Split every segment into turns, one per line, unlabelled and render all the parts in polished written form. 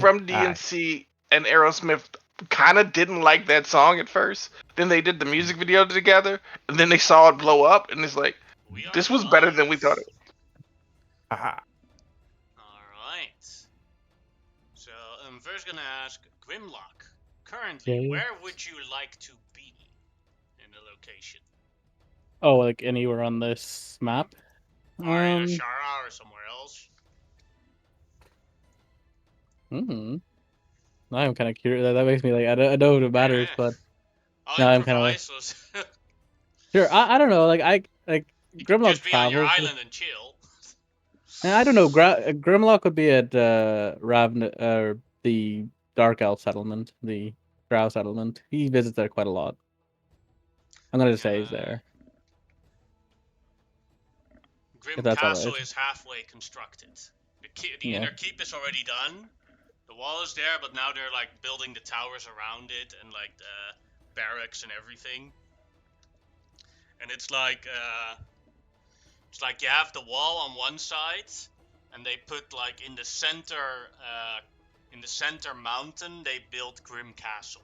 from
Ah.
DNC and Aerosmith kind of didn't like that song at first. Then they did the music video together, and then they saw it blow up, and it's like,
We are
this was better than we thought it.
Ah.
Alright. So, I'm first gonna ask Grimlock. Currently,
Okay.
where would you like to be in the location?
Oh, like anywhere on this map?
Or in Ashara or somewhere else?
I'm kind of curious. That makes me like, I know it matters, but
I'll
now I'm kind of like,
improvise.
sure. I don't know. Like
You could
Grimlock
just be on your
travels.
island and chill.
I don't know. Grimlock would be at the Dark Elf settlement, the Drow settlement. He visits there quite a lot. I'm gonna just say he's there. If
Grim
that's all
Castle
right.
is halfway constructed. The
Yeah.
inner keep is already done. The wall is there, but now they're like building the towers around it and like the barracks and everything. And it's like you have the wall on one side, and they put like in the center mountain they built Grim Castle.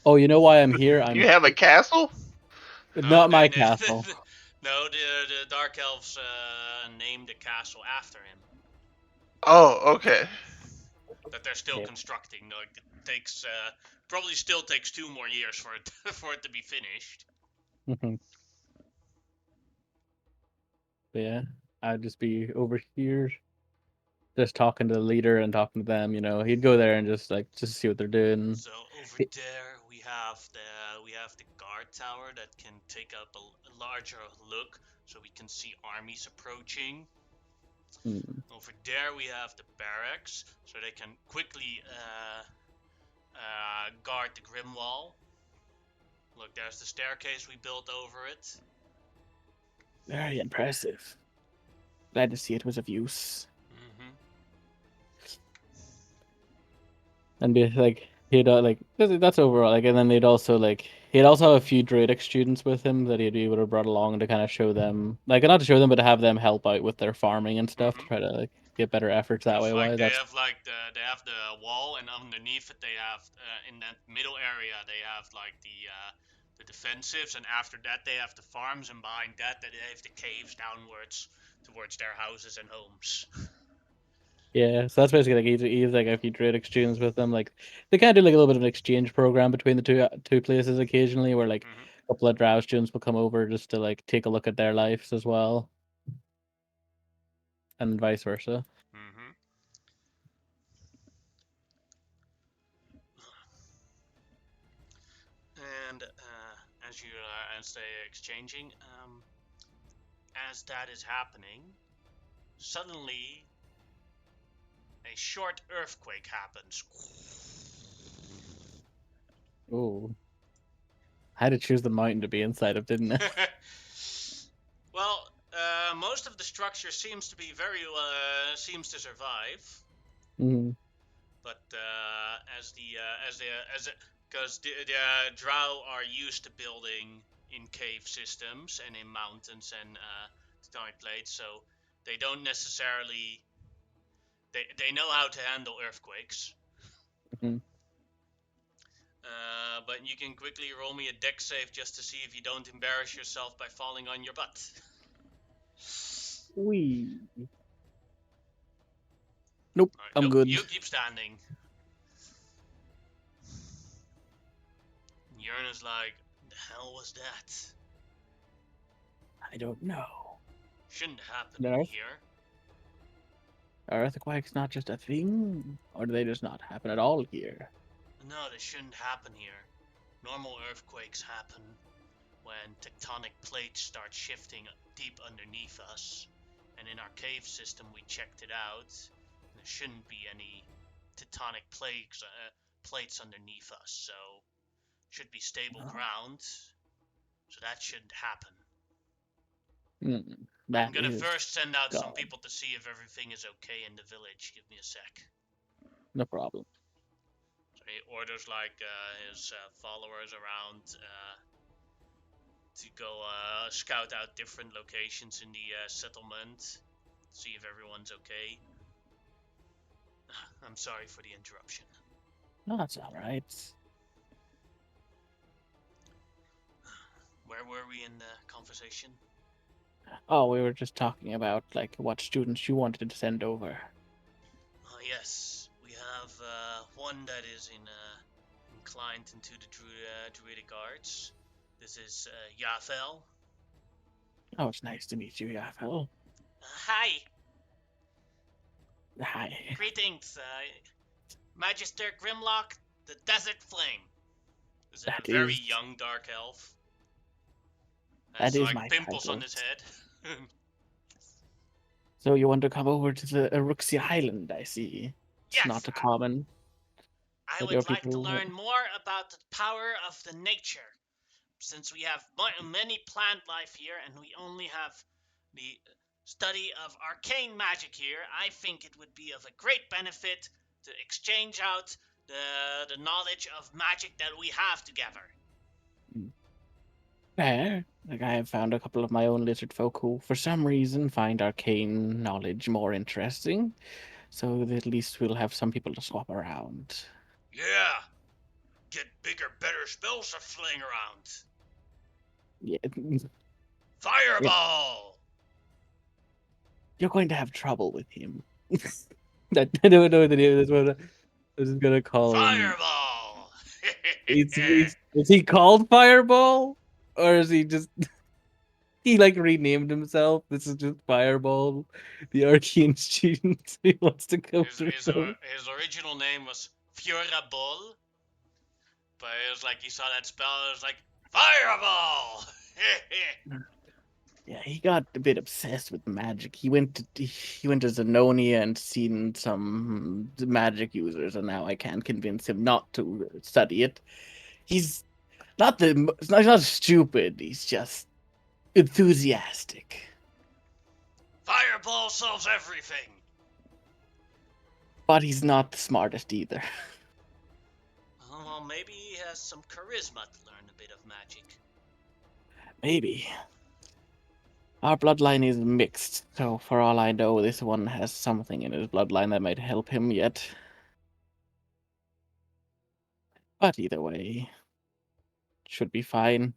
Oh, you know why I'm here?
You have a castle?
No,
Not my castle.
no, the Dark Elves named the castle after him.
Oh, okay.
That they're still constructing. Like it takes probably still takes 2 more years for it for it to be finished.
Yeah, I'd just be over here, just talking to the leader and talking to them. He'd go there and just see what they're doing.
So over there we have the guard tower that can take up a larger look, so we can see armies approaching. Over there we have the barracks, so they can quickly guard the Grim Wall. Look, there's the staircase we built over it.
Very impressive. Glad to see it was of use. And be like, he'd that's overall like, and then he'd also have a few Druidic students with him that he would have brought along to kind of show them, like, not to show them, but to have them help out with their farming and stuff to try to like get better efforts that way.
Like
Why
they
that's
have the wall, and underneath it they have in that middle area they have like the defensives, and after that they have the farms, and behind that they have the caves downwards towards their houses and homes.
Yeah, so that's basically like he's like a few Druidic students with them. Like they kind of do like a little bit of an exchange program between the two places occasionally, where like a couple of Drow students will come over just to like take a look at their lives as well, and vice versa.
And as they exchanging, as that is happening, suddenly a short earthquake happens.
Oh, I had to choose the mountain to be inside of, didn't I?
Well, most of the structure seems to be seems to survive. But because the Drow are used to building in cave systems and in mountains and tectonic plates, so they don't necessarily they know how to handle earthquakes. But you can quickly roll me a dex save just to see if you don't embarrass yourself by falling on your butt.
Wee. Nope,
Right,
I'm good.
You keep standing. Yerna's like, the hell was that?
I don't know.
Shouldn't happen here.
Are earthquakes not just a thing? Or do they just not happen at all here?
No, they shouldn't happen here. Normal earthquakes happen when tectonic plates start shifting deep underneath us. And in our cave system, we checked it out. There shouldn't be any tectonic plates underneath us, so should be stable ground. So that shouldn't happen. I'm gonna first send out some people to see if everything is okay in the village. Give me a sec.
No problem.
So he orders like his followers around to go scout out different locations in the settlement, see if everyone's okay. I'm sorry for the interruption.
No, that's all right.
Where were we in the conversation?
Oh, we were just talking about like what students you wanted to send over.
Oh yes, we have one that is inclined into the druidic arts. This is Yathel.
Oh, it's nice to meet you, Yaffel.
Hi,
Hi.
greetings, Magister Grimlock, the Desert Flame. Is a
That
very
is
young dark elf.
that
Has
is
like
my
pimples on
title.
his head.
So you want to come over to the Uruxia Island? I see. It's
Yes,
not a common
I
that your
would like to
people.
learn more about the power of the nature. Since we have many plant life here and we only have the study of arcane magic here, I think it would be of a great benefit to exchange out the knowledge of magic that we have together.
Fair. Like I have found a couple of my own lizard folk who, for some reason, find arcane knowledge more interesting. So that at least we'll have some people to swap around.
Yeah, get bigger, better spells to fling around.
Yeah,
Fireball!
you're going to have trouble with him. I don't know the name. That's what I was gonna call him.
Fireball!
Is he called Fireball, or is he just he like renamed himself? This is just Fireball, the Arcane student he wants to go
his,
through.
his, uh, his original name was Fiorabol, but it was like he saw that spell, it was like, Fireball!
Yeah, he got a bit obsessed with magic. He went to Zenonia and seen some magic users, and now I can't convince him not to study it. He's he's not stupid. He's just enthusiastic,
Fireball solves everything!
but he's not the smartest either.
Oh, well, maybe he has some charisma to learn a bit of magic.
Maybe. Our bloodline is mixed, so for all I know, this one has something in his bloodline that might help him yet. But either way, should be fine.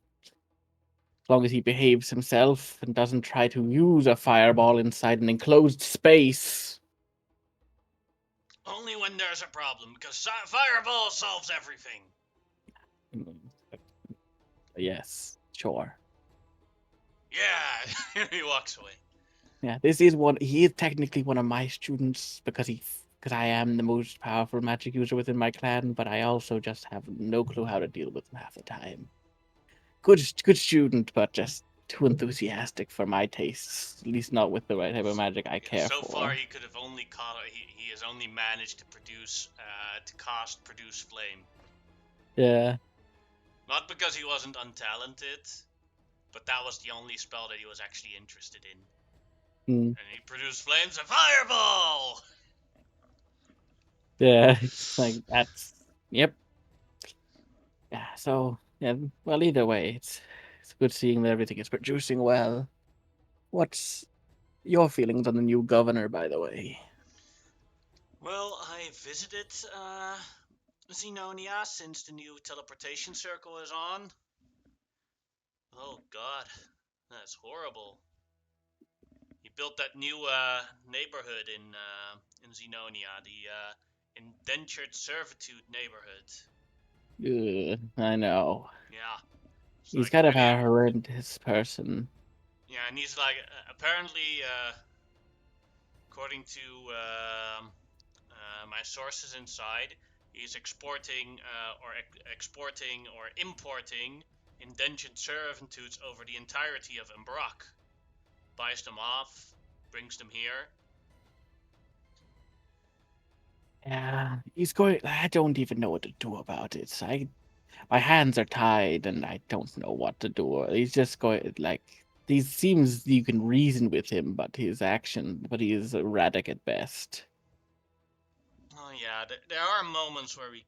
As long as he behaves himself and doesn't try to use a fireball inside an enclosed space.
Only when there's a problem, because Fireball solves everything.
Yes, sure.
Yeah, he walks away.
Yeah, he is technically one of my students because I am the most powerful magic user within my clan, but I also just have no clue how to deal with him half the time. Good student, but just too enthusiastic for my tastes. At least not with the right type of magic I care
So far,
for.
he could have only he has only managed to produce flame.
Yeah.
Not because he wasn't untalented, but that was the only spell that he was actually interested in.
Mm.
And he produced flames of fireball!
Yeah, it's like that's yep. Yeah, so yeah, well either way, it's good seeing that everything is producing well. What's your feelings on the new governor, by the way?
Well, I visited Xenonia since the new teleportation circle is on. Oh god, that's horrible. He built that new neighborhood in Xenonia, the indentured servitude neighborhood.
Ugh, I know.
Yeah, it's
He's
like
kind of
really.
a horrendous person.
Yeah, and he's like apparently, according to my sources inside, he's exporting or importing indentured servitudes over the entirety of Ambarrack. Buys them off, brings them here.
Yeah, he's going. I don't even know what to do about it. My hands are tied, and I don't know what to do. He's just going like. He seems you can reason with him, but he is erratic at best.
Oh yeah, there are moments where we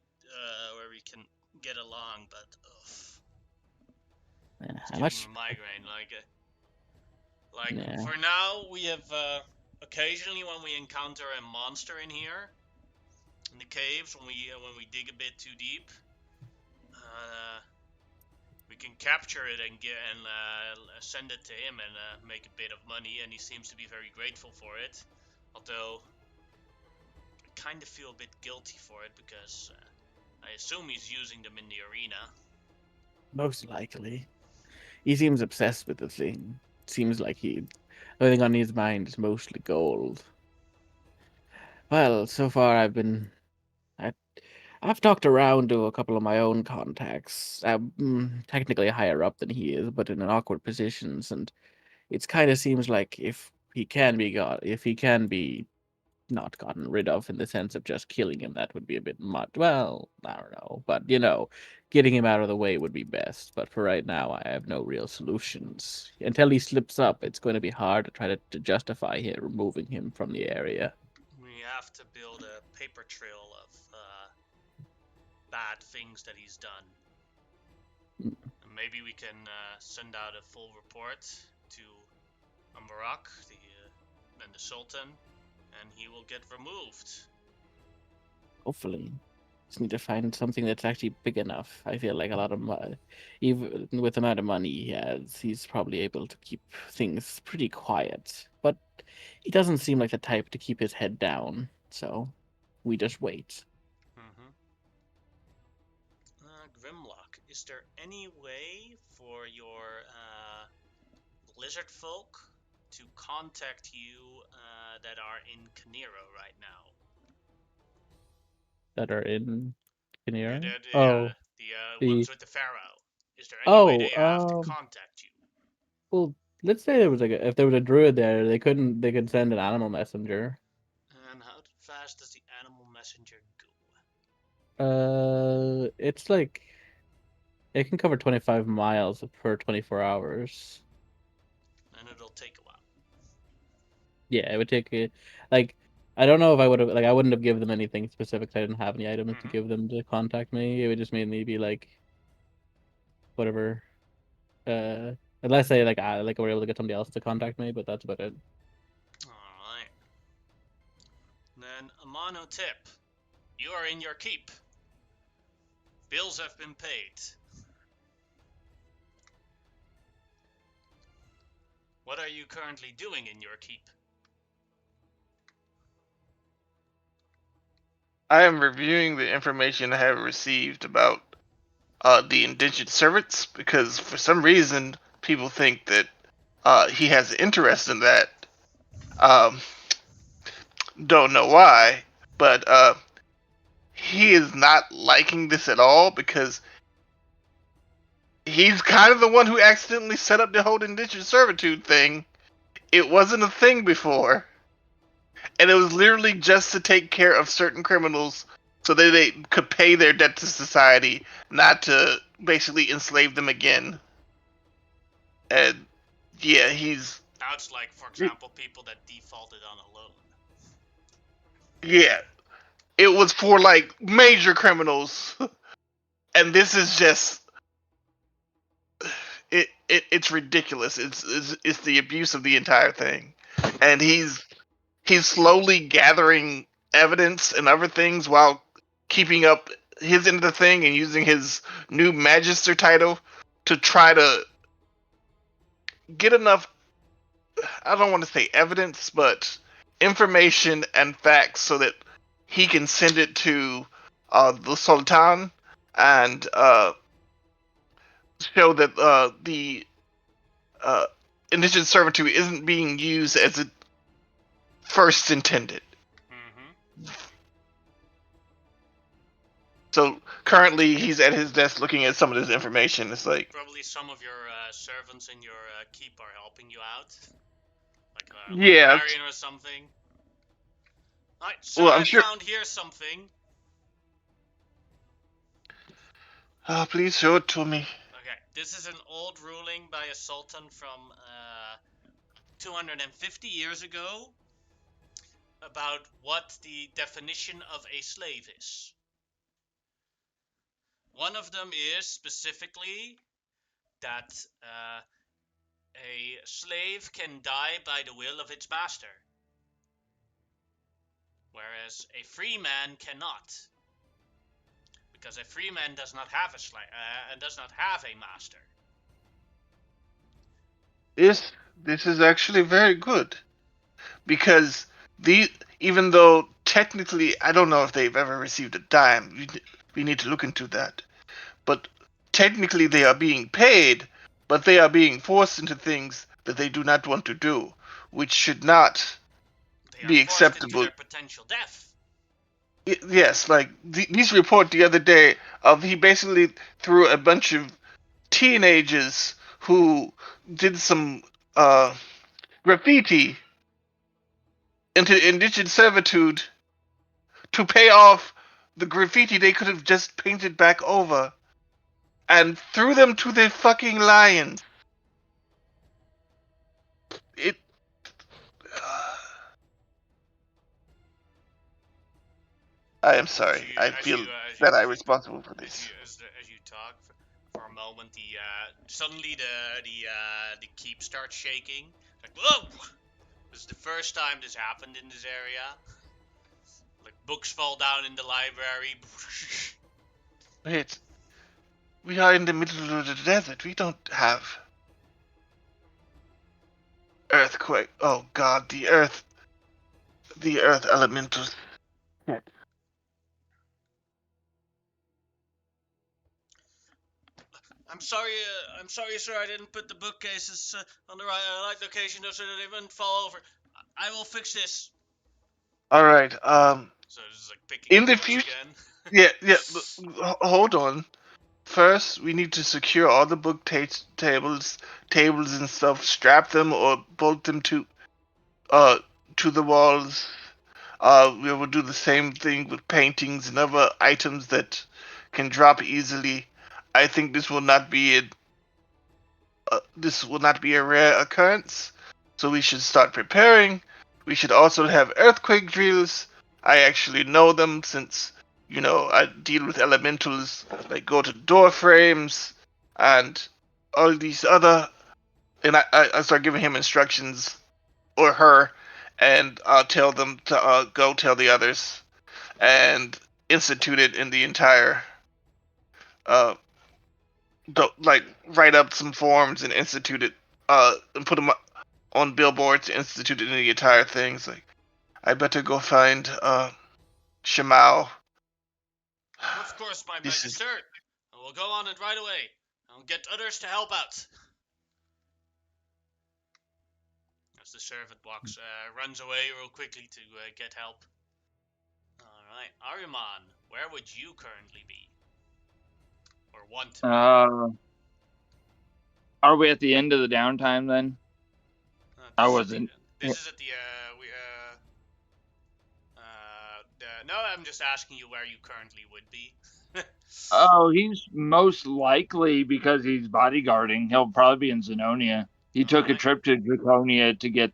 can get along, but
Yeah,
it's
how
giving me
much?
a migraine. Like
Yeah.
for now, we have occasionally when we encounter a monster in here, caves when we dig a bit too deep. We can capture it and send it to him and make a bit of money, and he seems to be very grateful for it. Although I kind of feel a bit guilty for it because I assume he's using them in the arena.
Most likely. He seems obsessed with the thing. Seems like everything on his mind is mostly gold. Well, so far I, I've talked around to a couple of my own contacts. I'm technically higher up than he is, but in an awkward positions, and it kind of seems like if he can be not gotten rid of in the sense of just killing him, that would be a bit much. Well, I don't know, but getting him out of the way would be best. But for right now, I have no real solutions. Until he slips up, it's going to be hard to try to justify removing him from the area.
We have to build a paper trail of bad things that he's done. And maybe we can send out a full report to Ambarrack, and the Sultan, and he will get removed.
Hopefully. Just need to find something that's actually big enough. I feel like a lot of even with the amount of money he has, he's probably able to keep things pretty quiet. But he doesn't seem like the type to keep his head down, so we just wait.
Grimlock, is there any way for your lizard folk to contact you that are in Canero right now?
That are in Canera?
The
the
ones with the pharaoh. Is there any way they have to
um
contact you?
well, let's say there was if there was a druid there, they could send an animal messenger.
And how fast does the animal messenger go?
It's like it can cover 25 miles per 24 hours.
And it'll take a while.
Yeah, it would take like I don't know if I would have I wouldn't have given them anything specific. I didn't have any items to give them to contact me. It would just mainly be like whatever. Unless they I were able to get somebody else to contact me, but that's about it.
Alright. Then a mono tip. You are in your keep. Bills have been paid. What are you currently doing in your keep?
I am reviewing the information I have received about the indentured servants because for some reason people think that he has interest in that. Um, don't know why, but he is not liking this at all because he's kind of the one who accidentally set up the whole indentured servitude thing. It wasn't a thing before, and it was literally just to take care of certain criminals so that they could pay their debt to society, not to basically enslave them again. And yeah, he's
That's like, for example, people that defaulted on a loan.
yeah. It was for like major criminals, and this is just it's ridiculous. It's the abuse of the entire thing, and he's slowly gathering evidence and other things while keeping up his end of the thing and using his new magister title to try to get enough, I don't want to say evidence, but information and facts so that he can send it to the Sultan and show that the uh, indigent servitude isn't being used as it first intended. So currently he's at his desk looking at some of this information. It's like
probably some of your servants in your keep are helping you out, like
yeah.
librarian or something. Alright, so
Well,
I
I'm sure.
found here something.
Please show it to me.
Okay, this is an old ruling by a sultan from 250 years ago about what the definition of a slave is. One of them is specifically that a slave can die by the will of its master. whereas a free man cannot, because a free man does not have a master.
This is actually very good, because the even though technically I don't know if they've ever received a dime, we need to look into that. But technically they are being paid, but they are being forced into things that they do not want to do, which should not
They are
be
forced into
acceptable.
their potential death.
Yes, like these report the other day of he basically threw a bunch of teenagers who did some graffiti into indigent servitude to pay off the graffiti they could have just painted back over, and threw them to the fucking lions. It. I am sorry. I feel that I'm responsible for this.
As you talk for a moment, suddenly the keep starts shaking. Like, whoa! This is the first time this happened in this area. Like, books fall down in the library.
Wait, we are in the middle of the desert. We don't have earthquake. Oh God, the earth elementals.
I'm sorry, sir. I didn't put the bookcases on the right location so that they wouldn't fall over. I will fix this.
All right.
So this is like picking
In
up
the
books
future,
again.
yeah. Hold on. First, we need to secure all the tables and stuff. Strap them or bolt them uh to the walls. We will do the same thing with paintings and other items that can drop easily. I think this will not be a rare occurrence, so we should start preparing. We should also have earthquake drills. I actually know them since, I deal with elementals, like go to door frames and all these other. And I start giving him instructions, or her, and I'll tell them to go tell the others and institute it in the entire uh, like write up some forms and institute it and put them on billboards, institute it in the entire thing. It's like, I better go find Shamal.
Of course, my
This
mighty
is
sir. I will go on it right away. I'll get others to help out. As the servant runs away real quickly to get help. Alright, Ariman, where would you currently be? Or want to be?
Are we at the end of the downtime then? I wasn't.
This is at the, no, I'm just asking you where you currently would be.
Oh, he's most likely, because he's bodyguarding, he'll probably be in Zenonia. He took a trip to Draconia to get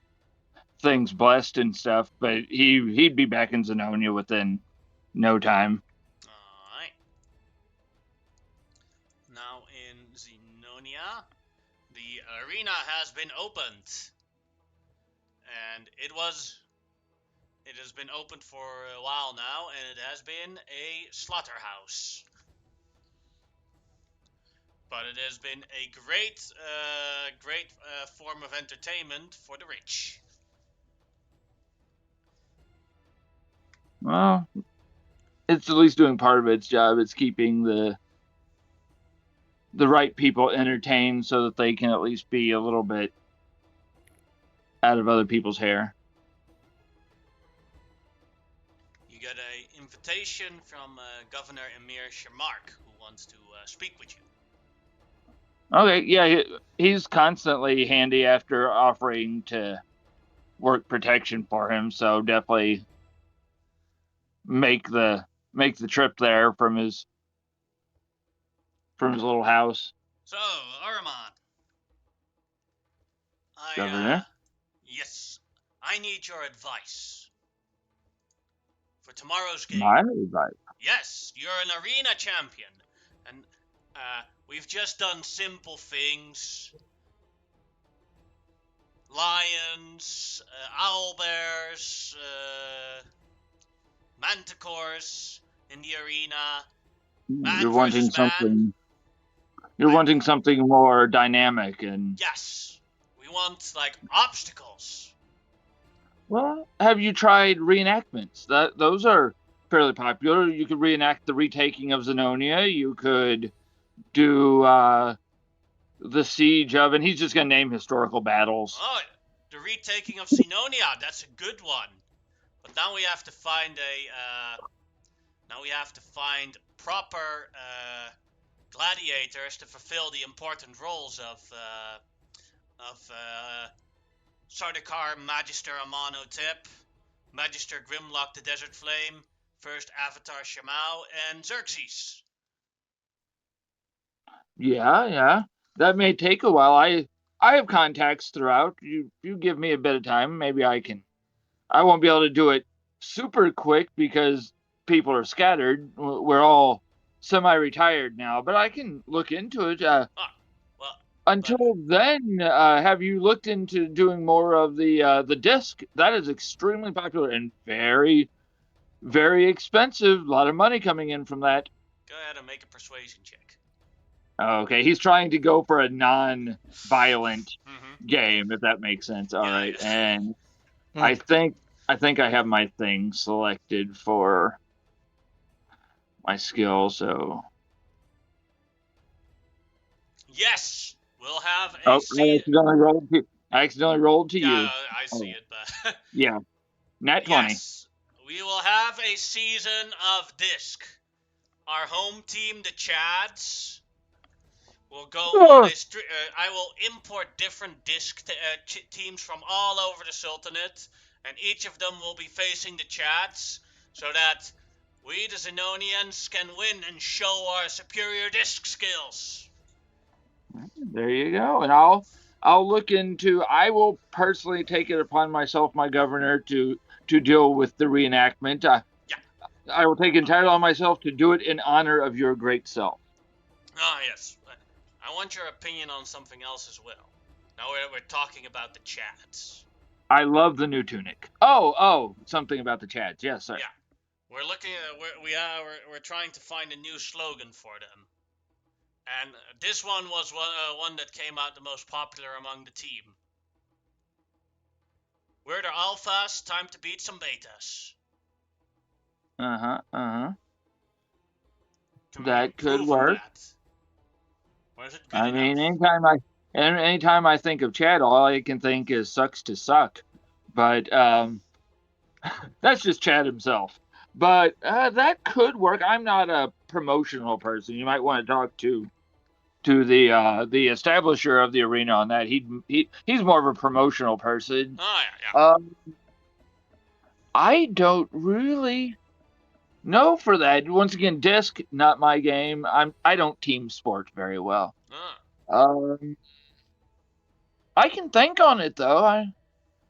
things blessed and stuff, but he'd be back in Zenonia within no time.
Alright. Now in Zenonia, the arena has been opened. And it has been opened for a while now, and it has been a slaughterhouse. But it has been a great form of entertainment for the rich.
Well, it's at least doing part of its job. It's keeping the right people entertained so that they can at least be a little bit out of other people's hair.
You get an invitation from Governor Emir Shamark, who wants to speak with you.
Okay, yeah, he's constantly handy after offering to work protection for him, so definitely make the trip there from his little house.
So, Araman,
Governor?
Yes, I need your advice for tomorrow's game.
My advice.
Yes, you're an arena champion, and we've just done simple things. Lions, owlbears, manticores in the arena.
You're wanting
versus man.
something. You're wanting something more dynamic and.
Yes, we want like obstacles.
Well, have you tried reenactments? Those are fairly popular. You could reenact the retaking of Zenonia. You could do the siege of, and he's just gonna name historical battles.
Oh, the retaking of Sinonia. That's a good one. But now we have to find proper gladiators to fulfill the important roles of Sardaukar, Magister Amonotep, Magister Grimlock the Desert Flame, First Avatar Shamao, and Xerxes.
Yeah. That may take a while. I have contacts throughout. You give me a bit of time, maybe I can. I won't be able to do it super quick because people are scattered. We're all semi-retired now, but I can look into it. Until then, have you looked into doing more of the disc? That is extremely popular and very, very expensive. A lot of money coming in from that.
Go ahead and make a persuasion check.
Okay, he's trying to go for a non-violent game, if that makes sense. All right, and I think I have my thing selected for my skill. So
yes, we'll have a.
I accidentally rolled to you.
Yeah, I see it, but
yeah, nat 20.
Yes, we will have a season of disc. Our home team, the Chads, will go on a I will import different disc teams from all over the Sultanate, and each of them will be facing the Chads, so that we, the Zenonians, can win and show our superior disc skills.
There you go, and I'll look into. I will personally take it upon myself, my governor, to deal with the reenactment. I will take entirely on myself to do it in honor of your great self.
Ah, yes. I want your opinion on something else as well. Now we're talking about the Chads.
I love the new tunic. Oh, something about the Chads. Yes, sir.
Yeah, we're looking at we're trying to find a new slogan for them, and this one was one that came out the most popular among the team. We're the alphas. Time to beat some betas.
That could work.
Or is it good
I
enough?
mean, anytime I think of Chad, all I can think is sucks to suck. But that's just Chad himself. But that could work. I'm not a promotional person. You might want to talk to the establisher of the arena on that. He's more of a promotional person.
Oh yeah.
I don't really know for that. Once again, disc not my game. I don't team sport very well. I can think on it though.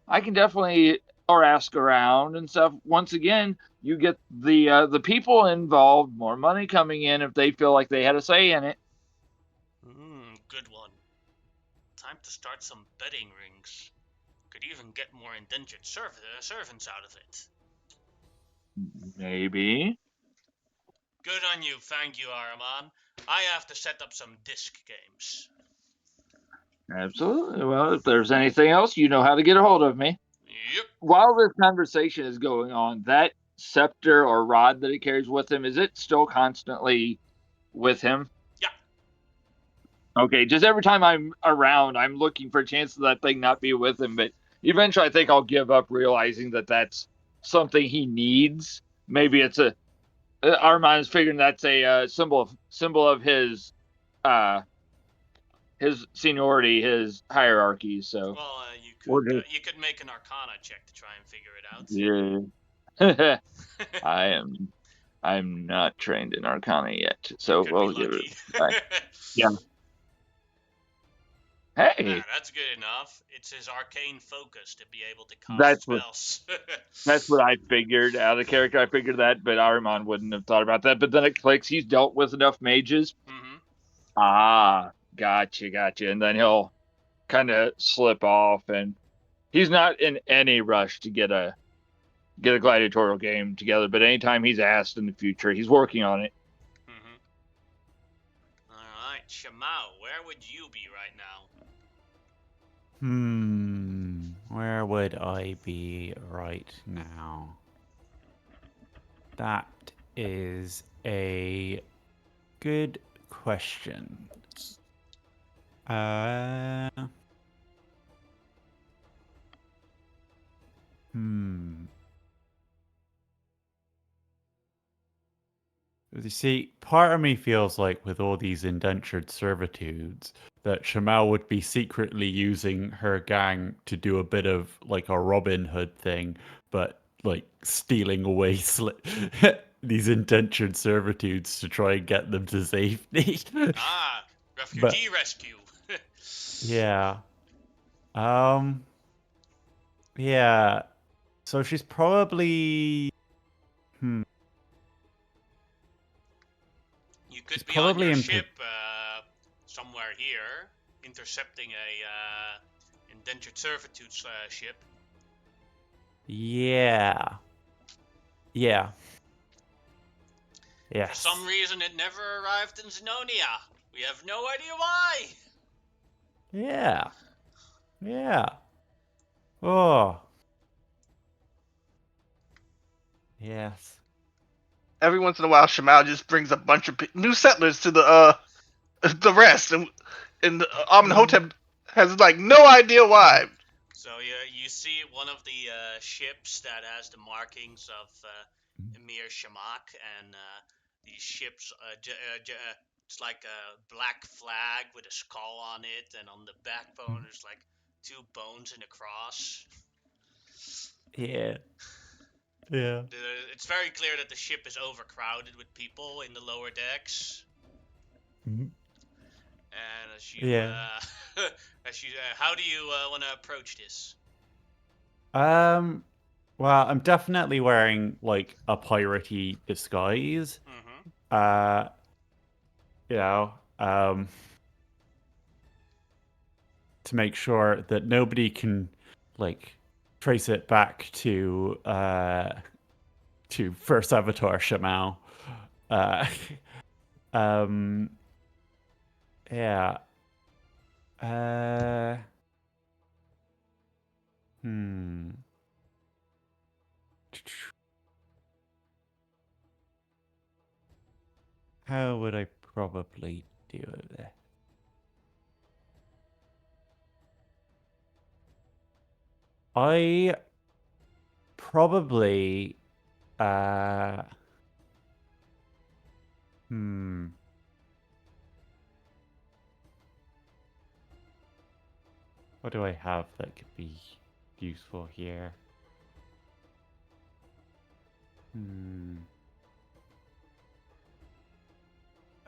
I can definitely ask around and stuff. Once again, you get the people involved, more money coming in if they feel like they had a say in it.
Good one. Time to start some betting rings. Could even get more indentured servants out of it.
Maybe.
Good on you, thank you, Araman. I have to set up some disc games.
Absolutely. Well, if there's anything else, you know how to get a hold of me.
Yep.
While this conversation is going on, that scepter or rod that he carries with him, is it still constantly with him?
Yeah.
Okay, just every time I'm around, I'm looking for a chance of that thing not be with him, but eventually I think I'll give up realizing that that's something he needs. Maybe it's Armand is figuring that's a symbol of his seniority, his hierarchy. So,
well, you could make an Arcana check to try and figure
Yeah,
it
out. I'm not trained in Arcana yet, so we'll give it back. Yeah. Hey,
that's good enough. It's his arcane focus to be able to cast spells.
That's what I figured out of the character. I figured that, but Ahriman wouldn't have thought about that. But then it clicks. He's dealt with enough mages. Ah, gotcha. And then he'll kind of slip off, and he's not in any rush to get a get a gladiatorial game together. But anytime he's asked in the future, he's working on it.
All right, Shamao, where would you be right now?
Where would I be right now? That is a good question. You see, part of me feels like with all these indentured servitudes, that Shamal would be secretly using her gang to do a bit of like a Robin Hood thing, but like stealing away these indentured servitudes to try and get them to safety.
Refugee rescue.
Yeah. Yeah. So she's probably.
You could
She's
be on
probably
your
in.
ship somewhere here, intercepting a indentured servitude ship.
Yeah. Yeah. Yes.
For some reason, it never arrived in Zenonia. We have no idea why.
Yeah. Yeah. Oh. Yes.
Every once in a while, Shamal just brings a bunch of new settlers to the rest, and Amenhotep has like no idea why.
So you see one of the ships that has the markings of Emir Shamak, and these ships, it's like a black flag with a skull on it, and on the backbone there's like two bones and a cross.
Yeah. Yeah.
It's very clear that the ship is overcrowded with people in the lower decks.
Mm-hmm.
And as you, how do you want to approach this?
Well, I'm definitely wearing like a piratey disguise. You know, to make sure that nobody can like trace it back to first Avatar Shamal. Yeah. How would I probably do this? I probably what do I have that could be useful here?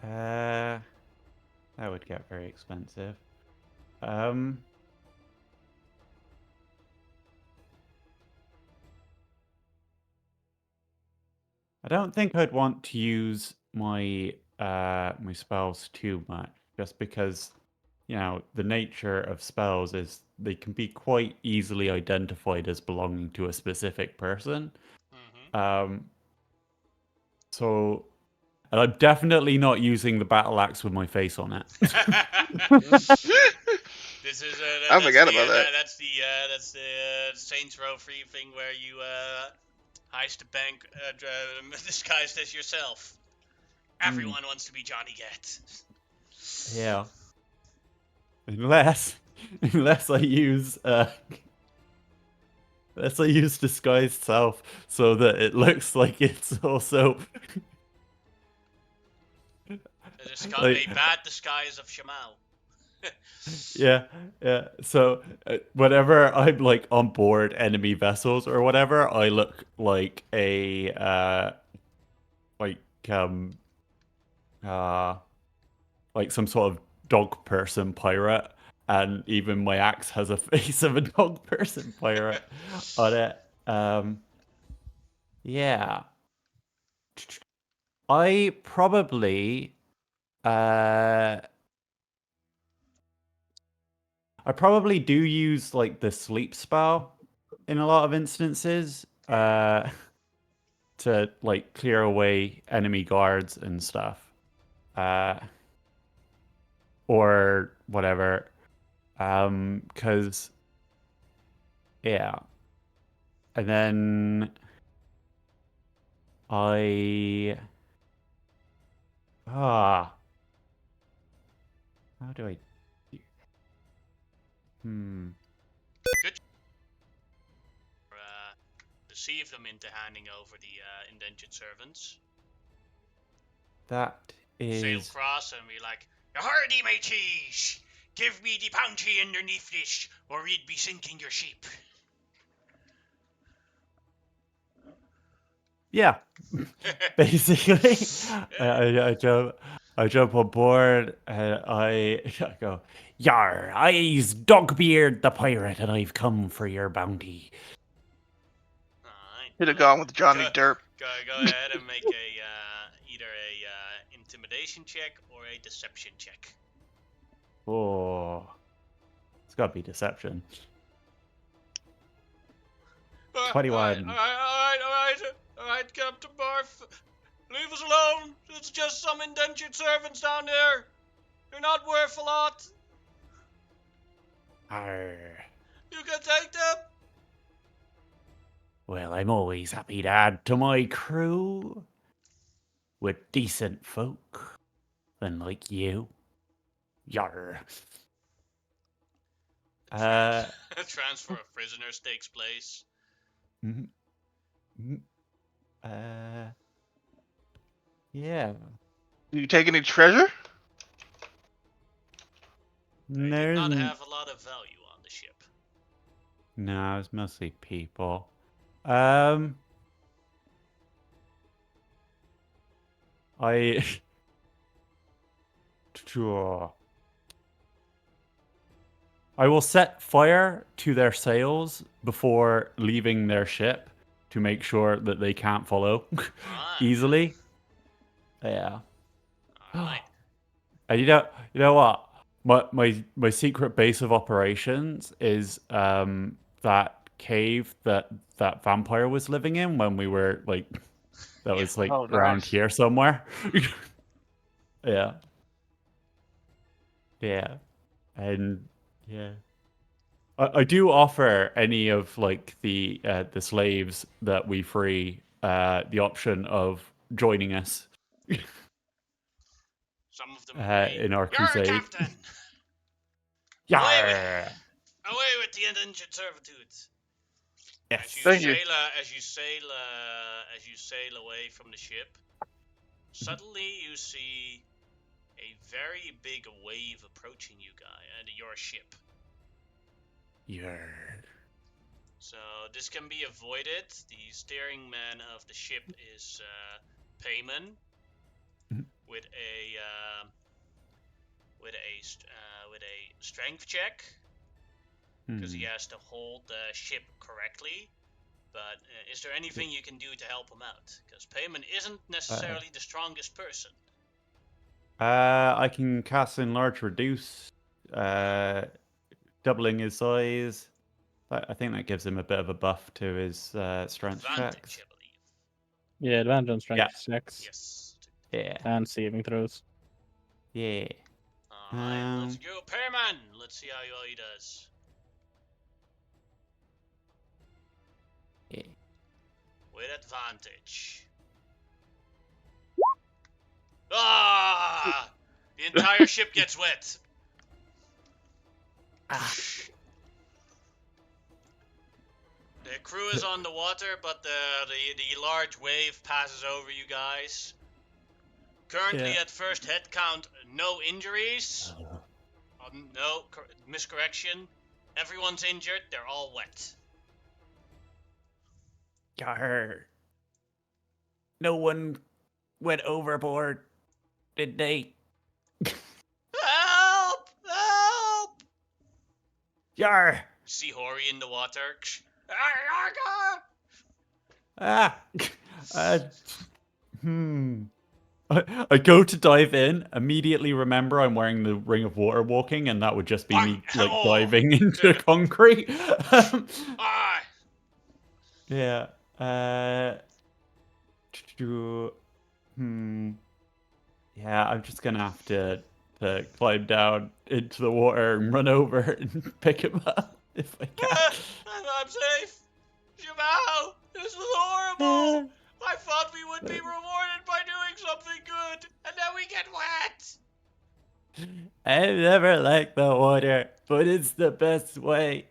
That would get very expensive. I don't think I'd want to use my my spells too much, just because, you know, the nature of spells is they can be quite easily identified as belonging to a specific person. So, and I'm definitely not using the battle axe with my face on it.
This is
I forgot about that.
That's the Saints Row free thing where you heist a bank disguised as yourself. Everyone wants to be Johnny Gat.
Yeah. Unless I use unless I use disguised self so that it looks like it's also
a bad disguise of Shamal.
Yeah. So whenever I'm like on board enemy vessels or whatever, I look like a like like some sort of dog person pirate, and even my axe has a face of a dog person pirate on it. Yeah. I probably I probably do use like the sleep spell in a lot of instances, to like clear away enemy guards and stuff, or whatever. Because yeah, and then I how do I do?
Good. Deceive them into handing over the indentured servants.
That
Sail
is
across and be like, "Hardy, my cheese! Give me the bounty underneath this, or we'd be sinking your ship."
yeah. Basically, I jump on board and I go, "Yar, I's Dogbeard the pirate, and I've come for your bounty."
Alright.
Should have gone with Johnny Derp.
Go ahead and make a either a intimidation check or a deception check.
Oh, it's got to be deception. 21.
Alright, Captain Barf. Leave us alone. It's just some indentured servants down there. They're not worth a lot.
Arr.
You can take them.
Well, I'm always happy to add to my crew with decent folk than like you. Yar.
Transfer of prisoners takes place.
Yeah.
Do you take any treasure?
They did not have a lot of value on the ship.
No, it's mostly people. Sure. I will set fire to their sails before leaving their ship to make sure that they can't follow easily. Yeah.
Alright.
And you know what? My secret base of operations is that cave that vampire was living in when we were like was like around
nice.
here somewhere. Yeah. Yeah. And yeah. I do offer any of like the slaves that we free the option of joining us
Some of them
in our
You're
crusade.
a captain.
Yarr!
Away with the indentured servitude.
Yes.
Thank you.
As you sail away from the ship, suddenly you see a very big wave approaching you and your ship.
Yarr.
So this can be avoided. The steering man of the ship is Payman with a strength check because he has to hold the ship correctly. But is there anything you can do to help him out? Because Payman isn't necessarily the strongest person.
I can cast Enlarge Reduce, doubling his size. I think that gives him a bit of a buff to his strength checks.
I believe.
Yeah, advantage on strength checks.
Yes.
Yeah.
And saving throws.
Yeah.
Alright, let's go, Payman. Let's see how he does.
Yeah.
With advantage. Ah! The entire ship gets wet. The crew is on the water, but the large wave passes over you guys. Currently at first head count, no injuries. No, miscorrection. Everyone's injured, they're all wet.
Yarr. No one went overboard, did they?
Help! Help!
Yarr.
See Hori in the water.
I go to dive in, immediately remember I'm wearing the Ring of Water walking, and that would just be me like diving into concrete. Yeah. to, yeah, I'm just gonna have to climb down into the water and run over and pick him up if I can.
I'm safe. Jamal, this was horrible. I thought we would be rewarded by doing something good, and then we get wet.
I've never liked the water, but it's the best way.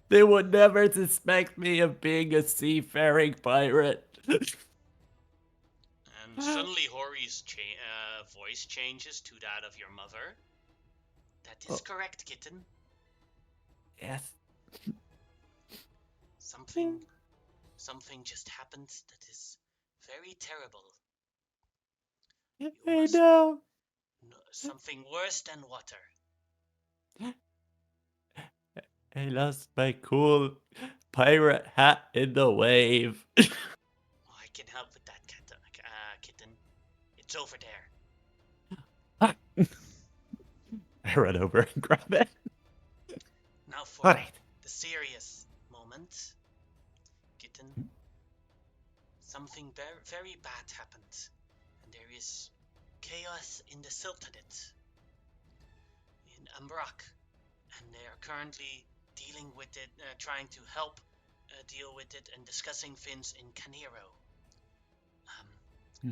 They would never suspect me of being a seafaring pirate.
And suddenly Hori's voice changes to that of your mother. That is correct, kitten.
Yes.
Something just happened that is very terrible.
I know.
Something worse than water.
I lost my cool pirate hat in the wave.
Oh, I can help with that, kitten. It's over there.
I run over and grab it.
Now for
Alright.
the serious moment. Kitten, something very, very bad happened. And there is chaos in the Sultanate. In Ambarrack. And they are currently dealing with it, trying to help deal with it and discussing things in Canero.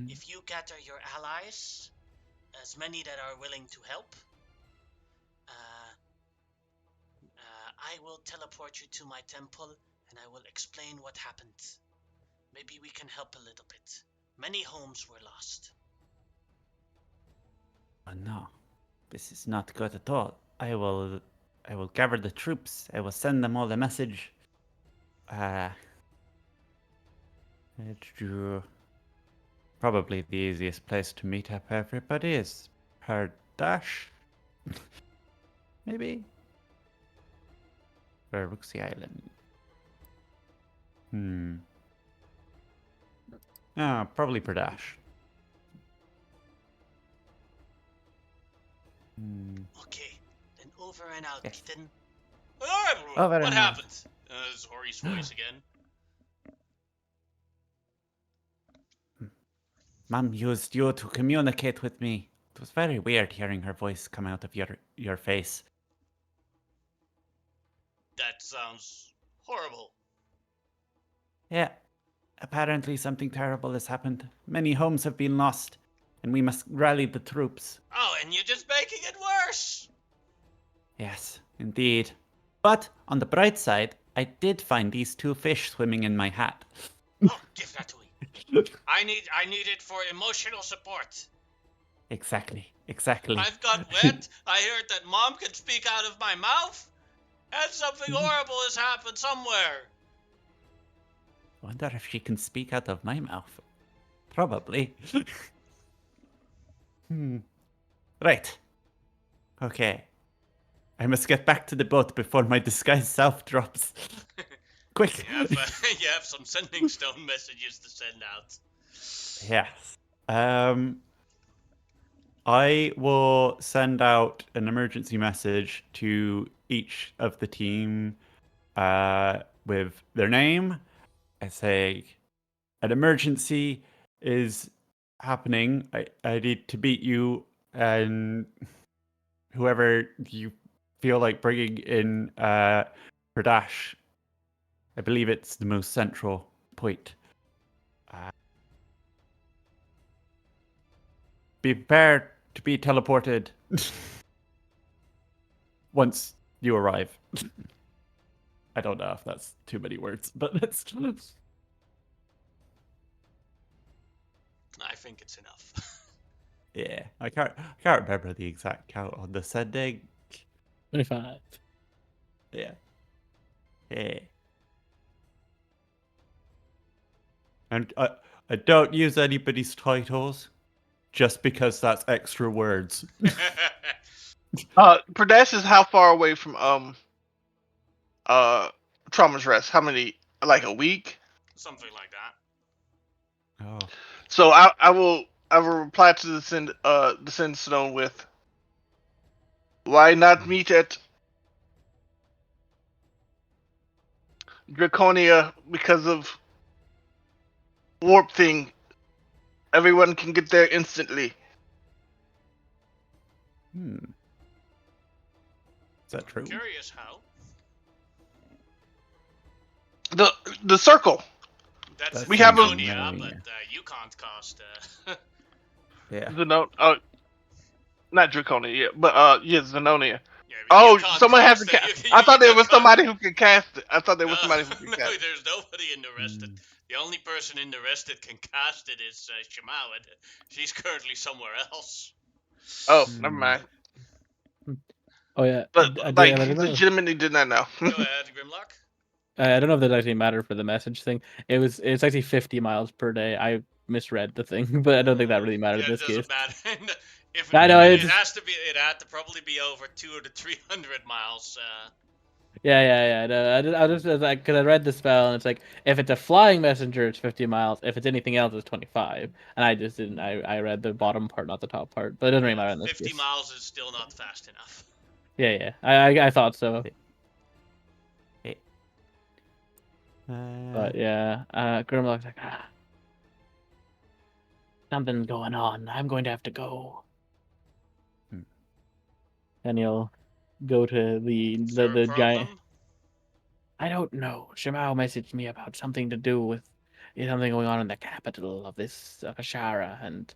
If you gather your allies, as many that are willing to help, I will teleport you to my temple and I will explain what happened. Maybe we can help a little bit. Many homes were lost.
Oh no, this is not good at all. I will gather the troops. I will send them all a message. Probably the easiest place to meet up everybody is Pardash. Maybe? Or Rooksy Island. Probably Pardash.
Okay, then over and out,
Yes.
kitten.
Over
What
and
happened? This is Hori's voice again.
Mom used you to communicate with me. It was very weird hearing her voice come out of your face.
That sounds horrible.
Yeah, apparently something terrible has happened. Many homes have been lost, and we must rally the troops.
Oh, and you're just making it worse.
Yes, indeed. But on the bright side, I did find these 2 fish swimming in my hat.
Oh, give that to me. I need it for emotional support.
Exactly.
I've got wet. I heard that Mom can speak out of my mouth. And something horrible has happened somewhere.
Wonder if she can speak out of my mouth. Probably. Right. Okay. I must get back to the boat before my disguised self drops. Quick!
You have some sending stone messages to send out.
Yes. I will send out an emergency message to each of the team with their name. I say, an emergency is happening. I need to beat you and whoever you feel like bringing in Pradesh. I believe it's the most central point. Be prepared to be teleported once you arrive. I don't know if that's too many words, but that's.
I think it's enough.
Yeah, I can't remember the exact count on the sending.
25.
Yeah. Yeah. And I don't use anybody's titles just because that's extra words.
Pradesh is how far away from Trauma's Rest? How many? Like a week?
Something like that.
Oh.
So I will reply to the send stone with, why not meet at Draconia because of warp thing, everyone can get there instantly.
Is that true?
Curious how.
The circle.
That's
We have a-
Draconia, but you can't cast.
Yeah.
Not Draconia, yeah, but Zenonia.
Yeah, but
Oh,
you can't
someone has to
cast
cast.
it.
I thought there
can't
was
cast-
somebody who could cast it. I thought there
No,
was somebody who could
no,
cast it.
there's nobody in the rest. The only person in the rest that can cast it is Shemao. She's currently somewhere else.
Oh, never mind.
Oh yeah,
But
I
like,
don't
he
know.
legitimately did not know.
Go ahead, Grimlock.
I don't know if that actually mattered for the message thing. It's actually 50 miles per day. I misread the thing, but I don't think that really mattered in this case.
It doesn't matter. If
I know
it has to be, it had to probably be over 200 to 300 miles.
Yeah. No, I just like because I read the spell and it's like if it's a flying messenger, it's 50 miles. If it's anything else, it's 25. And I just didn't. I read the bottom part, not the top part. But it doesn't really matter in this
50
case.
miles is still not fast enough.
Yeah. I thought so. But yeah, Grimlock's like, something's going on. I'm going to have to go. And he'll go to the giant. I don't know. Shemao messaged me about something to do with something going on in the capital of this Asherah, and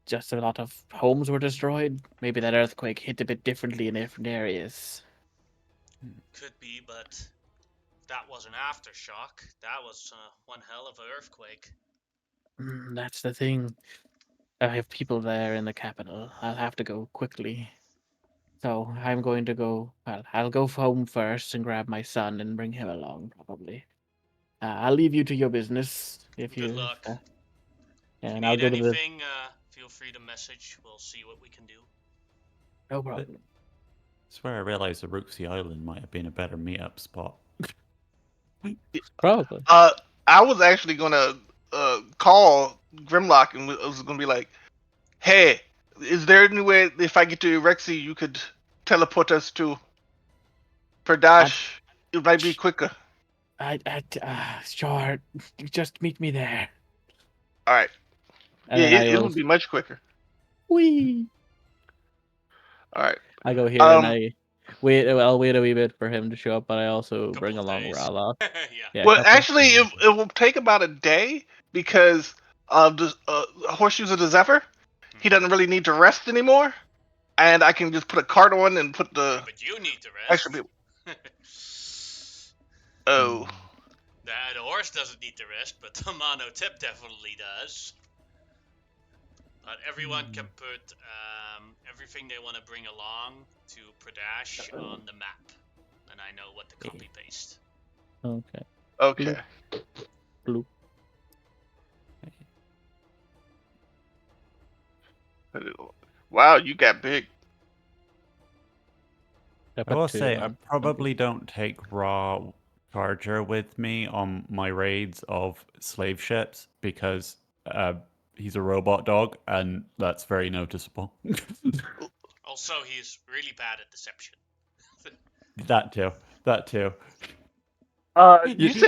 just a lot of homes were destroyed. Maybe that earthquake hit a bit differently in different areas.
Could be, but that was an aftershock. That was one hell of an earthquake.
That's the thing. I have people there in the capital. I'll have to go quickly. So I'm going to go. Well, I'll go home first and grab my son and bring him along, probably. I'll leave you to your business. If
Good luck.
And
if you
I'll
need
go to the.
anything, feel free to message. We'll see what we can do.
No problem.
I swear I realized the Rooksy Island might have been a better meetup spot.
Probably.
I was actually gonna call Grimlock and I was gonna be like, "Hey, is there any way if I get to Rexy, you could teleport us to Perdash? It might be quicker."
Sure. Just meet me there.
All right.
And
Yeah, it would be much quicker.
Whee!
All right.
I go here and I wait. I'll wait a wee bit for him to show up, but I also bring along Rallock.
Yeah.
Well, actually, it will take about a day because the Horseshoes of the Zephyr, he doesn't really need to rest anymore, and I can just put a cart on and put the.
Yeah, but you need to rest.
Extra people. Oh.
The horse doesn't need to rest, but the monotip definitely does. But everyone can put everything they want to bring along to Pradash on the map, and I know what to copy paste.
Okay.
Okay.
Blue.
Wow, you got big.
I will say, I probably don't take Raw Charger with me on my raids of slave ships because he's a robot dog, and that's very noticeable.
Also, he's really bad at deception.
That too.
You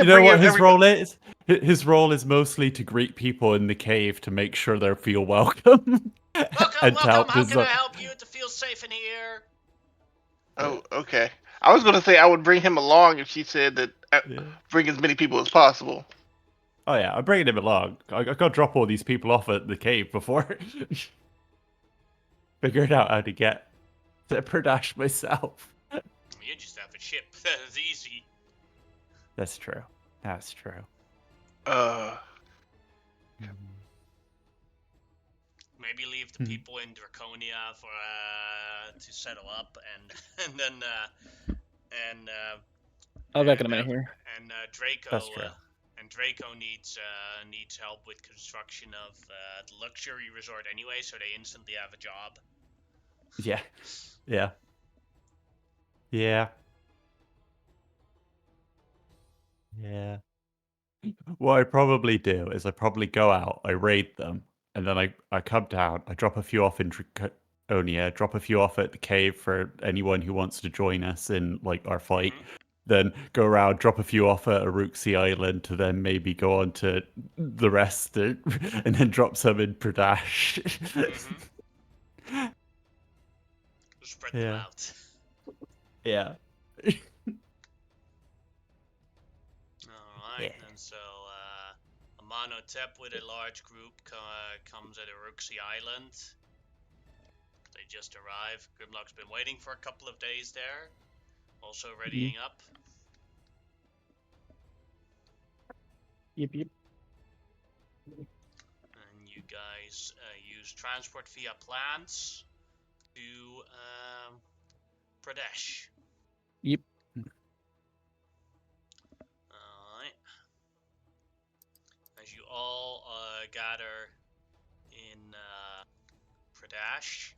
know what his role is? His role is mostly to greet people in the cave to make sure they feel welcome.
Welcome. How can I help you to feel safe in here?
Oh, okay. I was gonna say I would bring him along if she said that bring as many people as possible.
Oh yeah, I'm bringing him along. I gotta drop all these people off at the cave before figuring out how to get to Perdash myself.
You just have a ship. That's easy.
That's true.
Maybe leave the people in Draconia for to settle up, and then
I'll back in a minute here.
And Draco.
That's true.
And Draco needs help with construction of the luxury resort anyway, so they instantly have a job.
Yeah. What I probably do is I probably go out, I raid them, and then I come down, I drop a few off in Draconia, drop a few off at the cave for anyone who wants to join us in like our fight, then go around, drop a few off at Aruxi Island, to then maybe go on to the rest, and then drop some in Pradesh.
Spread them out.
Yeah.
Alright, and so Amonotep with a large group comes at Aruxi Island. They just arrived. Grimlock's been waiting for a couple of days there, also readying up.
Yep.
And you guys use transport via plants to Pradesh.
Yep.
Alright. As you all gather in Pradesh,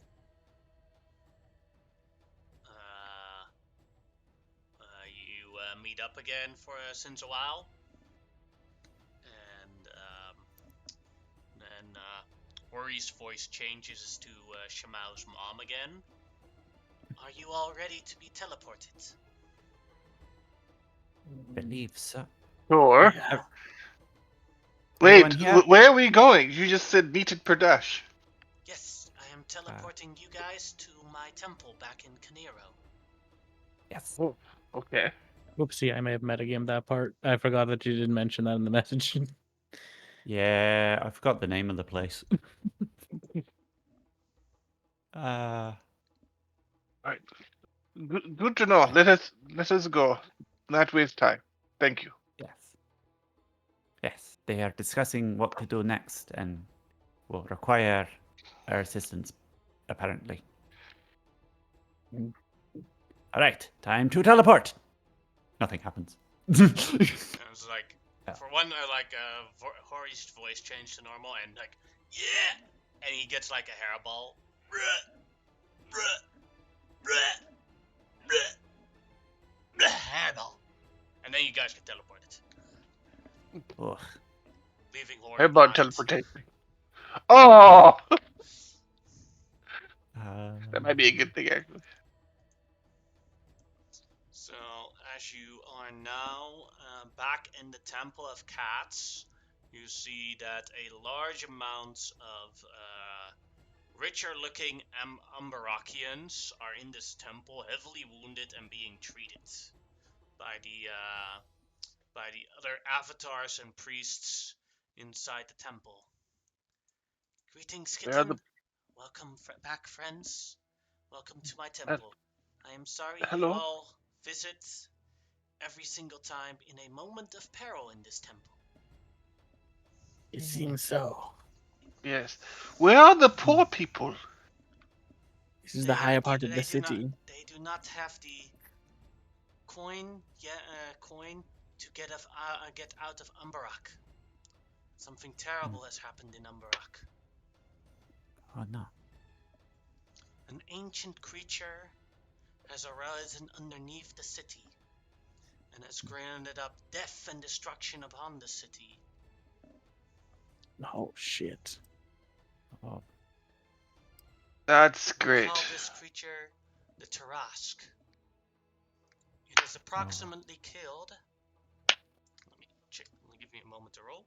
you meet up again for since a while, and then Hori's voice changes to Shamao's mom again. Are you all ready to be teleported?
Believe so.
Sure.
Yeah.
Wait,
Everyone here?
where are we going? You just said meet at Pradesh.
Yes, I am teleporting you guys to my temple back in Kaniro.
Yes.
Oh, okay.
Oopsie, I may have metagamed that part. I forgot that you didn't mention that in the message.
Yeah, I forgot the name of the place.
Right. Good to know. Let us go. Not waste time. Thank you.
Yes. Yes, they are discussing what to do next and will require our assistance, apparently. All right, time to teleport. Nothing happens.
It's like, for one, Hori's voice changed to normal, and like, yeah, and he gets like a hairball. Hairball. And then you guys get teleported.
Ugh.
Leaving Hori
How about
behind.
teleportation? Oh,
Um,
that might be a good thing, actually.
So, as you are now back in the Temple of Cats, you see that a large amount of richer-looking Ambarrackians are in this temple, heavily wounded and being treated by the other avatars and priests inside the temple. Greetings, kitten. Welcome back, friends. Welcome to my temple. I am sorry
Hello.
you all visit every single time in a moment of peril in this temple.
It seems so.
Yes. Where are the poor people?
This is the higher part of the city.
They do not have the coin to get out of Ambarrack. Something terrible has happened in Ambarrack.
Oh no.
An ancient creature has arisen underneath the city and has grounded up death and destruction upon the city.
Oh shit.
Oh.
That's
We
great.
call this creature the Tarask. It has approximately killed. Let me check. Give me a moment to roll.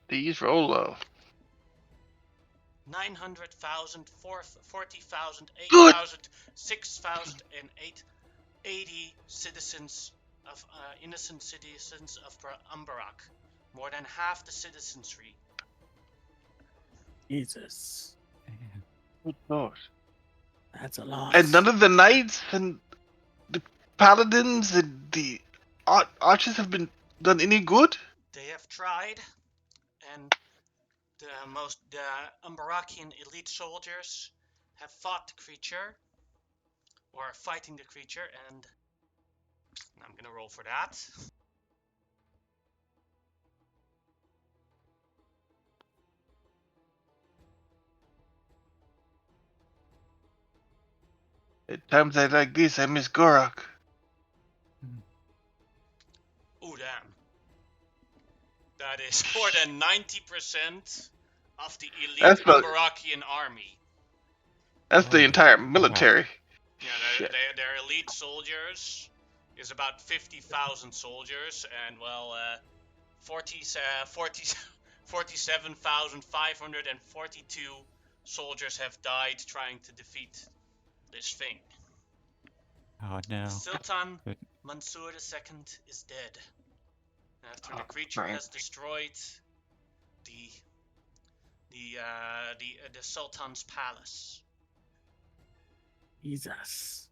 These roll low.
900,000, 40,000,
Good.
8,000, 6,000, and 80 citizens of innocent citizens of Ambarrack. More than half the citizenry.
Jesus.
Good Lord.
That's a lot.
And none of the knights and the paladins and the archers have been done any good?
They have tried, and the Ambarrackian elite soldiers have fought the creature, or are fighting the creature, and I'm gonna roll for that.
At times like this, I miss Gorak.
Oh damn! That is more than 90% of the elite
That's the-
Ambarrackian army.
That's the
Holy
entire
crap.
military.
Yeah,
Shit.
their elite soldiers is about 50,000 soldiers, and well, 47,542 soldiers have died trying to defeat this thing.
Oh no.
Sultan
Good.
Mansur II is dead. After the
Oh,
creature
man.
has destroyed the Sultan's palace.
Jesus.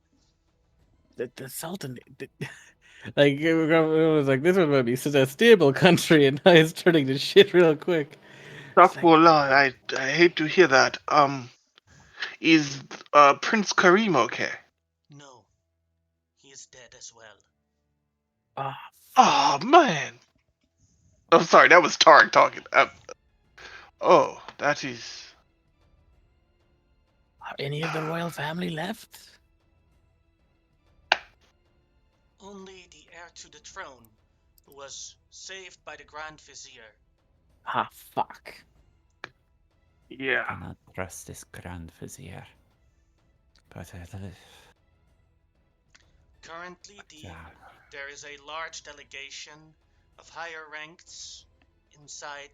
The Sultan, like it was like this was going to be such a stable country, and now it's turning to shit real quick.
Astaghfirullah, I hate to hear that. Is Prince Karim okay?
No, he is dead as well.
Ah,
Oh man. Oh, sorry, that was Tarek talking. Oh, that is.
are any of the royal family left?
Only the heir to the throne, who was saved by the Grand Vizier.
Ah, fuck.
Yeah.
Cannot trust this Grand Vizier. But
Currently, there is a large delegation of higher ranks inside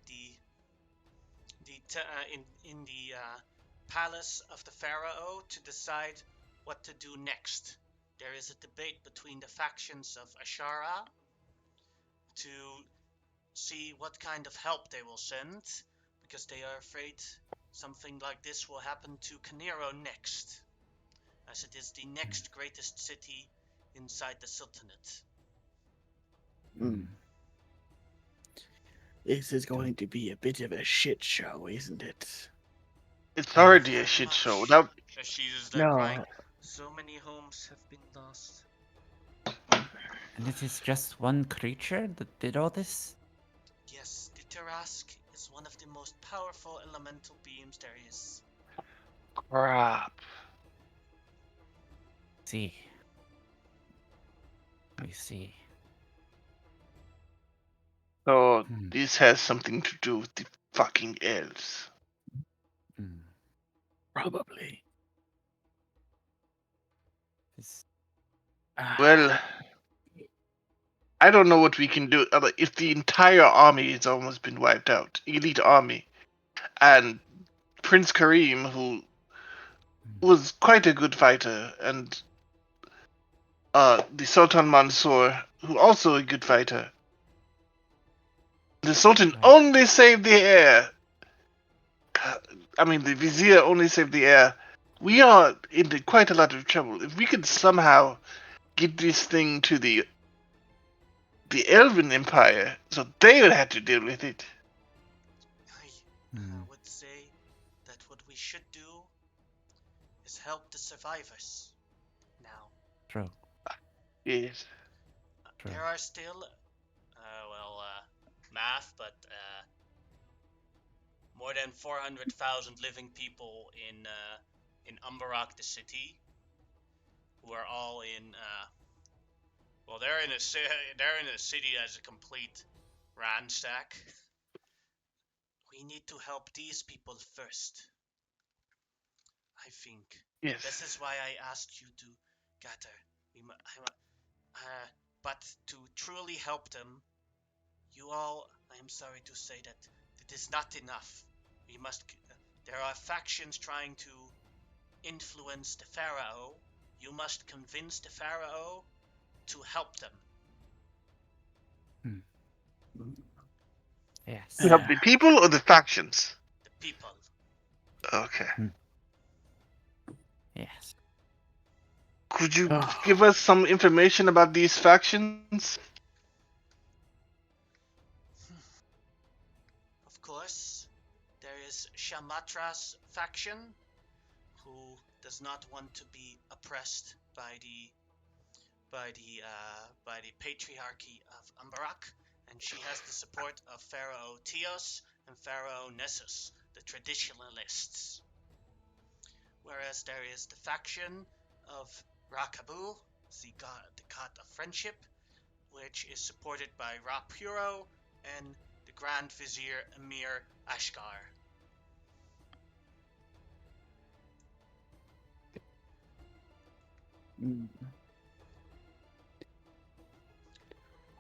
in the palace of the pharaoh to decide what to do next. There is a debate between the factions of Asherah to see what kind of help they will send, because they are afraid something like this will happen to Canero next, as it is the next greatest city inside the Sultanate.
This is going to be a bit of a shit show, isn't it?
It's already a
Very
shit
much.
show. That
She is
No.
crying. So many homes have been lost.
And it is just one creature that did all this?
Yes, the Tarask is one of the most powerful elemental beings there is.
crap.
See. I see.
So
Hmm.
this has something to do with the fucking elves.
Hmm.
Probably.
This-
Well, I don't know what we can do. If the entire army has almost been wiped out, elite army, and Prince Karim, who was quite a good fighter, and the Sultan Mansour, who also a good fighter. The Sultan
Right.
only saved the heir. I mean, the Vizier only saved the heir. We are in quite a lot of trouble. If we could somehow get this thing to the Elven Empire, so they would have to deal with it.
I would say that what we should do is help the survivors. Now,
True.
Yes.
True.
there are still, math, but more than 400,000 living people in Ambarrack, the city, who are all in. They're in a city as a complete ransack. We need to help these people first. I think.
Yes.
This is why I asked you to gather. But to truly help them, you all, I am sorry to say that it is not enough. We must. There are factions trying to influence the pharaoh. You must convince the pharaoh to help them.
Yes.
To help the people or the factions?
The people.
Okay.
Yes.
Could you
Oh.
give us some information about these factions?
Of course, there is Shamatra's faction, who does not want to be oppressed by the patriarchy of Ambarrack, and she has the support of Pharaoh Tios and Pharaoh Nessus, the traditionalists. Whereas there is the faction of Rakabu, the god of friendship, which is supported by Ra Puro and the Grand Vizier Emir Ashgar.
Mm.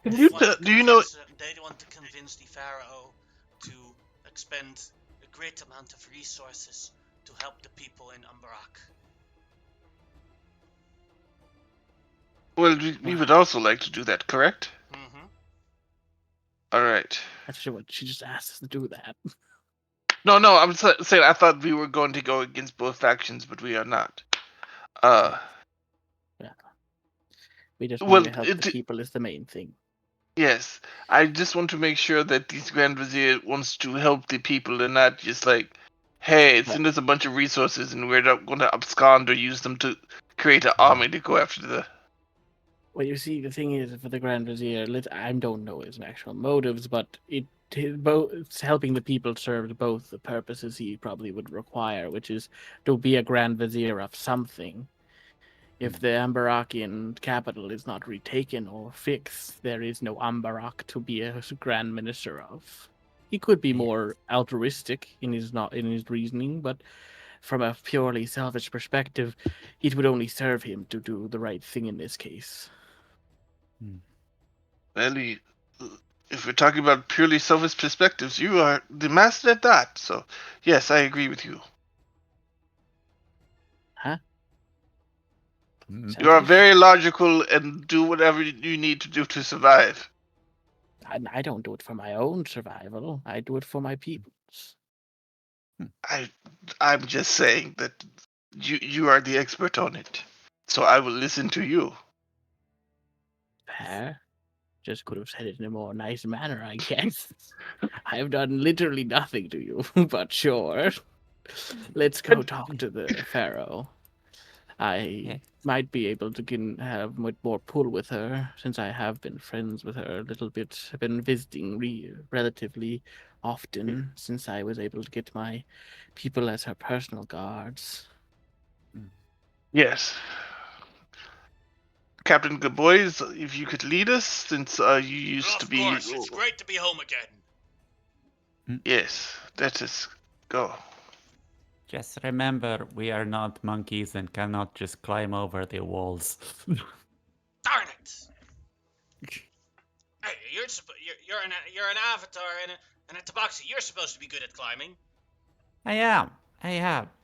They want to
do you know?
They want to convince the pharaoh to expend a great amount of resources to help the people in Ambarrack.
Well, we would also like to do that, correct?
Mm-hmm.
All right.
Actually, what she just asked us to do that.
No, I'm saying I thought we were going to go against both factions, but we are not.
Yeah. We just want
Well,
to help the people is the main thing.
yes. I just want to make sure that this Grand Vizier wants to help the people and not just like, hey, send us a bunch of resources and we're not going to abscond or use them to create an army to go after the.
Well, you see, the thing is, for the Grand Vizier, I don't know his actual motives, but it's helping the people served both the purposes he probably would require, which is to be a Grand Vizier of something. If the Ambarrakian capital is not retaken or fixed, there is no Ambarrack to be a Grand Minister of. He could be more altruistic in his reasoning, but from a purely selfish perspective, it would only serve him to do the right thing in this case.
Well, if we're talking about purely selfish perspectives, you are the master at that. So, yes, I agree with you.
Huh?
You are very logical and do whatever you need to do to survive.
I don't do it for my own survival. I do it for my people's.
I'm just saying that you are the expert on it, so I will listen to you.
Fair. Just could have said it in a more nice manner, I guess. I have done literally nothing to you, but sure. Let's go talk to the pharaoh. I might be able to have much more pull with her, since I have been friends with her a little bit. I've been visiting relatively often since I was able to get my people as her personal guards.
Yes. Captain Goodboys, if you could lead us, since you used to be.
Of course, it's great to be home again.
Yes, let us go.
Just remember, we are not monkeys and cannot just climb over the walls.
Darn it! Hey, you're an avatar and a tabaxi. You're supposed to be good at climbing.
I am.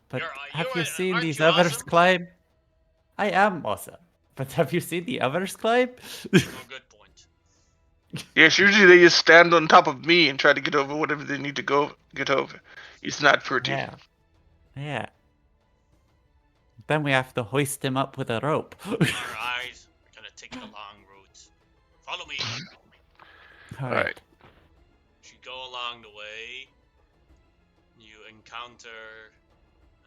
But have you seen
aren't
these
you
others
awesome?
climb? I am awesome. But have you seen the others climb?
Oh, good point.
Yes, usually they just stand on top of me and try to get over whatever they need to get over. It's not pretty.
Yeah. Then we have to hoist him up with a rope.
Alright, we're gonna take the long route. Follow me.
Alright.
As you go along the way, you encounter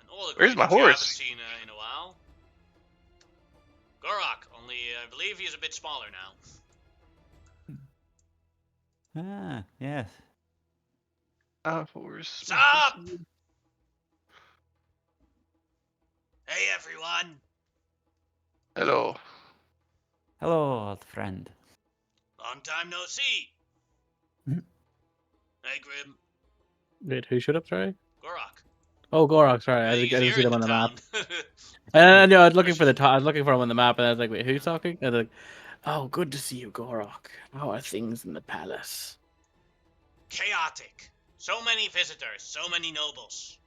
an older
Where's my
that you haven't
horse?
seen in a while. Gorak, only I believe he's a bit smaller now.
Ah, yes.
Horse.
Stop! Hey everyone!
Hello.
Hello, old friend.
Long time no see! Hey Grim.
Wait, who showed up, sorry?
Gorak.
Oh, Gorak, sorry. I
He's
didn't see
here
them
in
on the map.
town.
No, I was looking for I was looking for him on the map, and I was like, wait, who's talking? I was like, oh, good to see you, Gorak. How are things in the palace?
Chaotic. So many visitors, so many nobles.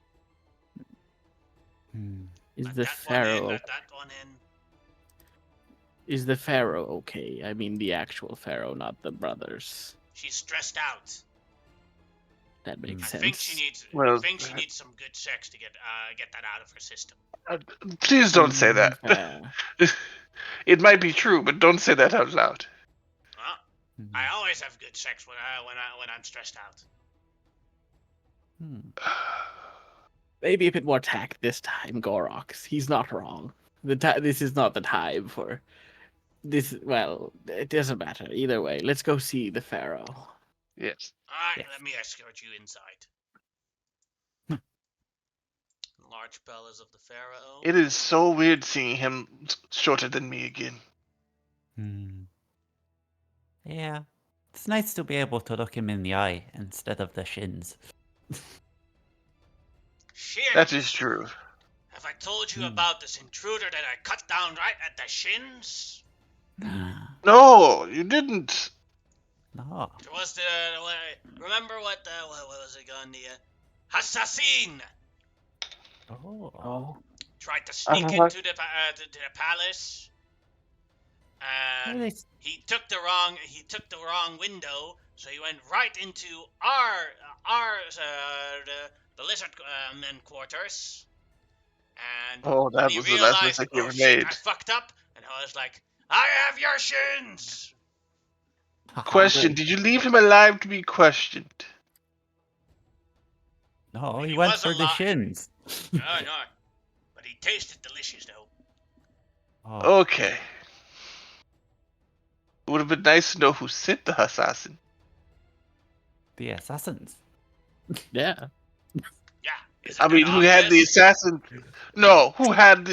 Is
Let
the
that one in,
pharaoh
let that one in.
Is the pharaoh okay? I mean the actual pharaoh, not the brothers.
She's stressed out.
That makes sense.
I think she needs some good sex to get that out of her system.
Please don't say that. It might be true, but don't say that out loud.
I always have good sex when I'm stressed out.
Maybe a bit more tact this time, Gorox. He's not wrong. This is not the time for this. Well, it doesn't matter either way. Let's go see the pharaoh.
Yes.
All right, let me escort you inside. Large palace of the pharaoh.
It is so weird seeing him shorter than me again.
Yeah. It's nice to be able to look him in the eye instead of the shins.
Shins!
That is true.
Have I told you about this intruder that I cut down right at the shins?
No, you didn't.
No.
It was the... remember what was it called? The assassin!
Oh.
Tried to sneak into the palace. And he took the wrong window, so he went right into the lizard men quarters. And
Oh,
then
that
he
was the last
realized,
mistake you
oh
ever
shit,
made.
I fucked up. And I was like, I have your shins.
Question: did you leave him alive to be questioned?
No, he
He
went
was
for the
alive.
shins.
No, but he tasted delicious though.
Oh.
Okay. It would have been nice to know who sent the assassin.
The assassins.
Yeah.
Yeah, is
I
it
mean,
that
who had the
obvious?
assassin? No, who hired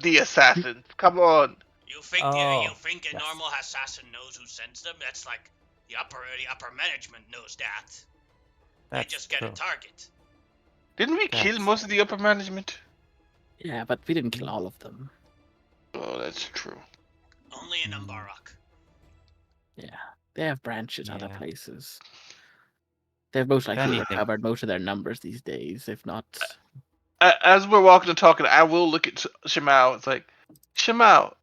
the assassin? Come on.
You think a
yes.
normal assassin knows who sends them? That's like the upper management knows that. They just get a target.
Didn't we kill most of the upper management?
Yeah, but we didn't kill all of them.
Oh, that's true.
Only in Ambarrack.
Yeah, they have branches other places. They've most likely covered most of their numbers these days, if not.
As we're walking and talking, I will look at Shimao. It's like, Shimao,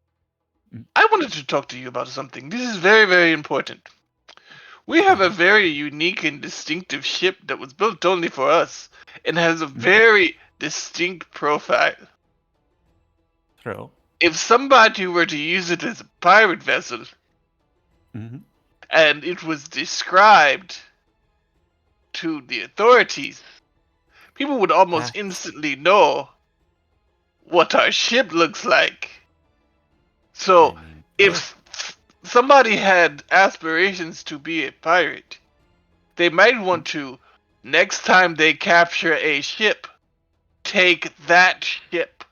I wanted to talk to you about something. This is very, very important. We have a very unique and distinctive ship that was built only for us and has a very distinct profile.
True.
If somebody were to use it as a pirate vessel, and it was described to the authorities, people would almost instantly know what our ship looks like. So, if somebody had aspirations to be a pirate, they might want to, next time they capture a ship, take that ship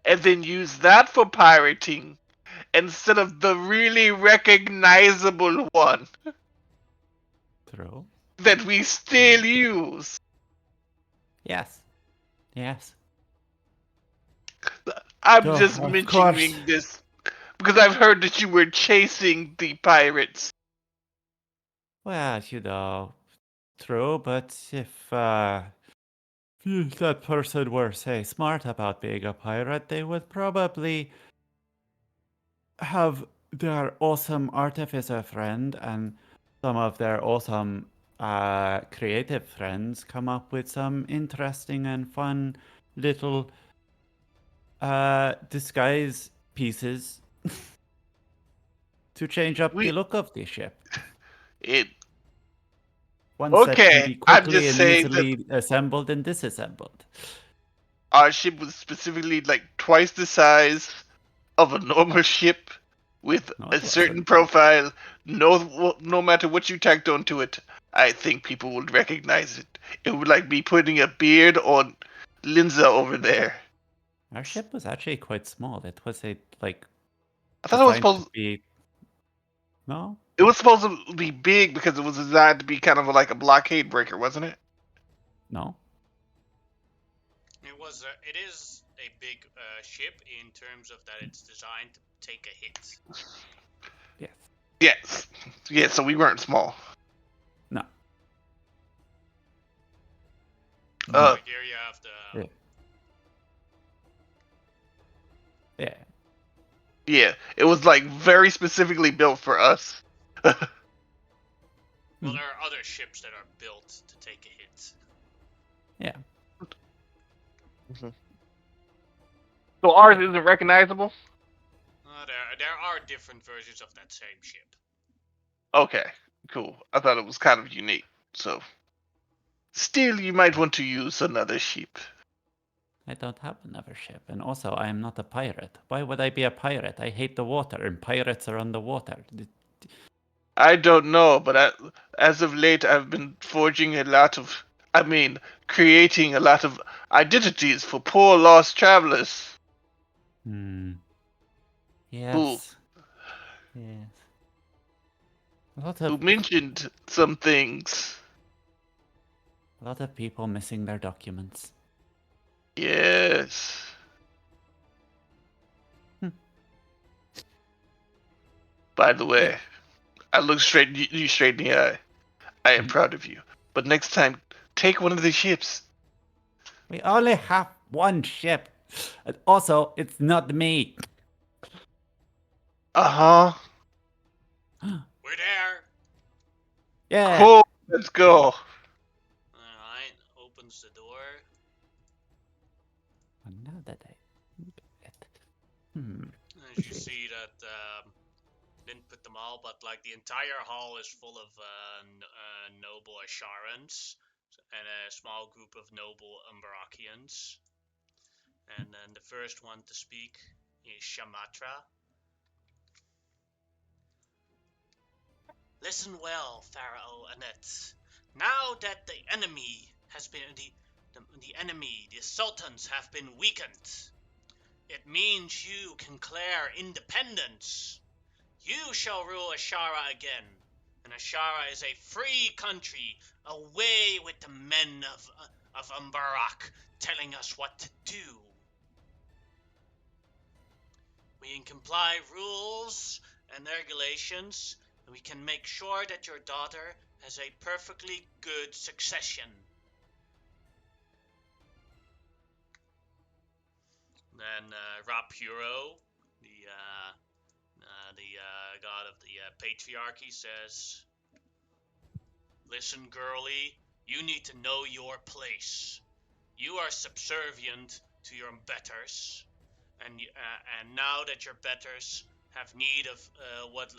and then use that for pirating instead of the really recognizable one.
True.
That we still use.
Yes. Yes.
I'm just mentioning this because I've heard that you were chasing the pirates.
Well, true, but if that person were, say, smart about being a pirate, they would probably have their awesome artificer friend and some of their awesome creative friends come up with some interesting and fun little disguise pieces to change up the look of the ship. One that can be quickly and easily assembled and disassembled.
Our ship was specifically like twice the size of a normal ship with a certain profile. No matter what you tacked onto it, I think people would recognize it. It would like be putting a beard on Linza over there.
Our ship was actually quite small. It was I
thought it was supposed
to be. No.
It was supposed to be big because it was designed to be kind of like a blockade breaker, wasn't it?
No.
It is a big ship in terms of that it's designed to take a hit.
Yes.
Yes. Yeah, so we weren't small.
No.
Here you have the...
Yeah.
Yeah, it was like very specifically built for us.
Well, there are other ships that are built to take a hit.
Yeah.
So ours isn't recognizable?
There are different versions of that same ship.
Okay, cool. I thought it was kind of unique. So, still, you might want to use another ship.
I don't have another ship, and also I am not a pirate. Why would I be a pirate? I hate the water, and pirates are on the water.
I don't know, but as of late, I've been creating a lot of identities for poor lost travelers.
Yes. Yes.
who mentioned some things.
A lot of people missing their documents.
Yes. By the way, I look you straight in the eye. I am proud of you. But next time, take one of the ships.
We only have one ship. And also, it's not me.
Uh-huh.
We're there.
Yeah.
Cool. Let's go.
Alright, opens the door.
Now that I look at
As you see that, didn't put them all, but like the entire hall is full of noble Asharans and a small group of noble Ambarrackians. And then the first one to speak is Shamatra. Listen well, Pharaoh Anet. Now that the enemy has been the sultans have been weakened, it means you can declare independence. You shall rule Ashara again, and Ashara is a free country, away with the men of Ambarrack telling us what to do. We can comply rules and regulations, and we can make sure that your daughter has a perfectly good succession. Then Rapuro, the god of the patriarchy, says, "Listen, girlie, you need to know your place. You are subservient to your betters, and now that your betters have need of what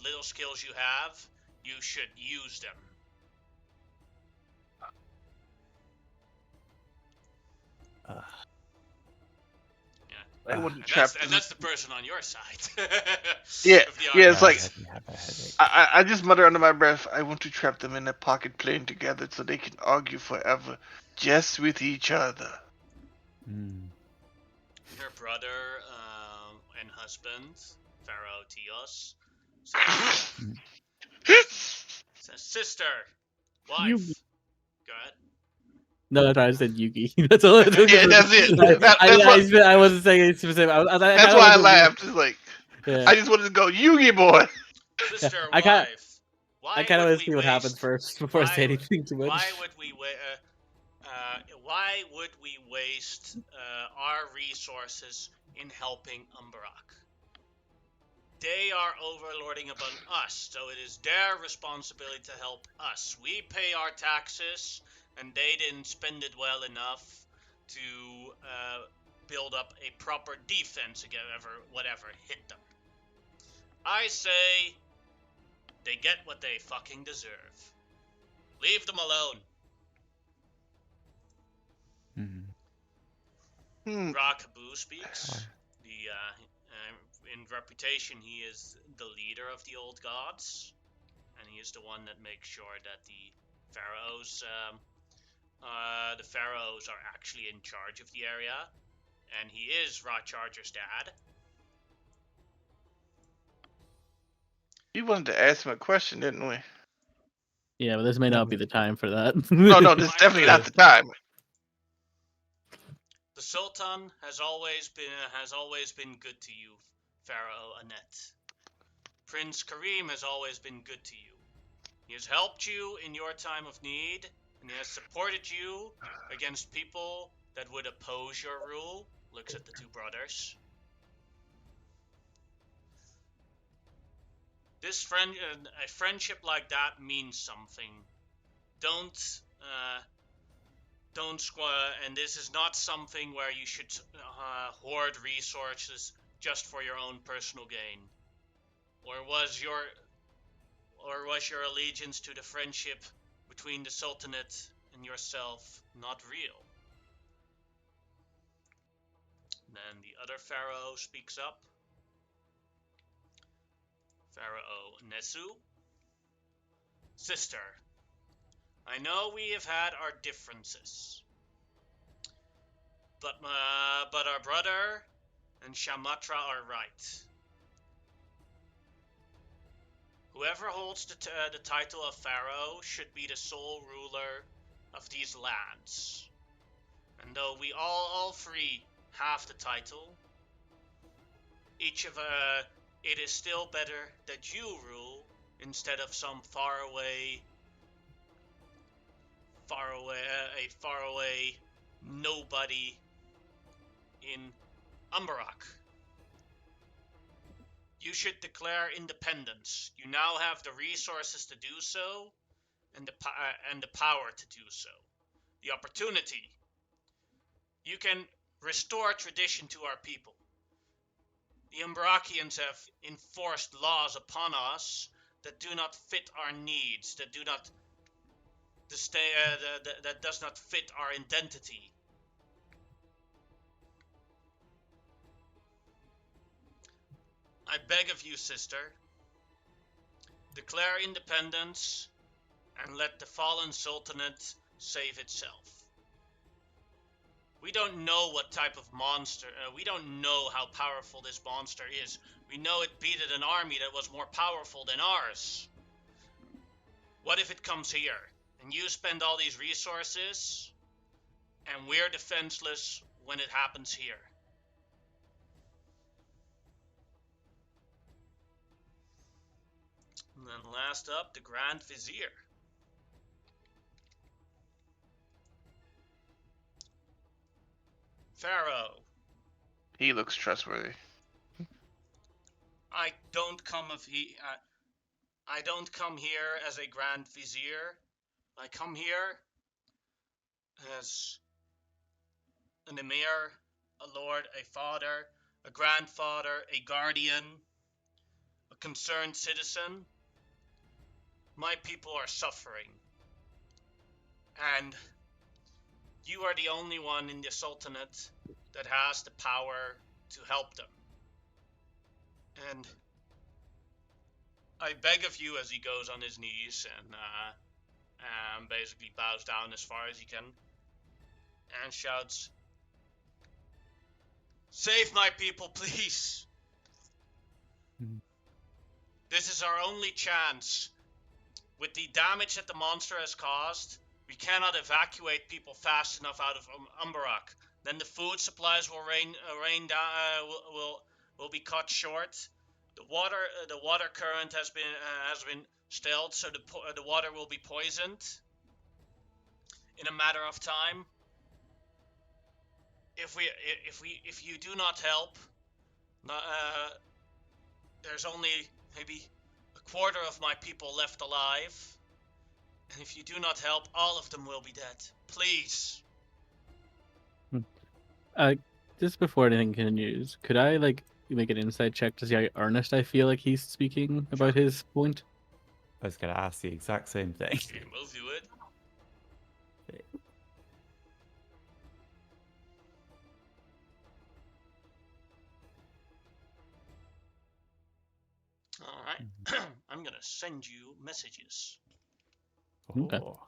little skills you have, you should use them."
I want to
And
trap
that's the person on your side.
Yeah,
of the
yeah, it's like
argument.
I just mutter under my breath, I want to trap them in a pocket plane together so they can argue forever just with each other.
Her brother and husband, Pharaoh Tios, says, "Sister, wife." Go ahead.
No, that's right. I said Yugi. That's all.
Yeah, that's it.
I wasn't saying anything specific.
That's why I laughed. It's like,
yeah.
I just wanted to go, Yugi boy.
Sister,
I can't.
wife. Why
I kind of
would
want to
we
see what happens
waste?
first before I say anything too much.
Why would we why would we waste our resources in helping Ambarrack? They are overlording upon us, so it is their responsibility to help us. We pay our taxes, and they didn't spend it well enough to build up a proper defense against whatever hit them. I say they get what they fucking deserve. Leave them alone. Rakabu speaks. In reputation, he is the leader of the old gods, and he is the one that makes sure that the pharaohs are actually in charge of the area, and he is Rotcharger's dad.
You wanted to ask him a question, didn't we?
Yeah, but this may not be the time for that.
No, this is definitely not the time.
The Sultan has always been good to you, Pharaoh Anet. Prince Karim has always been good to you. He has helped you in your time of need, and he has supported you against people that would oppose your rule. Looks at the two brothers. A friendship like that means something. And this is not something where you should hoard resources just for your own personal gain. Or was your allegiance to the friendship between the Sultanate and yourself not real? Then the other pharaoh speaks up. Pharaoh Nesu. Sister, I know we have had our differences, but our brother and Shamatra are right. Whoever holds the title of Pharaoh should be the sole ruler of these lands. And though we all three have the title, each of it is still better that you rule instead of some faraway nobody in Ambarrack. You should declare independence. You now have the resources to do so, and the power to do so. The opportunity. You can restore tradition to our people. The Ambarrackians have enforced laws upon us that do not fit our needs, that does not fit our identity. I beg of you, sister, declare independence and let the fallen sultanate save itself. We don't know what type of monster, we don't know how powerful this monster is. We know it beated an army that was more powerful than ours. What if it comes here, and you spend all these resources, and we're defenseless when it happens here? And then last up, the Grand Vizier. Pharaoh.
He looks trustworthy.
I don't come here as a Grand Vizier. I come here as an Emir, a Lord, a Father, a Grandfather, a Guardian, a concerned citizen. My people are suffering, and you are the only one in the Sultanate that has the power to help them. And I beg of you, as he goes on his knees and basically bows down as far as he can and shouts, "Save my people, please! This is our only chance. With the damage that the monster has caused, we cannot evacuate people fast enough out of Ambarrack. Then the food supplies will will be cut short. The water current has been stilled, so the water will be poisoned in a matter of time. If you do not help, there's only maybe a quarter of my people left alive. And if you do not help, all of them will be dead. Please."
Just before anything continues, could I make an insight check to see how earnest I feel like he's speaking about his point?
I was going to ask the exact same thing.
We'll do it. All right. I'm going to send you messages.
Okay.
Oh.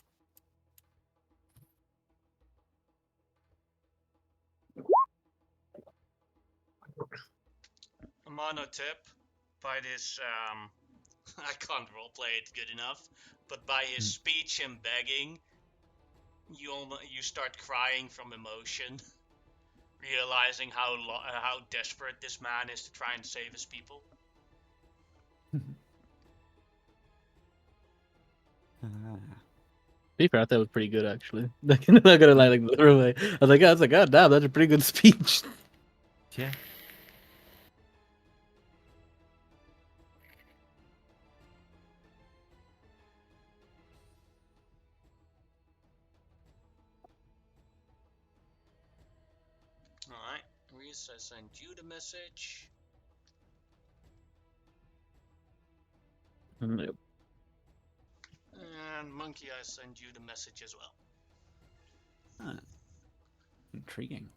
A mono tip by this, I can't roleplay it good enough, but by his speech and begging, you start crying from emotion, realizing how desperate this man is to try and save his people.
Be fair, that was pretty good actually. Not gonna lie, literally, I was like, God damn, that's a pretty good speech.
Yeah.
Alright, Reese, I send you the message.
Yep.
And Monkey, I send you the message as well.
Huh. Intriguing.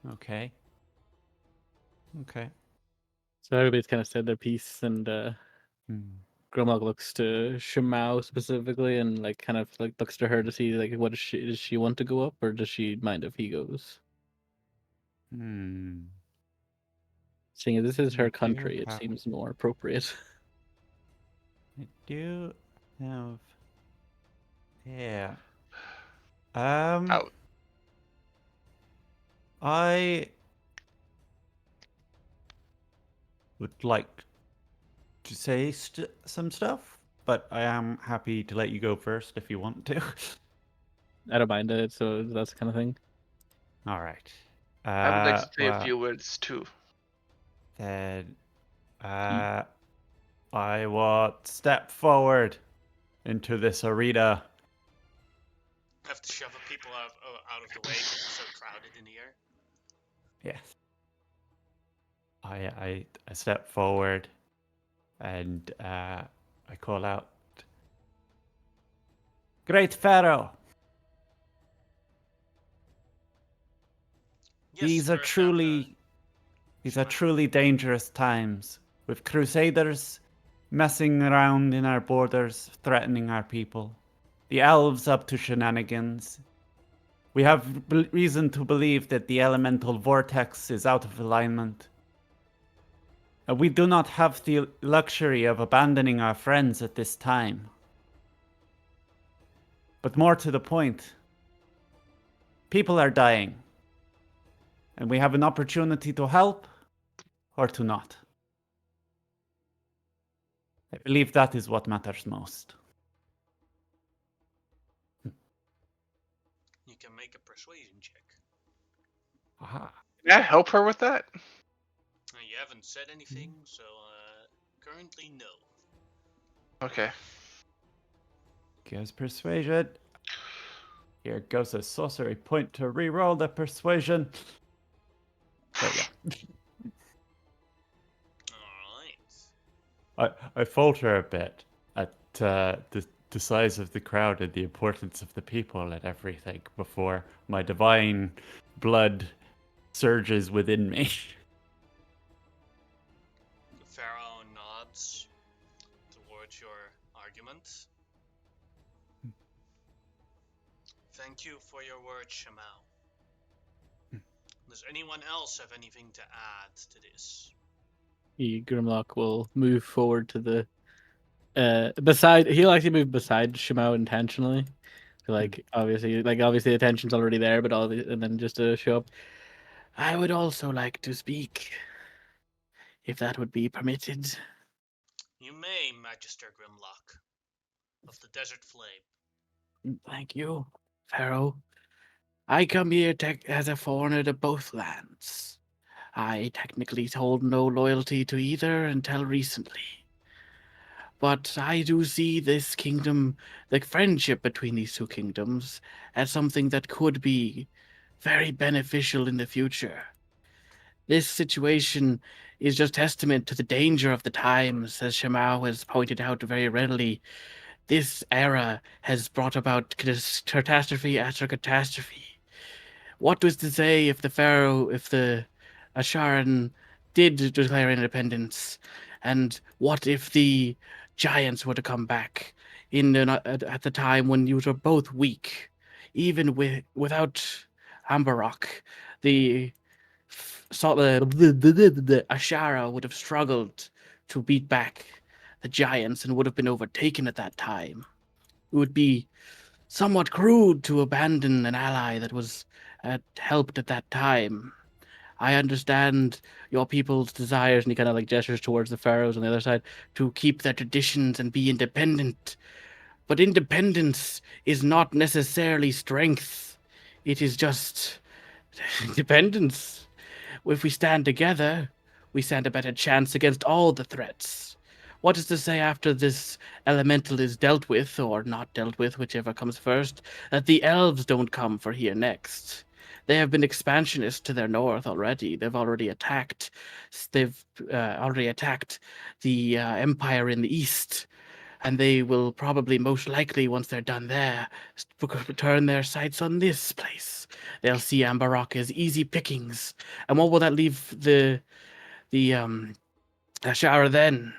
Okay.
So everybody's kind of said their piece, and Gromog looks to Shimao specifically, and looks to her to see does she want to go up, or does she mind if he goes? Seeing as this is her
I do
country, it
have-
seems more appropriate.
I do have. Yeah.
Out.
I would like to say some stuff, but I am happy to let you go first if you want to.
I don't mind it, so that's the kind of thing.
All right.
I would like to say a
well,
few words too.
Then, I will step forward into this arena.
Have to shove people out of the way because it's so crowded in here.
Yes. I step forward and I call out, Great Pharaoh!
Yes,
These are truly dangerous times, with crusaders messing around in our borders, threatening our people. The elves up to shenanigans. We have reason to believe that the elemental vortex is out of alignment. We do not have the luxury of abandoning our friends at this time. But more to the point, people are dying. And we have an opportunity to help or to not. I believe that is what matters most.
You can make a persuasion check.
Aha.
Can I help her with that?
You haven't said anything, so currently no.
Okay.
Gives persuasion. Here goes a sorcery point to reroll the persuasion. There we go.
Alright.
I falter a bit at the size of the crowd and the importance of the people and everything before my divine blood surges within me.
The Pharaoh nods towards your argument. Thank you for your words, Shamao. Does anyone else have anything to add to this?
Grimlock will move forward to the he'll actually move beside Shimao intentionally. Obviously the attention's already there, but and then just to show up. I would also like to speak, if that would be permitted.
You may, Magister Grimlock of the Desert Flame.
Thank you, Pharaoh. I come here as a foreigner to both lands. I technically hold no loyalty to either until recently. But I do see this kingdom, the friendship between these two kingdoms, as something that could be very beneficial in the future. This situation is just testament to the danger of the times, as Shamao has pointed out very readily. This era has brought about catastrophe after catastrophe. What was to say if the Asharan did declare independence, and what if the giants were to come back at the time when you were both weak, even without Ambarrack, the Ashara would have struggled to beat back the giants and would have been overtaken at that time. It would be somewhat crude to abandon an ally that was helped at that time. I understand your people's desires, and he kind of gestures towards the pharaohs on the other side, to keep their traditions and be independent. But independence is not necessarily strength. It is just independence. If we stand together, we stand a better chance against all the threats. What is to say after this elemental is dealt with, or not dealt with, whichever comes first, that the elves don't come for here next? They have been expansionists to their north already. They've already attacked. They've already attacked the empire in the east, and they will probably, most likely, once they're done there, turn their sights on this place. They'll see Ambarrack as easy pickings. And what will that leave the Ashara then,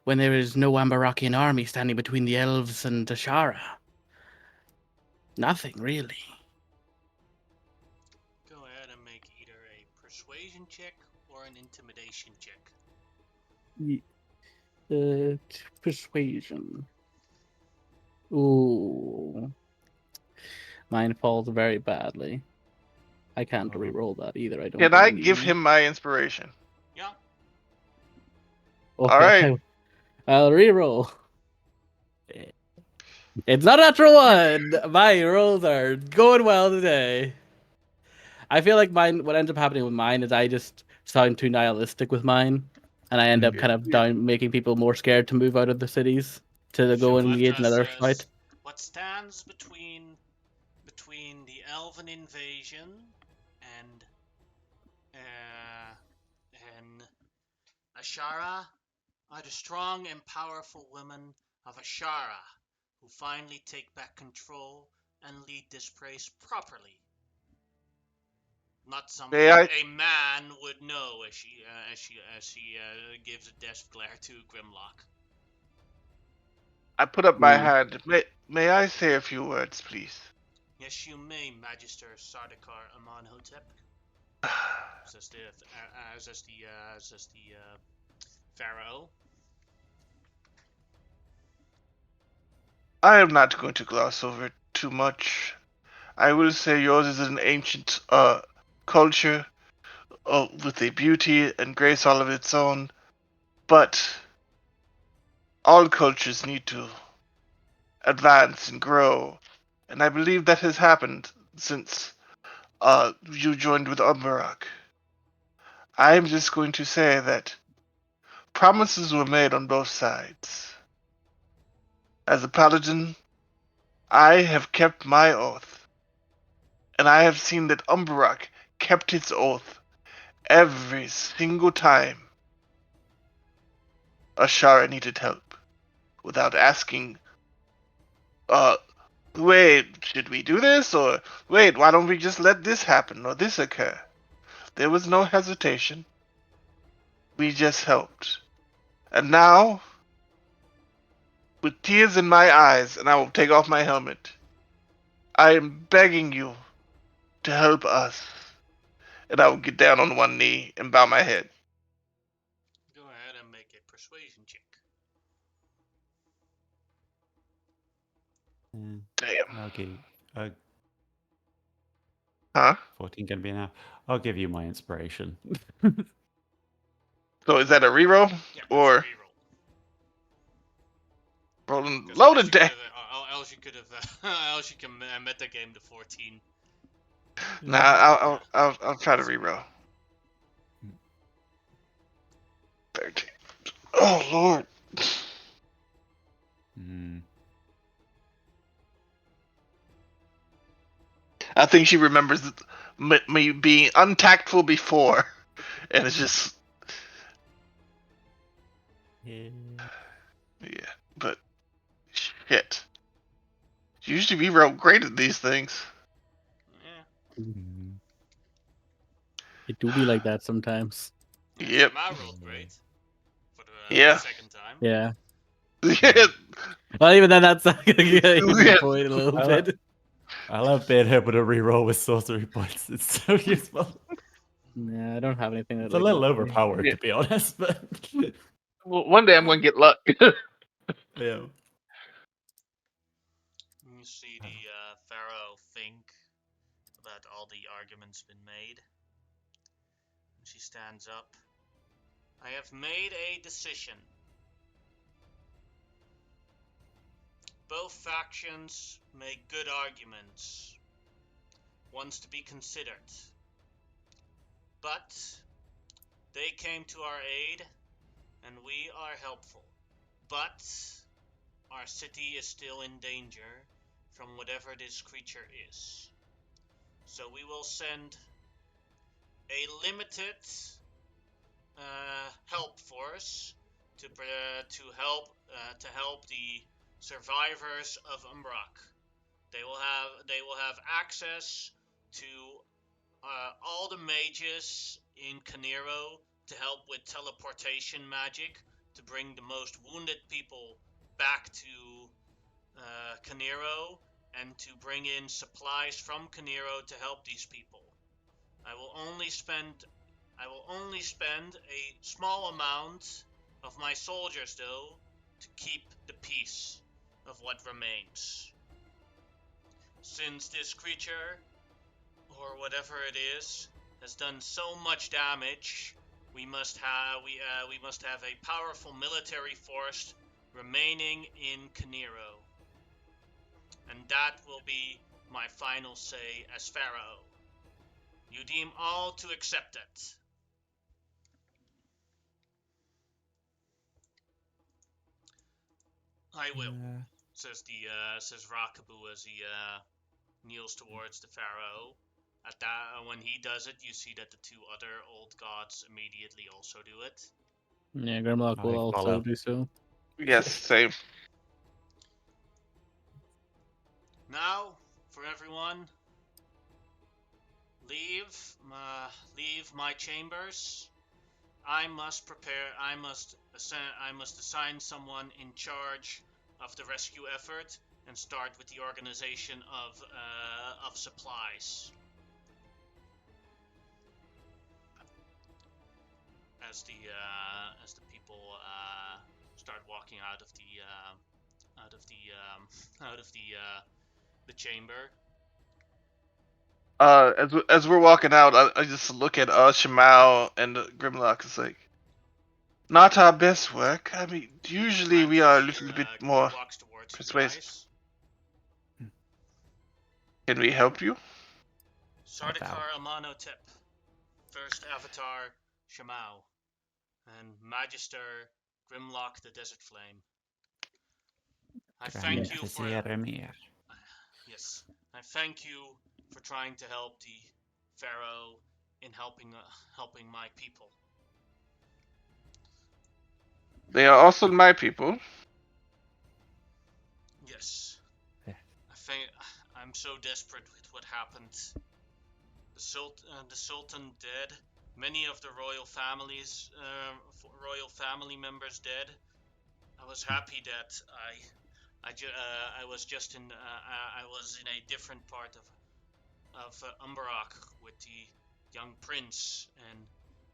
when there is no Ambarrackian army standing between the elves and Ashara? Nothing, really.
Go ahead and make either a persuasion check or or an intimidation check?
Persuasion. Ooh. Mine falls very badly. I can't re-roll that either, I don't
Can I
believe.
give him my inspiration?
Yeah.
Okay,
All right.
I'll re-roll. It's not a natural one! My rolls are going well today. I feel like what ends up happening with mine is I just sound too nihilistic with mine, and I end up kind of making people more scared to move out of the cities to go and engage in another fight.
What stands between the elven invasion and Asherah are the strong and powerful women of Asherah who finally take back control and lead this place properly. Not something a man would know as she gives a death glare to Grimlock.
I put up my hand. May I say a few words, please?
Yes, you may, Magister Sardaukar Amonhotep. Says the Pharaoh.
I am not going to gloss over it too much. I will say yours is an ancient culture with a beauty and grace all of its own, but all cultures need to advance and grow, and I believe that has happened since you joined with Ambarrack. I am just going to say that promises were made on both sides. As a paladin, I have kept my oath, and I have seen that Ambarrack kept its oath every single time Ashara needed help, without asking, wait, should we do this? Or, wait, why don't we just let this happen or this occur? There was no hesitation. We just helped. And now, with tears in my eyes, and I will take off my helmet, I am begging you to help us. And I will get down on one knee and bow my head.
Go ahead and make a persuasion check.
Damn.
Okay.
Huh?
14 can be enough. I'll give you my inspiration.
So is that a reroll?
Yeah,
or
reroll.
Rolling loaded day?
Else you could have metagame the 14.
Nah, I'll try to reroll. 13. Oh Lord. I think she remembers me being untactful before, and it's just yeah. But shit. Usually we roll great at these things.
Yeah.
It do be like that sometimes.
Yeah,
Yep.
I rolled great for
Yeah.
the second time.
Yeah.
Yeah.
Well, even then, that's not gonna get you the point a little bit.
I love being able to reroll with sorcery points. It's so useful.
Yeah, I don't have anything that
It's a little overpowered, to be honest, but
Well, one day I'm going to get luck.
yeah.
You see the Pharaoh think that all the arguments been made. She stands up. I have made a decision. Both factions make good arguments, ones to be considered. But they came to our aid, and we are helpful. But our city is still in danger from whatever this creature is. So we will send a limited help force to help the survivors of Ambarrack. They will have access to all the mages in Canero to help with teleportation magic to bring the most wounded people back to Canero and to bring in supplies from Canero to help these people. I will only spend I will only spend a small amount of my soldiers, though, to keep the peace of what remains. Since this creature, or whatever it is, has done so much damage, we must have a powerful military force remaining in Kaniro. And that will be my final say as Pharaoh. You deem all to accept it. I will, says Rakabu as he kneels towards the Pharaoh. At that, when he does it, you see that the two other old gods immediately also do it.
Yeah, Grimlock will
I
also
follow.
do so.
Yes, same.
Now, for everyone, leave my chambers. I must assign someone in charge of the rescue effort and start with the organization of supplies. As the people start walking out of the chamber.
As we're walking out, I just look at Shimao and Grimlock. It's like, not our best work. I mean, usually we are a little bit more
walks towards you
persuasive.
guys.
Can we help you?
Sardaukar Amanotep, First Avatar Shimao, and Magister Grimlock the Desert Flame. I thank you for yes. I thank you for trying to help the Pharaoh in helping my people.
They are also my people.
Yes. Yeah. I'm so desperate with what happened. The Sultan dead. Many of the royal family members dead. I was happy that I was just in I was in a different part of Ambarrack with the young prince, and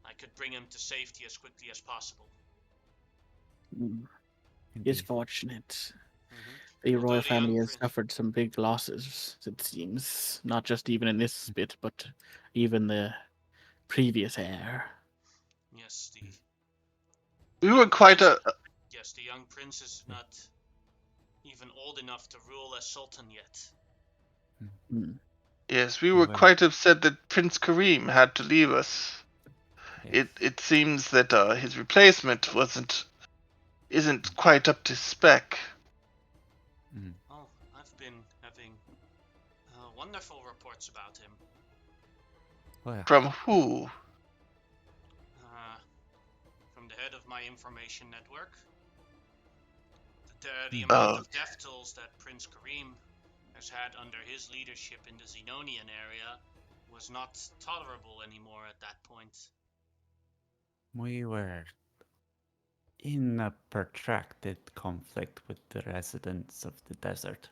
I could bring him to safety as quickly as possible.
It's fortunate. The royal family has suffered some big losses, it seems. Not just even in this bit, but even the previous heir.
Yes,
we were quite a.
Yes, the young prince is not even old enough to rule as sultan yet.
Yes, we were quite upset that Prince Kareem had to leave us. Yes. It seems that his replacement isn't quite up to spec.
Oh, I've been having wonderful reports about him.
From who?
From the head of my information network. The amount of death tolls that Prince Kareem has had under his leadership in the Xenonian area was not tolerable anymore at that point.
We were in a protracted conflict with the residents of the desert,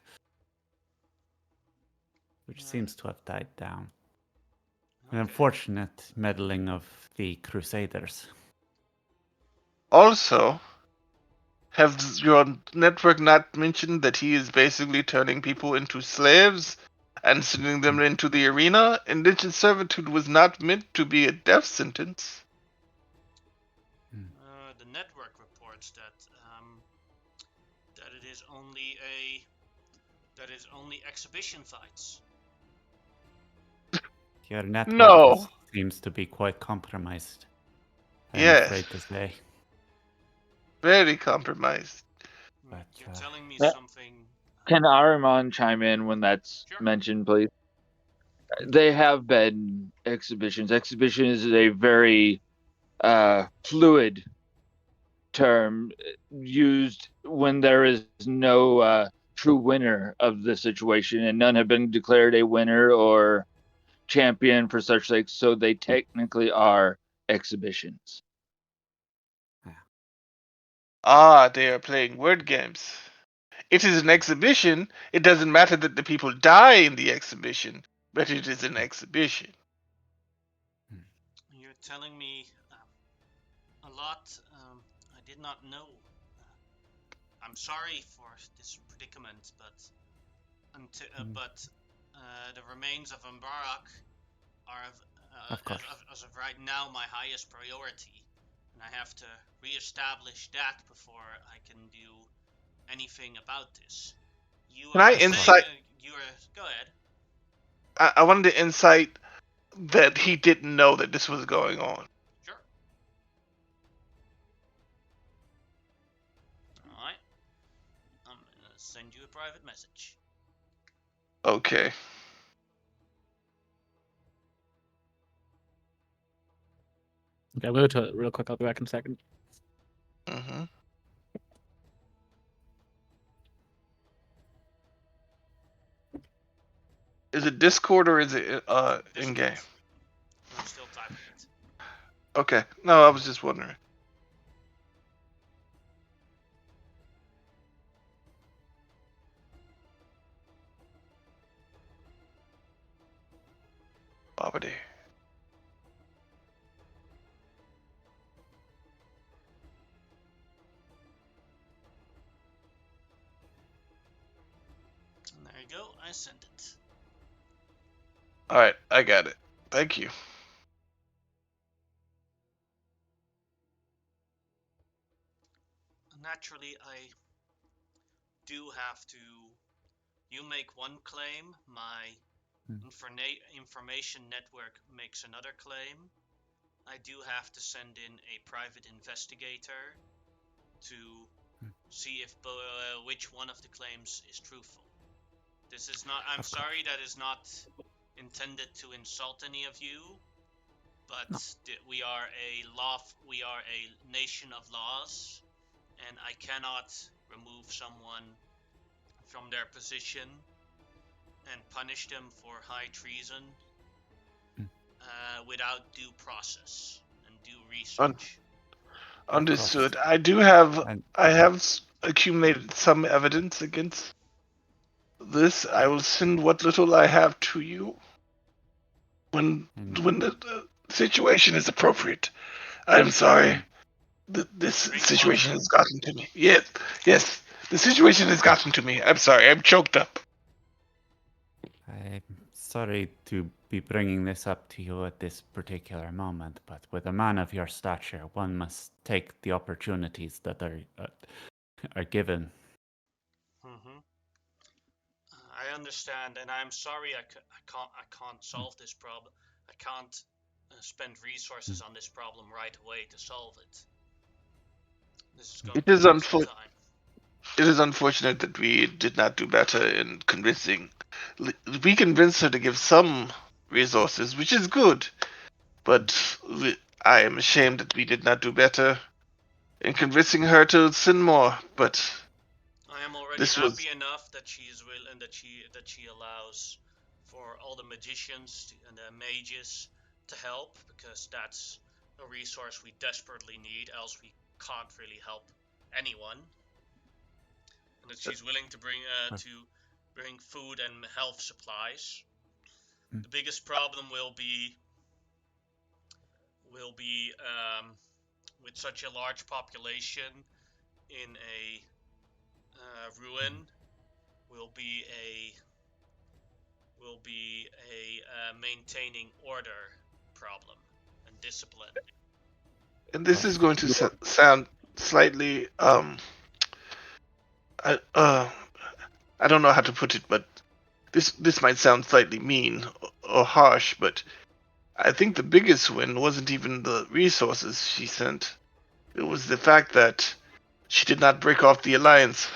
which seems to have died down. Okay. An unfortunate meddling of the Crusaders.
Also, have your network not mentioned that he is basically turning people into slaves and sending them into the arena? Indentured servitude was not meant to be a death sentence.
The network reports that it is only exhibition fights.
Your network seems to be quite compromised. I'm afraid to say.
Very compromised.
But, you're telling me something.
Can Ahriman chime in when that's mentioned, please? They have been exhibitions. Exhibition is a very fluid term used when there is no true winner of the situation, and none have been declared a winner or champion for such things, so they technically are exhibitions.
They are playing word games. It is an exhibition. It doesn't matter that the people die in the exhibition, but it is an exhibition.
You're telling me a lot I did not know. I'm sorry for this predicament, but the remains of Ambarrack are
Of course.
as of right now my highest priority, and I have to reestablish that before I can do anything about this. You
Can I
are saying
insight?
you are. Go ahead.
I wanted to insight that he didn't know that this was going on.
Sure. All right. I'm gonna send you a private message.
Okay.
Okay, I'll go to it real quick. I'll be back in a second.
Mm-hmm. Is it Discord or is it in game?
I'm still typing it.
Okay. No, I was just wondering. Bobbity.
And there you go. I sent it.
All right, I got it. Thank you.
Naturally, I do have to. You make one claim, my information network makes another claim. I do have to send in a private investigator to see if which one of the claims is truthful. This is not. I'm sorry, that is not intended to insult any of you, but we are a nation of laws, and I cannot remove someone from their position and punish them for high treason without due process and due research.
Understood. I have accumulated some evidence against this. I will send what little I have to you when the situation is appropriate. I'm sorry. This situation has gotten to me. Yes. The situation has gotten to me. I'm sorry. I'm choked up.
I'm sorry to be bringing this up to you at this particular moment, but with a man of your stature, one must take the opportunities that are given.
Mm-hmm. I understand, and I'm sorry I can't solve this problem. I can't spend resources on this problem right away to solve it. This is going to take some time.
It is unfortunate that we did not do better in convincing. We convinced her to give some resources, which is good, but I am ashamed that we did not do better in convincing her to send more. But
I am already happy enough that she is willing, that she allows for all the magicians and the mages to help, because that's a resource we desperately need, else we can't really help anyone. And that she's willing to bring food and health supplies. The biggest problem will be with such a large population in a ruin will be a maintaining order problem and discipline.
And this is going to sound slightly I don't know how to put it, but this might sound slightly mean or harsh, but I think the biggest win wasn't even the resources she sent. It was the fact that she did not break off the alliance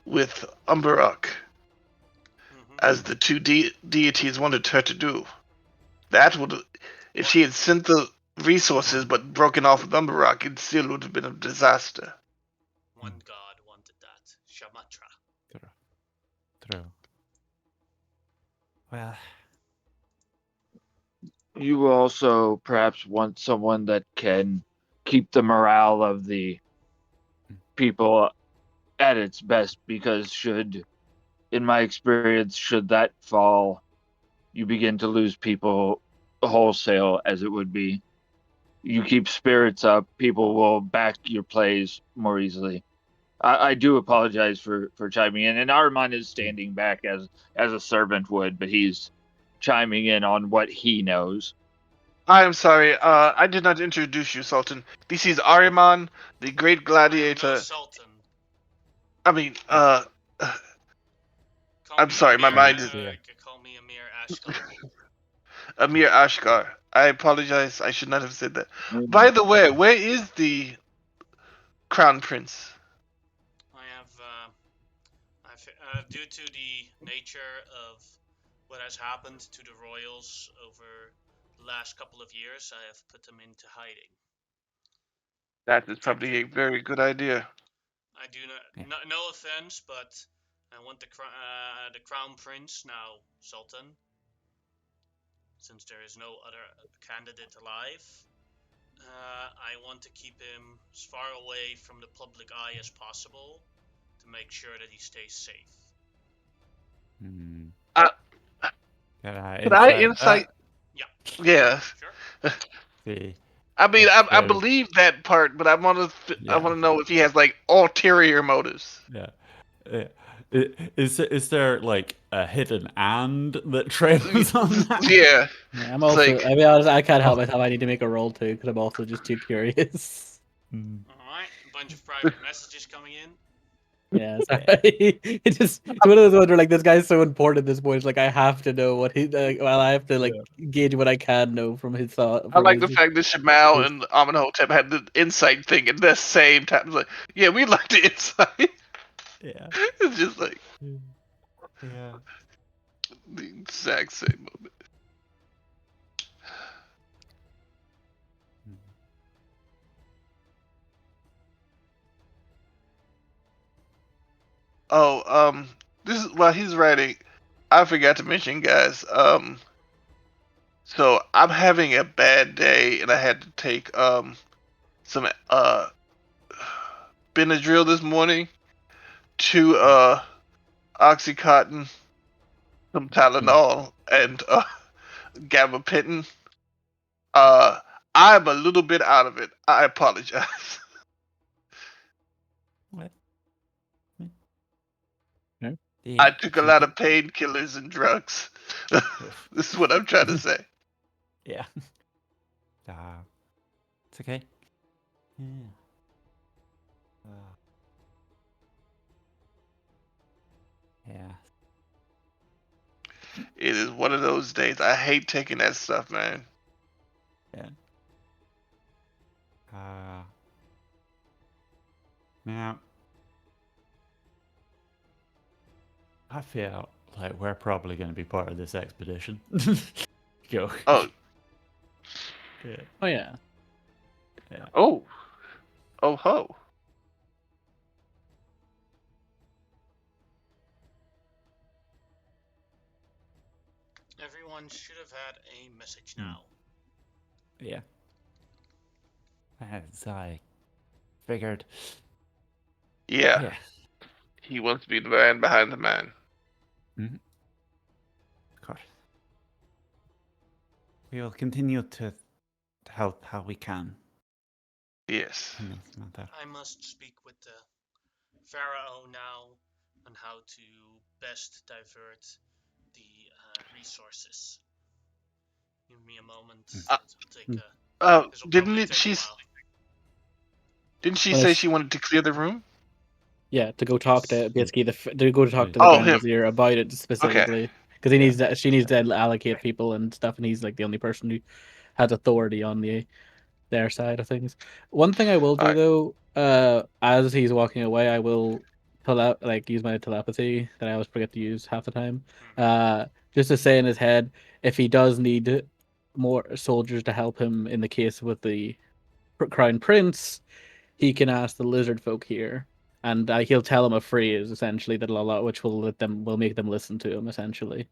with Ambarrack, as the two deities wanted her to do. That would, if she had sent the resources but broken off with Ambarrack, it still would have been a disaster.
One god wanted that. Shamatra.
True. Well,
you also perhaps want someone that can keep the morale of the people at its best, because in my experience, should that fall, you begin to lose people wholesale, as it would be. you keep spirits up, people will back your plays more easily. I do apologize for chiming in, and Armand is standing back as a servant would, but he's chiming in on what he knows.
I'm sorry, I did not introduce you, Sultan. This is Ariman, the great
I am no
gladiator.
Sultan.
I mean,
Call
I'm
me
sorry, my
Amir,
mind is
call me Amir Ashkar.
Amir Ashkar. I apologize. I should not have said that.
Mm.
By the way, where is the Crown Prince?
Due to the nature of what has happened to the royals over the last couple of years, I have put them into hiding.
That is probably a very good idea.
I do not. No offense, but I want the crown prince now, Sultan. Since there is no other candidate alive, I want to keep him as far away from the public eye as possible to make sure that he stays safe.
Hmm.
Could I insight?
Yeah.
Yeah.
Sure.
See,
I mean, I
So-
believe that part, but I want to
Yeah.
know if he has like ulterior motives.
yeah. Is there like a hidden and that trails on that?
Yeah.
Yeah, I'm also.
like-
I mean, honest, I can't help myself. I need to make a roll too because I'm also just too curious.
Hmm.
All right. A bunch of private messages coming in.
Yeah, sorry. It's one of those ones where like this guy's so important at this point. It's like I have to know what he. Well, I have to like gauge what I can know from his thought.
I like the fact that Shamal and Amenhotep had the insight thing at the same time. It's like, yeah, we like the insight.
Yeah.
It's just like
Yeah.
the exact same moment. Oh, this is while he's writing. I forgot to mention, guys. So I'm having a bad day, and I had to take some Benadryl this morning, 2 Oxycontin, some Tylenol, and gabapentin. I'm a little bit out of it. I apologize.
What?
I took a lot of painkillers and drugs. This is what I'm trying to say.
Yeah. It's okay. Yeah. Yeah.
It is one of those days. I hate taking that stuff, man.
Yeah. Now, I feel like we're probably going to be part of this expedition. Go.
Oh.
Yeah.
Oh yeah.
Yeah.
Oh. Oh ho.
Everyone should have had a message now.
Yeah. As I figured.
Yeah. He wants to be the man behind the man.
Mm-hmm. Of course. We will continue to help how we can.
Yes.
I must speak with the Pharaoh now on how to best divert the resources. Give me a moment.
Didn't she say she wanted to clear the room?
Yeah, to go talk to basically to go to talk to the
Oh,
Grand
him.
Vizier about it specifically because he needs that. She needs to allocate people and stuff, and he's like the only person who has authority on their side of things. One thing I will do though, as he's walking away, I will pull out use my telepathy that I always forget to use half the time. Just to say in his head, if he does need more soldiers to help him in the case with the Crown Prince, he can ask the lizard folk here, and he'll tell them a phrase essentially which will make them listen to him essentially.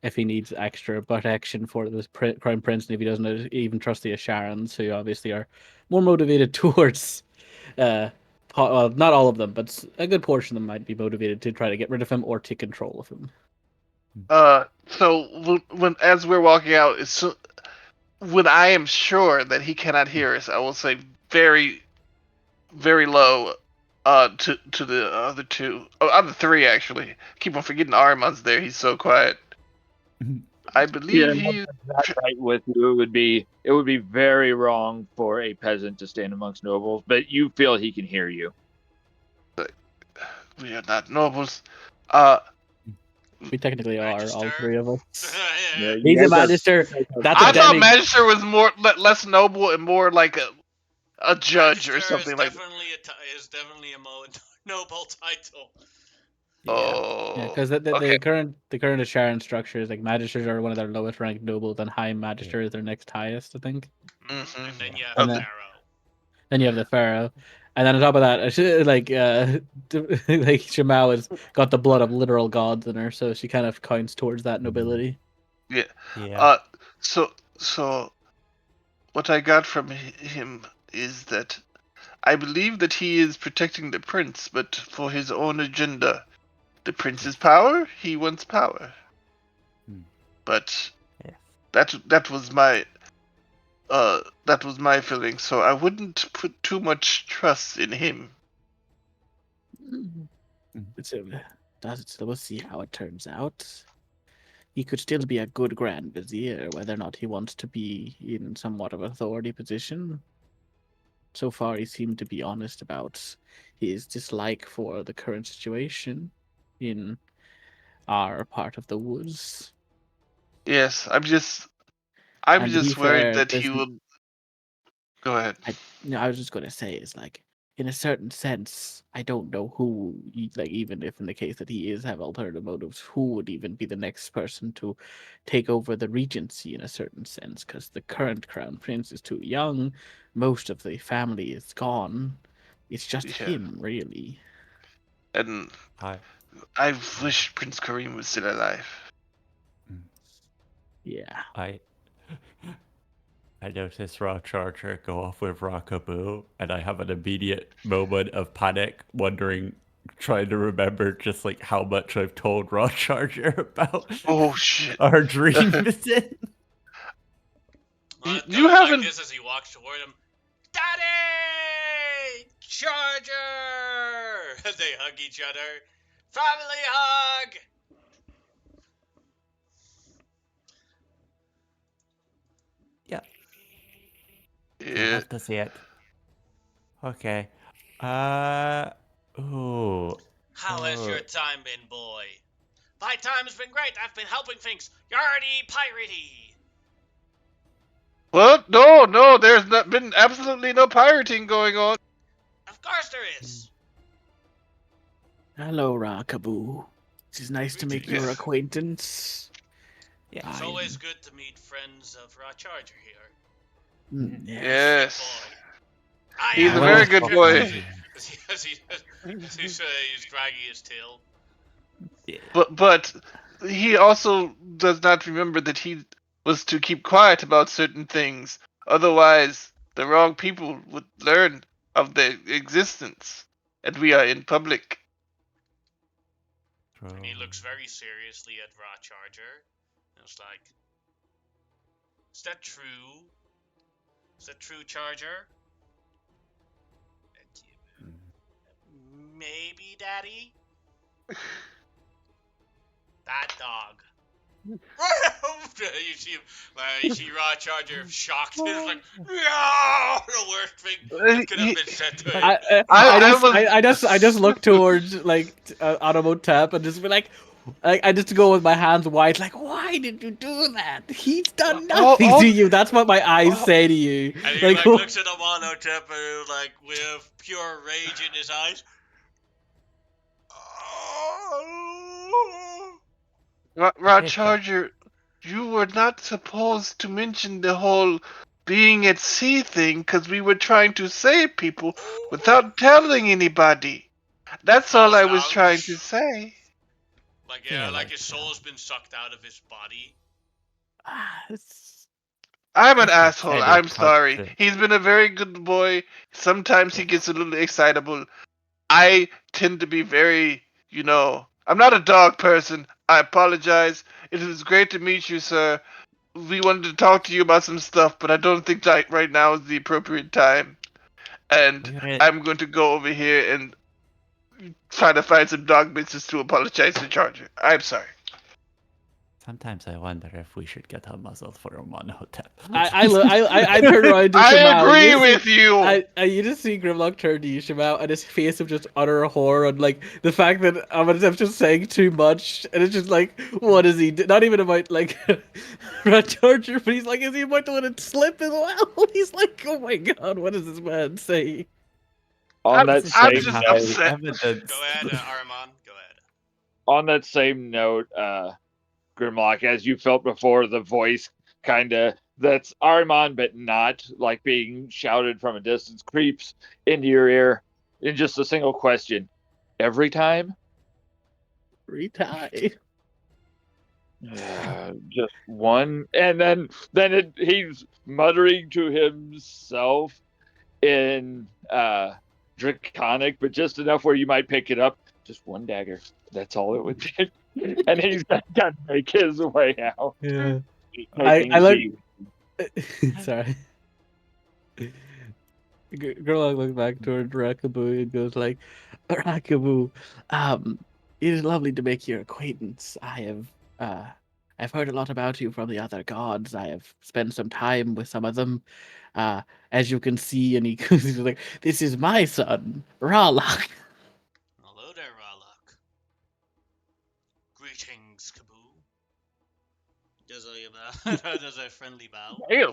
If he needs extra protection for this Crown Prince, and if he doesn't even trust the Asharans, who obviously are more motivated towards, well, not all of them, but a good portion of them might be motivated to try to get rid of him or take control of him.
So when as we're walking out, when I am sure that he cannot hear us, I will say very, very low. To the other two, other three actually. Keep on forgetting Arimon's there. He's so quiet. I believe he.
That's right with you. It would be very wrong for a peasant to stand amongst nobles, but you feel he can hear you.
We are not nobles.
We technically are, all three of us.
Yeah, you
He's a
guys are-
magister. That's
I
a
thought
demi.
Magister was more less noble and more like a judge or
Magister
something like.
is definitely a noble title.
Yeah.
Oh,
Yeah, because
okay.
the current Sharon structure is like magisters are one of their lowest ranked nobles, and high magister is their next highest, I think.
Mhm.
And then you have
And
the
then-
Pharaoh.
Then you have the pharaoh, and then on top of that, like like Shamao has got the blood of literal gods in her, so she kind of counts towards that nobility.
Yeah.
Yeah.
So what I got from him is that I believe that he is protecting the prince, but for his own agenda. The prince's power, he wants power.
Hmm.
But
Yes.
that was my feeling. So I wouldn't put too much trust in him.
So we'll see how it turns out. He could still be a good Grand Vizier, whether or not he wants to be in somewhat of an authority position. So far, he seemed to be honest about his dislike for the current situation in our part of the woods.
Yes, I'm just
And to be
worried
fair,
that he will. Go ahead.
I was just going to say is like, in a certain sense, I don't know who, like, even if in the case that he is have alternative motives, who would even be the next person to take over the regency in a certain sense, because the current crown prince is too young, most of the family is gone. It's just
Yeah.
him, really.
And I wish Prince Kareem was still alive.
Yeah.
I notice Raw Charger go off with Rockaboo, and I have an immediate moment of panic, wondering, trying to remember just like how much I've told Raw Charger about
Oh shit!
our dream visit.
You haven't.
Like this as he walks toward him. Daddy! Charger! And they hug each other. Family hug!
Yeah.
Yeah.
Love to see it. Okay. Ooh.
How has your time been, boy? My time has been great. I've been helping things. Yardy piratey.
What? No. There's not been absolutely no pirating going on.
Of course there is.
Hello, Rakaboo. It is nice to make your
Yes.
acquaintance.
Yeah.
It's always good to meet friends of Raw Charger here.
Yes.
Good boy.
He's a
well,
very good boy.
As he's dragging his tail.
Yeah.
But he also does not remember that he was to keep quiet about certain things. Otherwise, the wrong people would learn of their existence, and we are in public.
And he looks very seriously at Raw Charger. And it's like, is that true? Is that true, Charger? Maybe, Daddy? That dog. you see Raw Charger shocked. He's like, no! The worst thing that could have been said to him.
I just look towards like Automotep and just be like I just go with my hands wide, like, why did you do that? He's done nothing to you. That's what my eyes say to you.
And he like looks at Automotep and like with pure rage in his eyes.
Rod Charger, you were not supposed to mention the whole being at sea thing because we were trying to save people without telling anybody. That's all I was trying to say.
Like, yeah, like his soul's been sucked out of his body.
I'm an asshole. I'm sorry. He's been a very good boy. Sometimes he gets a little excitable. I tend to be very, I'm not a dog person. I apologize. It was great to meet you, sir. we wanted to talk to you about some stuff, but I don't think that right now is the appropriate time. And I'm going to go over here and try to find some dog bitches to apologize to Charger. I'm sorry.
Sometimes I wonder if we should get her muzzled for a monotep.
I turn around to
I
Shimao.
agree
You
with
see,
you.
you just see Grimlock turn to you, Shimao, and his face of just utter horror, and like the fact that Amanatep's just saying too much, and it's just like, what is he? Not even about like Red Charger, but he's like, is he about to let it slip as well? He's like, oh my god, what does this man say?
On that
I'm
same
just
note,
upset.
Evidence.
Go ahead, Armand. Go ahead.
on that same note, Grimlock, as you felt before, the voice kind of that's Ahriman, but not like being shouted from a distance, creeps into your ear in just a single question. Every time?
Retie.
Just one, and then he's muttering to himself in Draconic, but just enough where you might pick it up. Just one dagger. That's all it would take. And he's got to make his way out.
Yeah.
Taking
I like.
Z.
Sorry. Grimlock looks back toward Rakabu and goes like, Rakabu, it is lovely to make your acquaintance. I've heard a lot about you from the other gods. I have spent some time with some of them. As you can see, and he goes, he's like, this is my son, Ralak.
Hello there, Ralak. Greetings, Kaboo. Does a friendly bow.
Damn.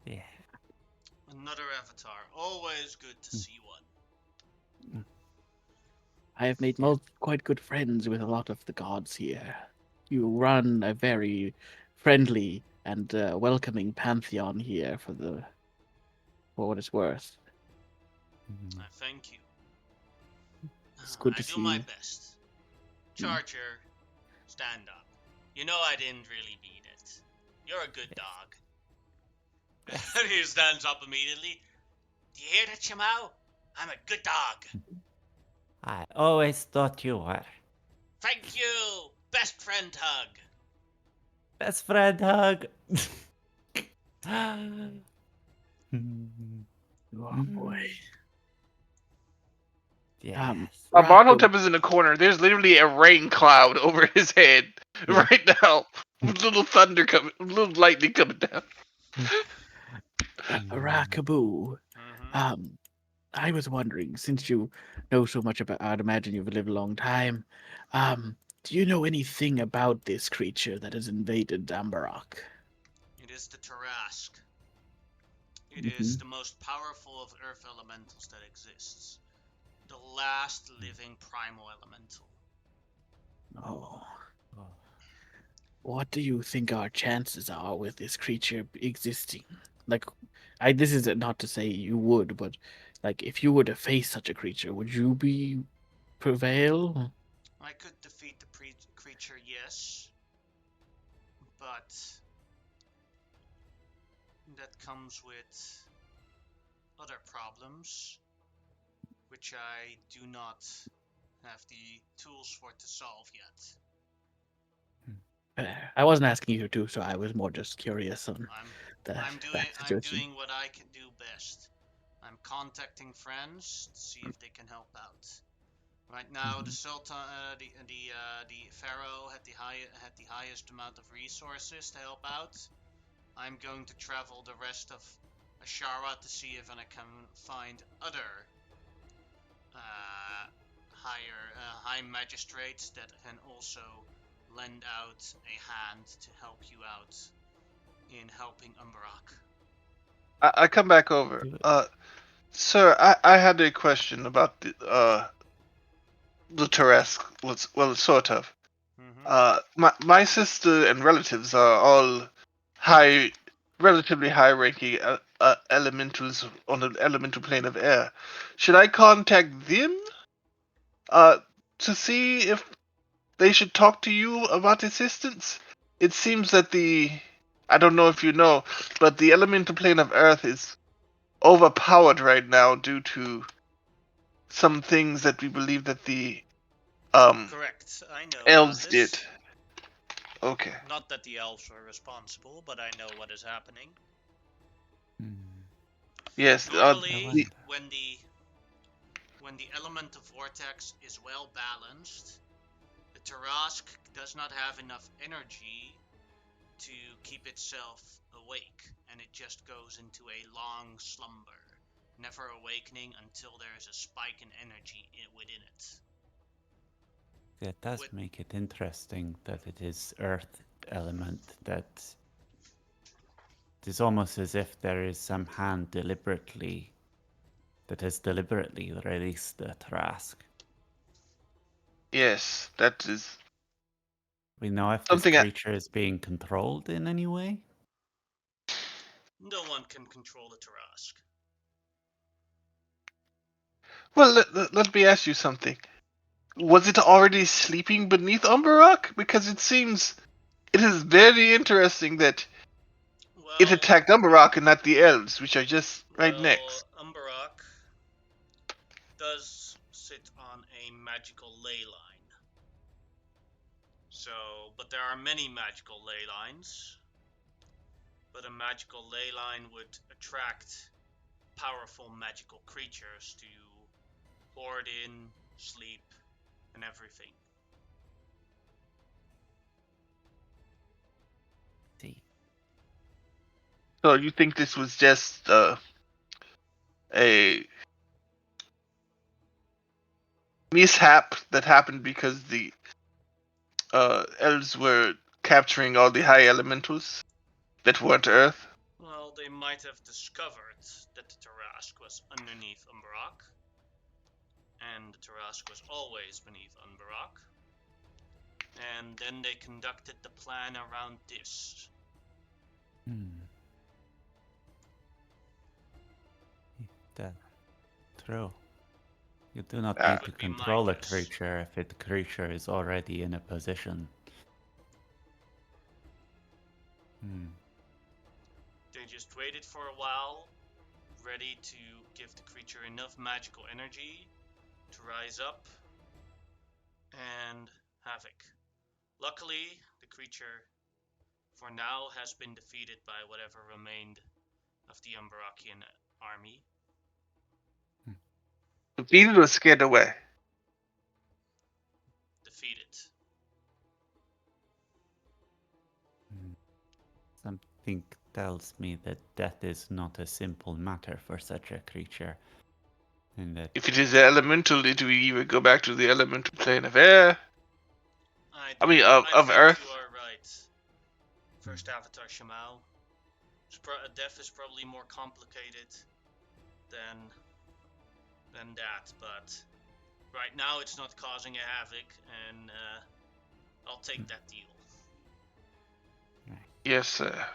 Yeah.
Another avatar. Always good to see one.
I have made quite good friends with a lot of the gods here. You run a very friendly and welcoming pantheon here for what it's worth.
I thank you.
It's good
I
to
do
see
my
you.
best. Charger, stand up. You know I didn't really mean it. You're a good dog. And he stands up immediately. Do you hear that, Shimao? I'm a good dog.
I always thought you were.
Thank you. Best friend hug.
Best friend hug.
Oh boy.
Yes.
Bartletop is in the corner. There's literally a rain cloud over his head right now. With little thunder coming, little lightning coming down.
Rakabu.
Mm-hmm.
I was wondering, since you know so much about, I'd imagine you've lived a long time. Do you know anything about this creature that has invaded Ambarrack?
It is the Tarask. It is the most powerful of earth elementals that exists. The last living primal elemental.
Oh. What do you think our chances are with this creature existing? Like, this is not to say you would, but like, if you were to face such a creature, would you prevail?
I could defeat the creature, yes. But that comes with other problems, which I do not have the tools for to solve yet.
I wasn't asking you to, so I was more just curious on
I'm doing what I can do best. I'm contacting friends to see if they can help out. Right now, the Sultan, the Pharaoh had the highest amount of resources to help out. I'm going to travel the rest of Ashara to see if I can find other high magistrates that can also lend out a hand to help you out in helping Ambarrack.
I come back over. Sir, I had a question about the Taresk. Well, sort of. My sister and relatives are all relatively high-ranking elementals on the elemental plane of air. Should I contact them to see if they should talk to you about assistance? It seems that I don't know if you know, but the elemental plane of Earth is overpowered right now due to some things that we believe that the
Correct. I know
elves
about
did.
this.
Okay.
Not that the elves were responsible, but I know what is happening.
Yes.
Normally, when the element of vortex is well balanced, the Tarask does not have enough energy to keep itself awake, and it just goes into a long slumber, never awakening until there is a spike in energy within it.
It does make it interesting that it is earth element that it is almost as if there is some hand that has deliberately released the Trask.
Yes, that is.
We know if
Something
this creature is being controlled in any way?
No one can control the Tarask.
Well, let me ask you something. Was it already sleeping beneath Ambarrack? Because it seems it is very interesting that it attacked Ambarrack and not the elves, which are just right next.
Ambarrack does sit on a magical ley line. But there are many magical ley lines. But a magical ley line would attract powerful magical creatures to hoard in, sleep, and everything.
See.
So you think this was just a mishap that happened because the elves were capturing all the high elementals that weren't Earth?
Well, they might have discovered that the Tarask was underneath Ambarrack, and the Tarask was always beneath Ambarrack, and then they conducted the plan around this.
True. You do not need to control a creature if the creature is already in a position.
They just waited for a while, ready to give the creature enough magical energy to rise up and havoc. Luckily, the creature for now has been defeated by whatever remained of the Ambarrackian army.
Defeated or scared away?
Defeated.
Something tells me that death is not a simple matter for such a creature. And that
if it is elemental, it will either go back to the elemental plane of air. I mean, of Earth.
You are right. First Avatar Shamal. Death is probably more complicated than that, but right now it's not causing a havoc, and I'll take that deal.
Yes, sir.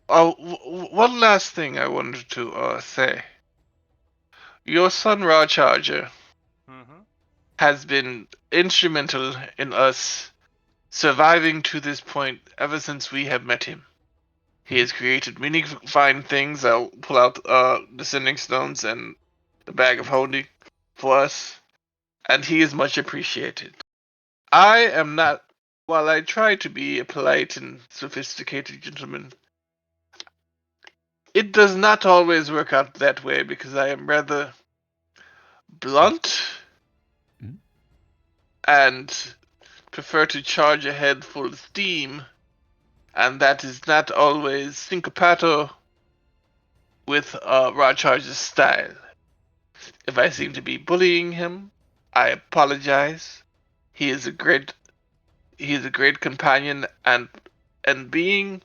One last thing I wanted to say. Your son Raw Charger has been instrumental in us surviving to this point ever since we have met him. He has created many fine things. I'll pull out the Sending Stones and the Bag of Holding for us, and he is much appreciated. I am not, while I try to be a polite and sophisticated gentleman, it does not always work out that way because I am rather blunt and prefer to charge ahead full steam, and that is not always syncopato with Rajcharge's style. If I seem to be bullying him, I apologize. He is a great companion, and being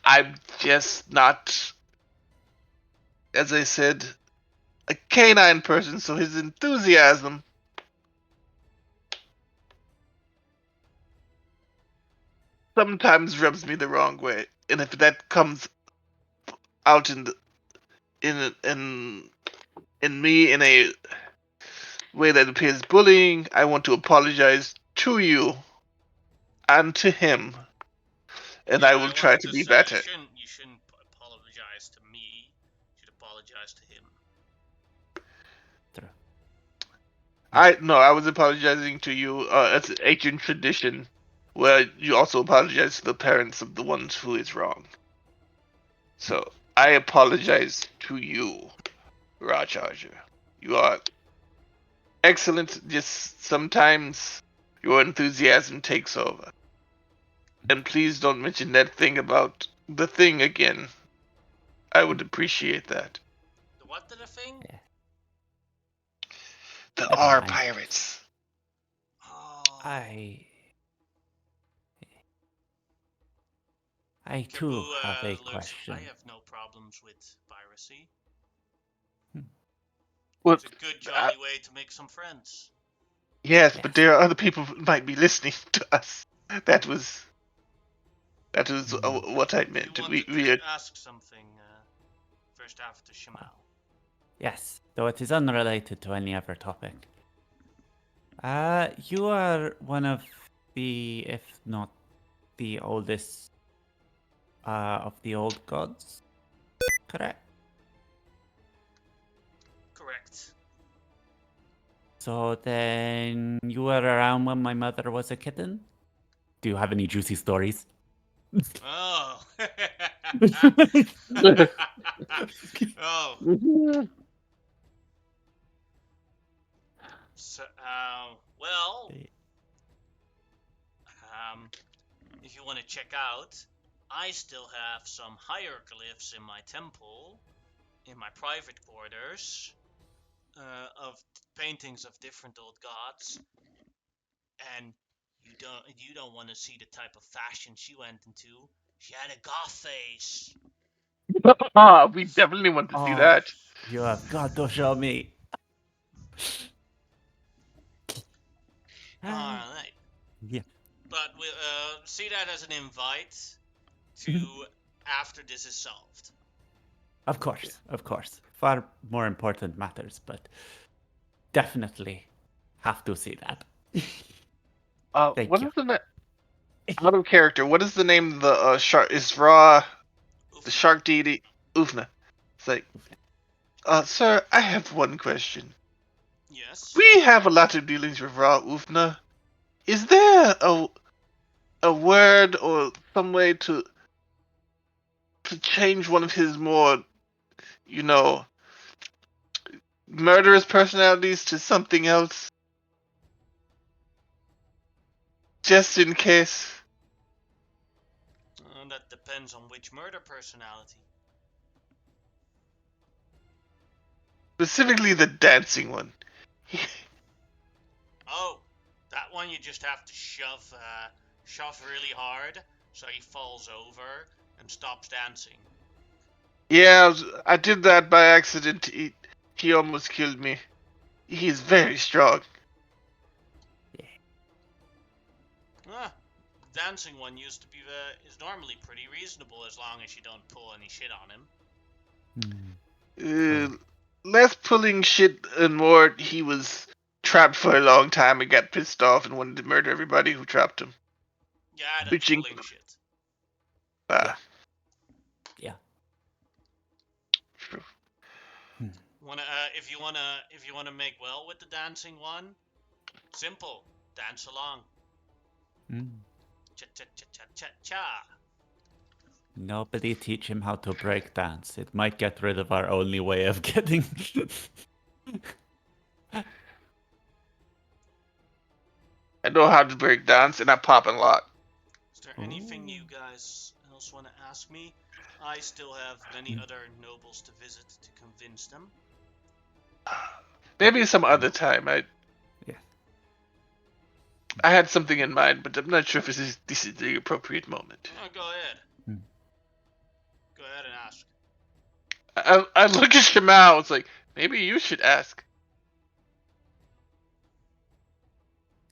I'm just not, as I said, a canine person, so his enthusiasm sometimes rubs me the wrong way. And if that comes out in me in a way that appears bullying, I want to apologize to you and to him. And I will try to be better.
You shouldn't apologize to me. You should apologize to him.
I was apologizing to you as an ancient tradition, where you also apologize to the parents of the ones who is wrong. So I apologize to you, Rajajah. You are excellent. Just sometimes your enthusiasm takes over. And please don't mention that thing about the thing again. I would appreciate that.
The what did a thing?
The
Never
R
mind.
pirates.
Oh.
I too
Kaboo,
have a
looks,
question.
I have no problems with piracy.
Well,
It's a good, jolly way to make some friends.
yes, but there are other people who might be listening to us. That was what I
If you
meant.
wanted
We
to ask something, first after Shamal.
Yes, though it is unrelated to any other topic. You are one of the, if not the oldest, of the old gods, correct?
Correct.
So then you were around when my mother was a kitten? Do you have any juicy stories?
Oh. Oh. So, well, if you want to check out, I still have some hieroglyphs in my temple, in my private quarters, of paintings of different old gods, and you don't want to see the type of fashion she went into. She had a goth face.
we definitely want to see
Oh,
that.
you have got to show me.
All right.
Yeah.
But we'll see that as an invite to after this is solved.
Of course. Far more important matters, but definitely have to see that. Thank
What
you.
is the name? Out of character. What is the name of the shark? Is Ra the
Ufna.
shark deity? Ufna. It's like, sir, I have one question.
Yes.
We have a lot of dealings with Ra Ufna. Is there a word or some way to change one of his more, you know, murderous personalities to something else? Just in case.
That depends on which murder personality.
Specifically the dancing one.
Oh, that one you just have to shove really hard so he falls over and stops dancing.
Yeah, I did that by accident. He almost killed me. He's very strong.
Ah, the dancing one used to be is normally pretty reasonable as long as you don't pull any shit on him.
Cool.
Less pulling shit and more he was trapped for a long time and got pissed off and wanted to murder everybody who trapped him.
Yeah, that's
Bitching.
pulling shit.
Yeah.
True.
If you wanna make well with the dancing one, simple. Dance along. Cha cha cha cha cha cha.
Nobody teach him how to break dance. It might get rid of our only way of getting.
I know how to break dance and I pop a lot.
Is there anything you guys else want to ask me? I still have many other nobles to visit to convince them.
Maybe some other time.
Yeah.
I had something in mind, but I'm not sure if this is the appropriate moment.
Go ahead. Go ahead and ask.
I look at Shamal. It's like maybe you should ask.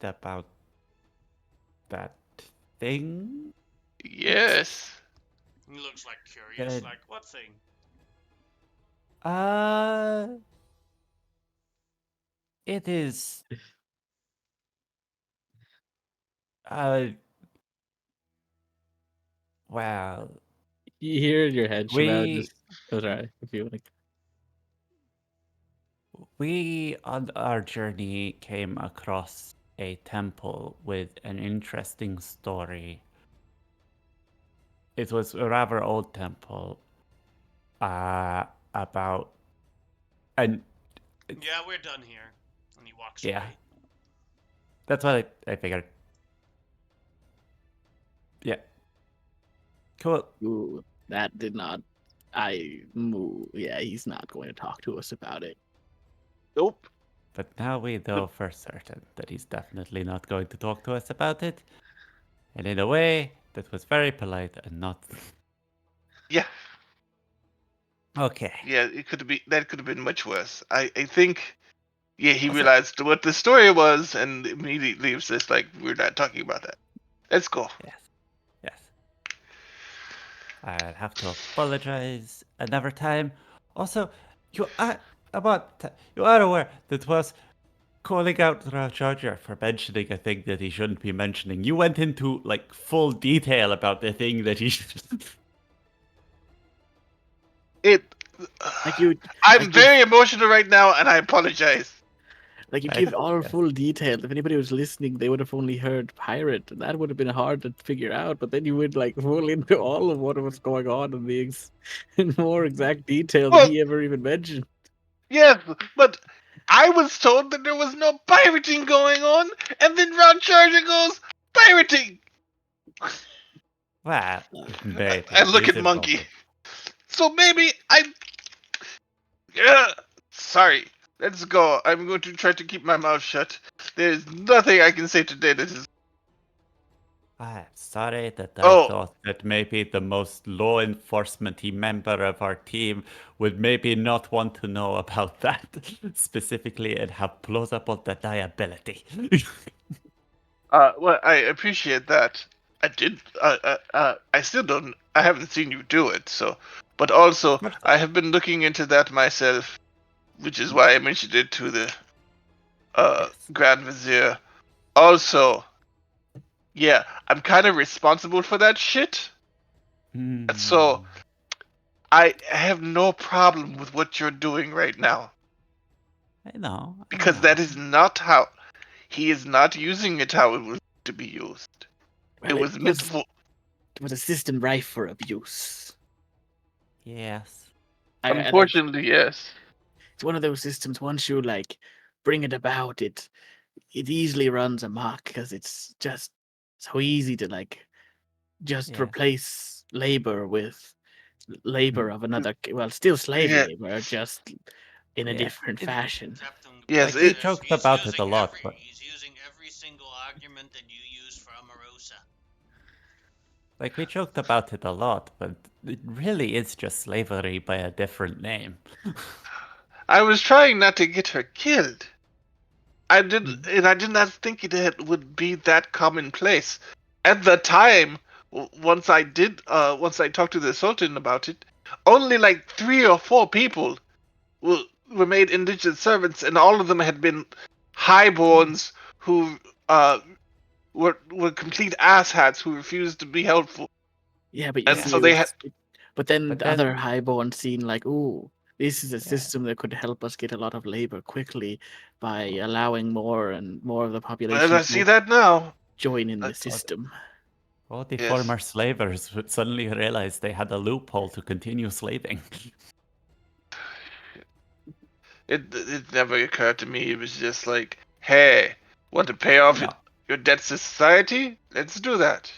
About that thing?
Yes.
He looks like curious.
Good.
Like what thing?
It is. Well,
You hear in your head, Shamal,
we
just. Oh, sorry. If you want to.
We, on our journey, came across a temple with an interesting story. It was a rather old temple, about, and
Yeah, we're done here. And he walks
yeah,
away.
that's what I figured. Yeah, cool.
Ooh, that did not. Yeah, he's not going to talk to us about it.
Nope.
But now we know for certain that he's definitely not going to talk to us about it, and in a way that was very polite and not.
Yeah.
Okay.
Yeah. That could have been much worse. I think. Yeah, he
Also-
realized what the story was, and immediately was just like, "We're not talking about that. Let's go."
Yes. Yes. I'll have to apologize another time. Also, you are you are aware that was calling out Charger for mentioning a thing that he shouldn't be mentioning. You went into like full detail about the thing that he.
It.
Like you,
I'm
like
very emotional right now, and I apologize.
Like you
Right.
give all
Yes.
full detail. If anybody was listening, they would have only heard pirate. That would have been hard to figure out. But then you would like full into all of what was going on in in more exact detail than
Well,
he ever even mentioned.
yes, but I was told that there was no pirating going on, and then Ron Charger goes, "Pirating!"
Well, maybe
I look
he's
at Monkey.
involved.
So maybe I. Yeah, sorry. Let's go. I'm going to try to keep my mouth shut. There's nothing I can say today that is.
I'm sorry that I
Oh,
thought that maybe the most law enforcement member of our team would maybe not want to know about that specifically and have plausible deniability.
well, I appreciate that. I did. I still don't. I haven't seen you do it. So, but also, I have been looking into that myself, which is why I mentioned it to the
Yes.
Grand Vizier. Also, yeah, I'm kind of responsible for that shit. So
Hmm.
I have no problem with what you're doing right now,
I know. I
because
know.
that is not how he is not using it how it was to be used. It
Well,
was meant for.
it was a system rife for abuse.
Yes.
Like
Unfortunately, yes.
it's one of those systems. Once you like bring it about, it easily runs amok because it's just so easy to like just
Yeah.
replace labor with labor
Hmm.
of another, well, still slave
Yeah.
labor, just in a
Yeah.
different
It,
fashion.
Captain
Yes.
like we
Quinn
It.
says
joked about it a lot, but
he's using every single argument that you use for Amorosa.
like we joked about it a lot, but it really is just slavery by a different name.
I was trying not to get her killed. I did,
Hmm.
and I did not think it would be that commonplace. At the time, once I talked to the Sultan about it, only like 3 or 4 people were made indigent servants, and all of them had been highborns who were complete asshats who refused to be helpful.
Yeah, but you
And
Yeah.
see,
so they had.
but then
But
the other
then,
highborn seen like, ooh, this is a
yeah.
system that could help us get a lot of labor quickly by allowing more and more of the
And
population
I
to
see that now.
join in the
All,
system.
all the
Yes.
former slavers would suddenly realize they had a loophole to continue slaving.
It never occurred to me. It was just like, hey, want to pay off
No.
your debts to society? Let's do that.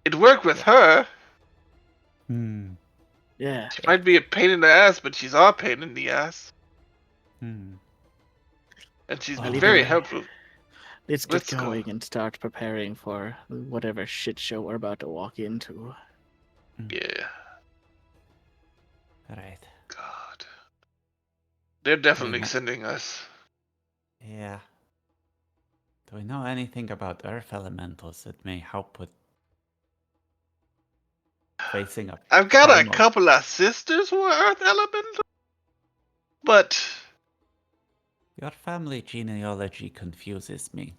It worked with her.
Hmm.
Yeah.
She might be a pain in the ass, but she's our pain in the ass.
Hmm.
And she's been
Well, either
very
way,
helpful.
let's get
Let's go.
going and start preparing for whatever shit show we're about to walk into.
Yeah.
Right.
God. They're
Do we
definitely
know?
sending us.
Yeah. Do we know anything about earth elementals that may help with facing a
I've got a
primal?
couple of sisters who are Earth Elemental, but
Your family genealogy confuses me.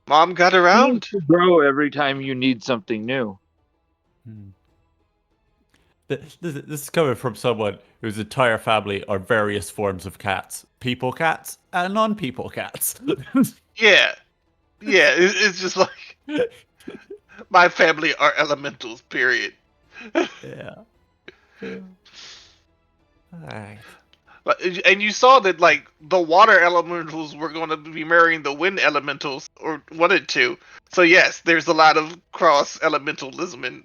Mom got
Seems
around.
to grow every time you need something new.
Hmm. This is coming from someone whose entire family are various forms of cats. People cats and non-people cats.
Yeah, it's just like my family are elementals. Period.
Yeah. Alright.
And you saw that like the water elementals were going to be marrying the wind elementals, or wanted to. So yes, there's a lot of cross elementalism, and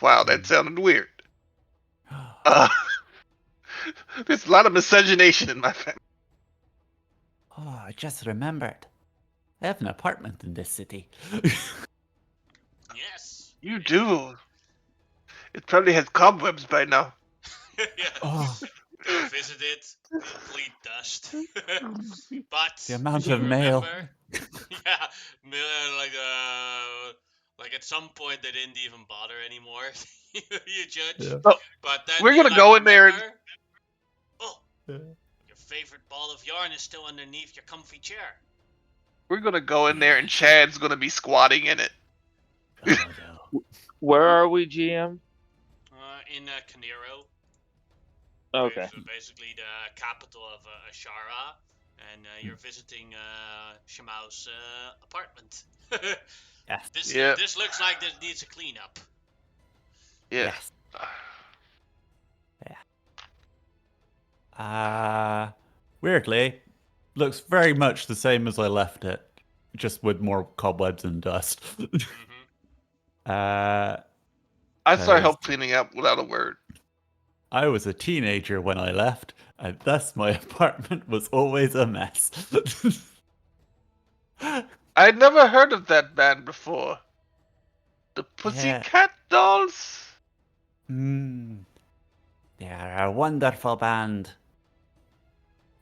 wow, that sounded weird. There's a lot of miscegenation in my family.
Oh, I just remembered. I have an apartment in this city.
Yes.
You do. It probably has cobwebs by now.
Yeah.
Oh,
Go visit it. Complete dust. But
the amount
you
of mail.
remember, yeah, like at some point they didn't even bother anymore. You judge.
Yeah.
Oh,
But then
we're
you
gonna
like
go in there
remember.
and
Oh, your favorite ball of yarn is still underneath your comfy chair.
and Chad's gonna be squatting in it.
Oh no.
Where are we, GM?
In Canero.
Okay.
Basically the capital of Ashara, and you're visiting Shimau's apartment.
Yes.
This looks like this needs a cleanup.
Yeah.
Yes. Yeah. Weirdly, looks very much the same as I left it, just with more cobwebs and dust.
I saw
'Cause
help cleaning up without a word.
I was a teenager when I left, and thus my apartment was always a mess.
I'd never heard of that band before. The
Yeah.
Pussycat Dolls?
Hmm. They are a wonderful band.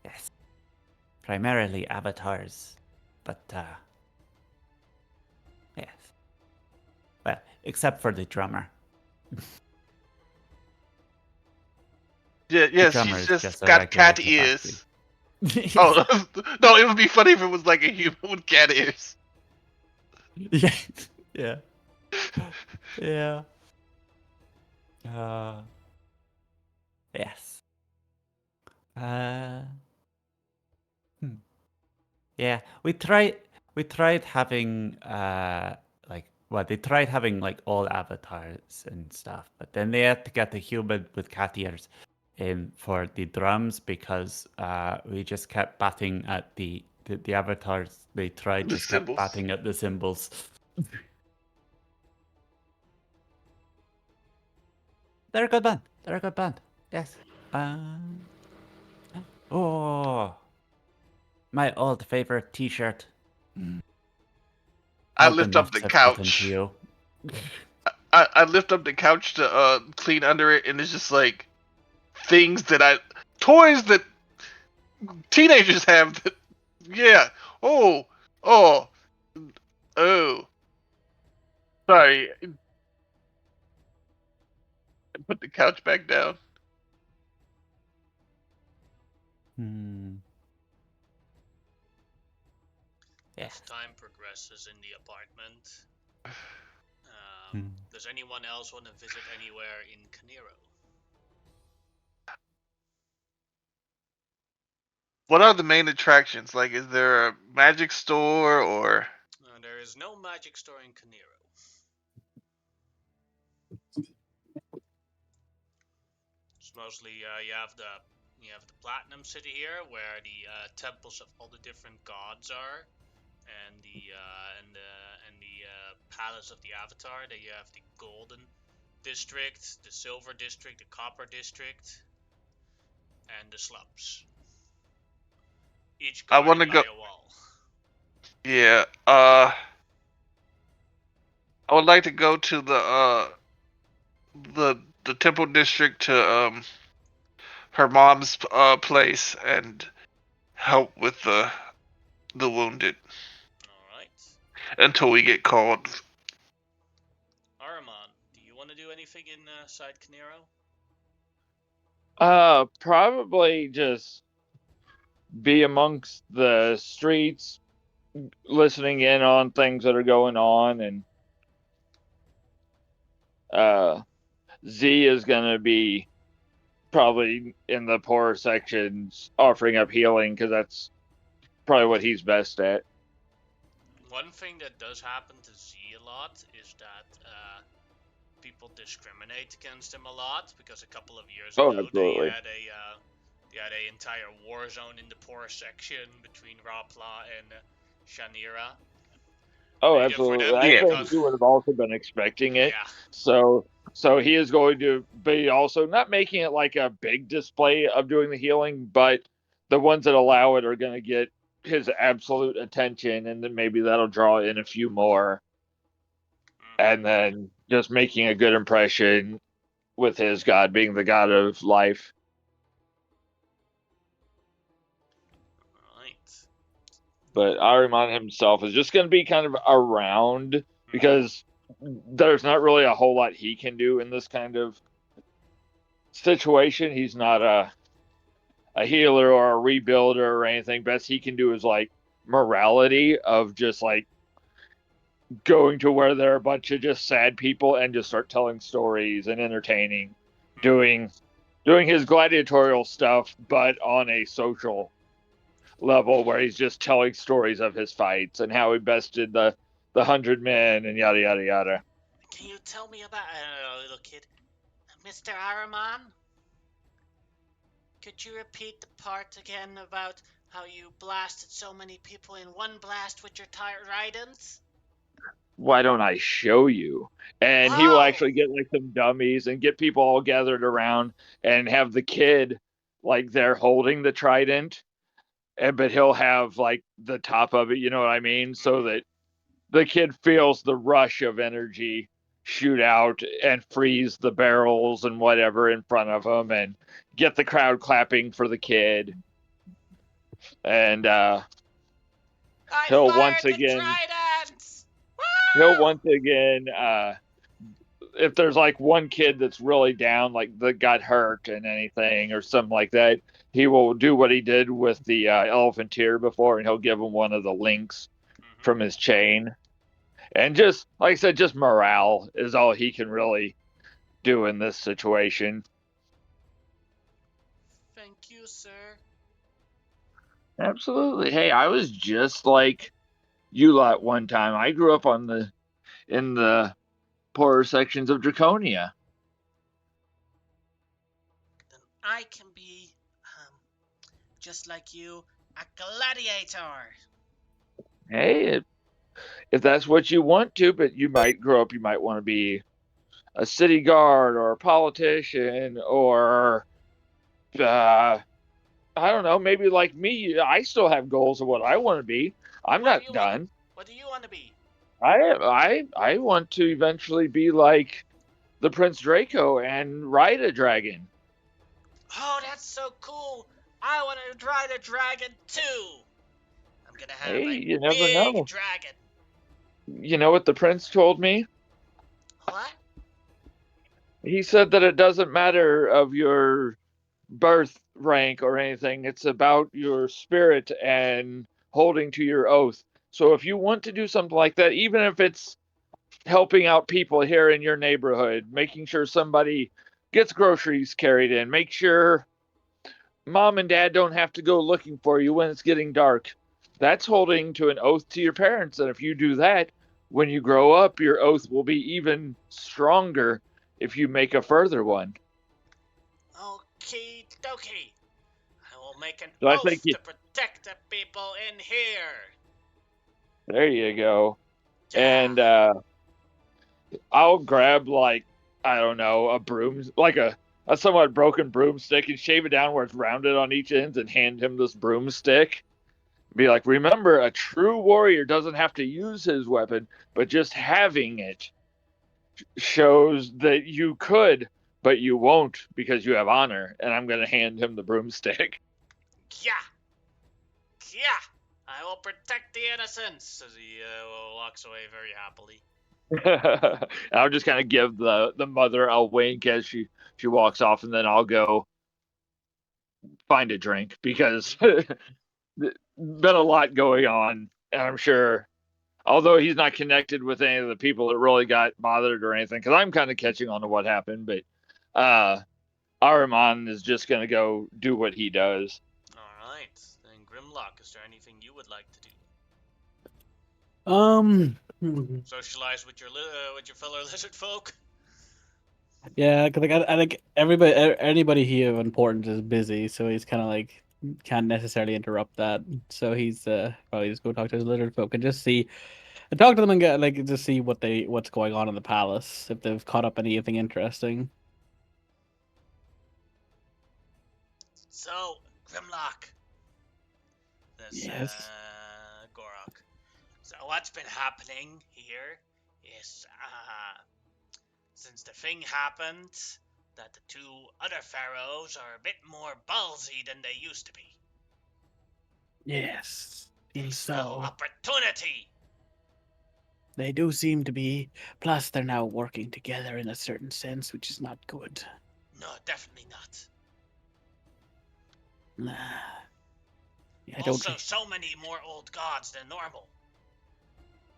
Yes. Primarily avatars. But, yes. Well, except for the drummer.
Yeah,
The
yes,
drummer
she's
is
just
a
got
regular
cat ears.
Tabaxi.
Oh, no, it would be funny if it was like a human with cat ears.
Yeah. Yeah. Yeah. Yes. Uh, yeah, we tried having they tried having like all avatars and stuff, but then they had to get the human with cat ears in for the drums because we just kept batting at the avatars they tried
The
just kept
symbols.
batting at the symbols. They're a good band. They're a good band. Yes. Oh, my old favorite T-shirt.
I
Old
lift up
enough
the
to fit into
couch.
you.
I lift up the couch to clean under it, and it's just like things that toys that teenagers have. That, yeah. Oh. Oh. Oh. Sorry. I put the couch back down.
As time progresses in the apartment, does anyone else want to visit anywhere in Canero?
What are the main attractions? Like, is there a magic store or?
There is no magic store in Canero. It's mostly you have the Platinum City here, where the temples of all the different gods are, and the palace of the Avatar. Then you have the Golden District, the Silver District, the Copper District, and the slums. Each
I want to
guarded
go.
by a wall.
Yeah. I would like to go to the temple district to her mom's place and help with the wounded
All right.
until we get called.
Araman, do you want to do anything inside Canero?
Probably just be amongst the streets, listening in on things that are going on, and Z is going to be probably in the poorer sections offering up healing because that's probably what he's best at.
One thing that does happen to Z a lot is that people discriminate against him a lot, because a couple of years ago
absolutely.
they had a entire war zone in the poor section between Rapla and Shanira.
Oh,
Made it for
absolutely.
them
I think
because
he would have also been expecting it.
yeah,
So he is going to be also not making it like a big display of doing the healing, but the ones that allow it are going to get his absolute attention, and then maybe that'll draw in a few more, and then just making a good impression with his god being the god of life.
right.
But Ahriman himself is just going to be kind of around because there's not really a whole lot he can do in this kind of situation. He's not a healer or a rebuilder or anything. Best he can do is like morality of just like going to where there are a bunch of just sad people and just start telling stories and entertaining, doing his gladiatorial stuff, but on a social level where he's just telling stories of his fights and how he bested the 100 men and yada yada yada.
Can you tell me about little kid, Mr. Araman? Could you repeat the part again about how you blasted so many people in one blast with your tridents?
Why don't I show you? And he will actually get like some dummies and get people all gathered around and have the kid like they're holding the trident, but he'll have like the top of it, you know what I mean? So that the kid feels the rush of energy shoot out and freeze the barrels and whatever in front of him and get the crowd clapping for the kid. And he'll once again if there's like one kid that's really down, like that got hurt and anything or something like that, he will do what he did with the elephantier before, and he'll give him one of the links from his chain. And just like I said, just morale is all he can really do in this situation.
Thank you, sir.
Absolutely. Hey, I was just like you lot one time. I grew up in the poorer sections of Draconia.
Then I can be, just like you, a gladiator.
Hey, if that's what you want to, but you might grow up, you might want to be a city guard or a politician or I don't know, maybe like me, I still have goals of what I want to be. I'm not done.
What do you want to be?
I want to eventually be like the Prince Draco and ride a dragon.
Oh, that's so cool. I want to ride a dragon too. I'm gonna have a
You never
big
know.
dragon.
You know what the prince told me?
What?
He said that it doesn't matter of your birth rank or anything. It's about your spirit and holding to your oath. So if you want to do something like that, even if it's helping out people here in your neighborhood, making sure somebody gets groceries carried in, make sure mom and dad don't have to go looking for you when it's getting dark. That's holding to an oath to your parents. And if you do that, when you grow up, your oath will be even stronger if you make a further one.
Okie dokie. I will make an
So I
oath
think
to protect the people in here.
there you go.
Yeah.
And I'll grab like, I don't know, a broom, like a somewhat broken broomstick and shave it down where it's rounded on each end and hand him this broomstick. Be like, remember, a true warrior doesn't have to use his weapon, but just having it shows that you could, but you won't because you have honor. And I'm going to hand him the broomstick.
Yeah. Yeah. I will protect the innocents, as he walks away very happily.
I'll just kind of give the mother a wink as she walks off, and then I'll go find a drink because been a lot going on, and I'm sure, although he's not connected with any of the people that really got bothered or anything, because I'm kind of catching on to what happened, but Ahriman is just going to go do what he does.
All right. Then Grimlock, is there anything you would like to do? Socialize with your fellow lizard folk.
Yeah, because I think anybody here of importance is busy, so he's kind of like can't necessarily interrupt that. So he's probably just go talk to his lizard folk and just see, and talk to them and get like just see what's going on in the palace, if they've caught up anything interesting.
So, Grimlock. This,
Yes.
Gorok. So what's been happening here is, since the thing happened, that the two other pharaohs are a bit more ballsy than they used to be.
Yes.
They
Seems
smell
so.
opportunity.
They do seem to be. Plus, they're now working together in a certain sense, which is not good.
No, definitely not.
Nah. I don't.
Also, so many more old gods than normal.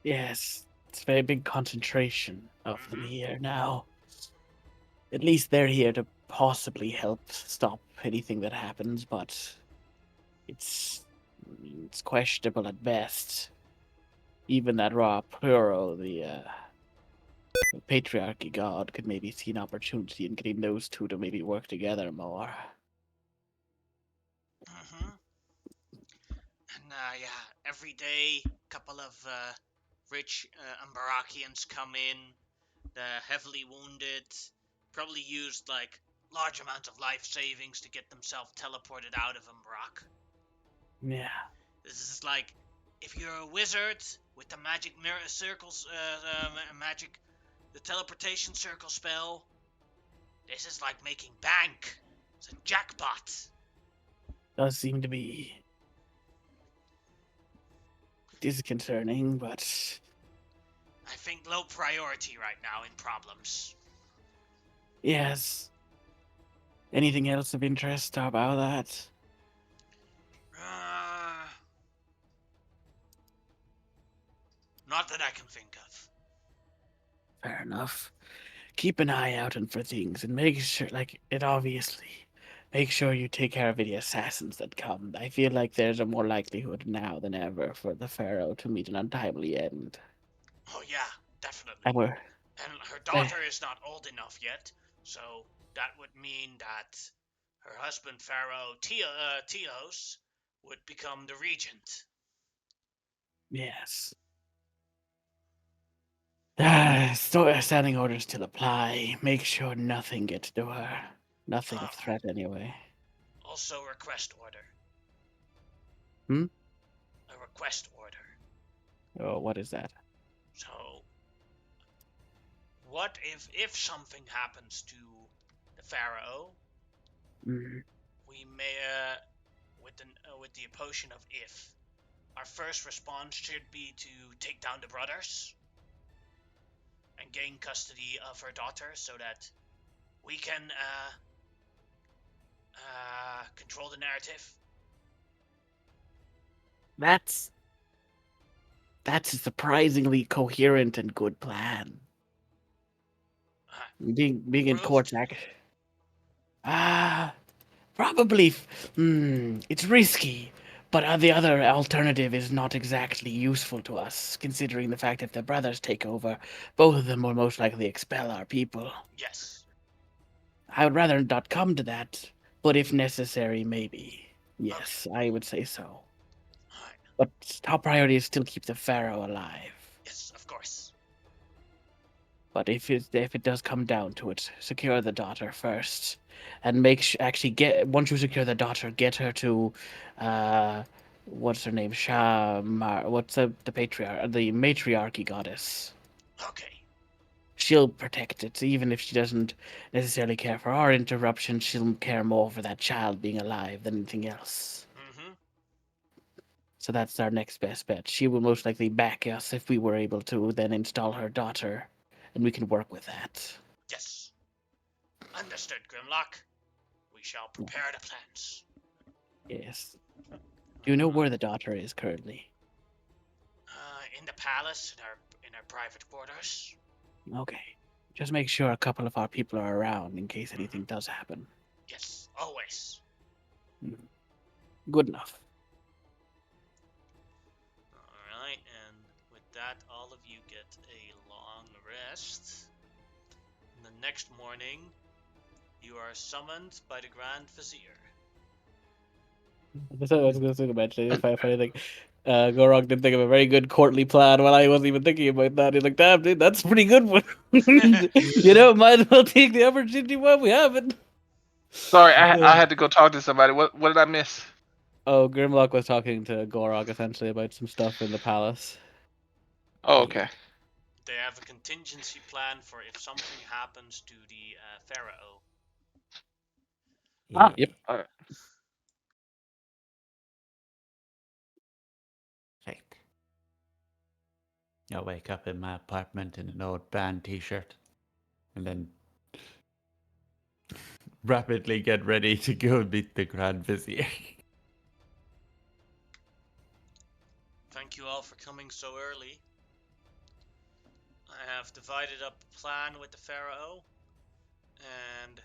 Yes, it's a very big concentration of them here now. At least they're here to possibly help stop anything that happens, but it's questionable at best. Even that Ra Pluro, the patriarchy god, could maybe see an opportunity in getting those two to maybe work together more.
And yeah, every day, a couple of rich Ambarrackians come in. The heavily wounded, probably used like large amounts of life savings to get themselves teleported out of Ambarrack.
Yeah.
This is like, if you're a wizard with the magic mirror circles, the teleportation circle spell, this is like making bank. It's a jackpot.
Does seem to be. It is concerning, but
I think low priority right now in problems.
yes. Anything else of interest about that?
Not that I can think of.
Fair enough. Keep an eye out and for things, and make sure, like, it obviously, make sure you take care of any assassins that come. I feel like there's a more likelihood now than ever for the Pharaoh to meet an untimely end.
Oh yeah, definitely.
And
her daughter is not old enough yet, so that would mean that her husband Pharaoh Teos would become the regent.
Yes. Standing orders still apply. Make sure nothing gets to her. Nothing of threat, anyway.
Also, request order. A request order.
Oh, what is that?
So, what if something happens to the Pharaoh? We may, with the potion of if, our first response should be to take down the brothers and gain custody of her daughter so that we can control the narrative.
That's a surprisingly coherent and good plan. Being in Korchak. Probably. It's risky, but the other alternative is not exactly useful to us, considering the fact that if the brothers take over, both of them will most likely expel our people.
Yes.
I would rather not come to that, but if necessary, maybe. Yes, okay. I would say so.
Right.
But top priority is still keep the Pharaoh alive.
Yes, of course.
But if it does come down to it, secure the daughter first, and once you secure the daughter, get her to, what's her name? What's the matriarchy goddess?
Okay.
She'll protect it, even if she doesn't necessarily care for our interruption. She'll care more for that child being alive than anything else. So that's our next best bet. She will most likely back us if we were able to then install her daughter, and we can work with that.
Yes. Understood, Grimlock. We shall prepare the plans.
Yes. Do you know where the daughter is currently?
In the palace, in her private quarters.
Okay. Just make sure a couple of our people are around in case anything does happen.
Yes, always.
Good enough.
Alright, and with that, all of you get a long rest. And the next morning, you are summoned by the Grand Vizier.
That's what I was going to mention. If I think Gorok did think of a very good courtly plan while I wasn't even thinking about that. He's like, damn, dude, that's a pretty good one. Might as well take the opportunity while we have it.
Sorry, I had to go talk to somebody. What did I miss?
Oh, Grimlock was talking to Gorok essentially about some stuff in the palace.
Oh, okay.
They have a contingency plan for if something happens to the Pharaoh.
Yep.
All right.
Right. I'll wake up in my apartment in an old band t-shirt. And then rapidly get ready to go meet the Grand Vizier.
Thank you all for coming so early. I have divided up a plan with the Pharaoh, and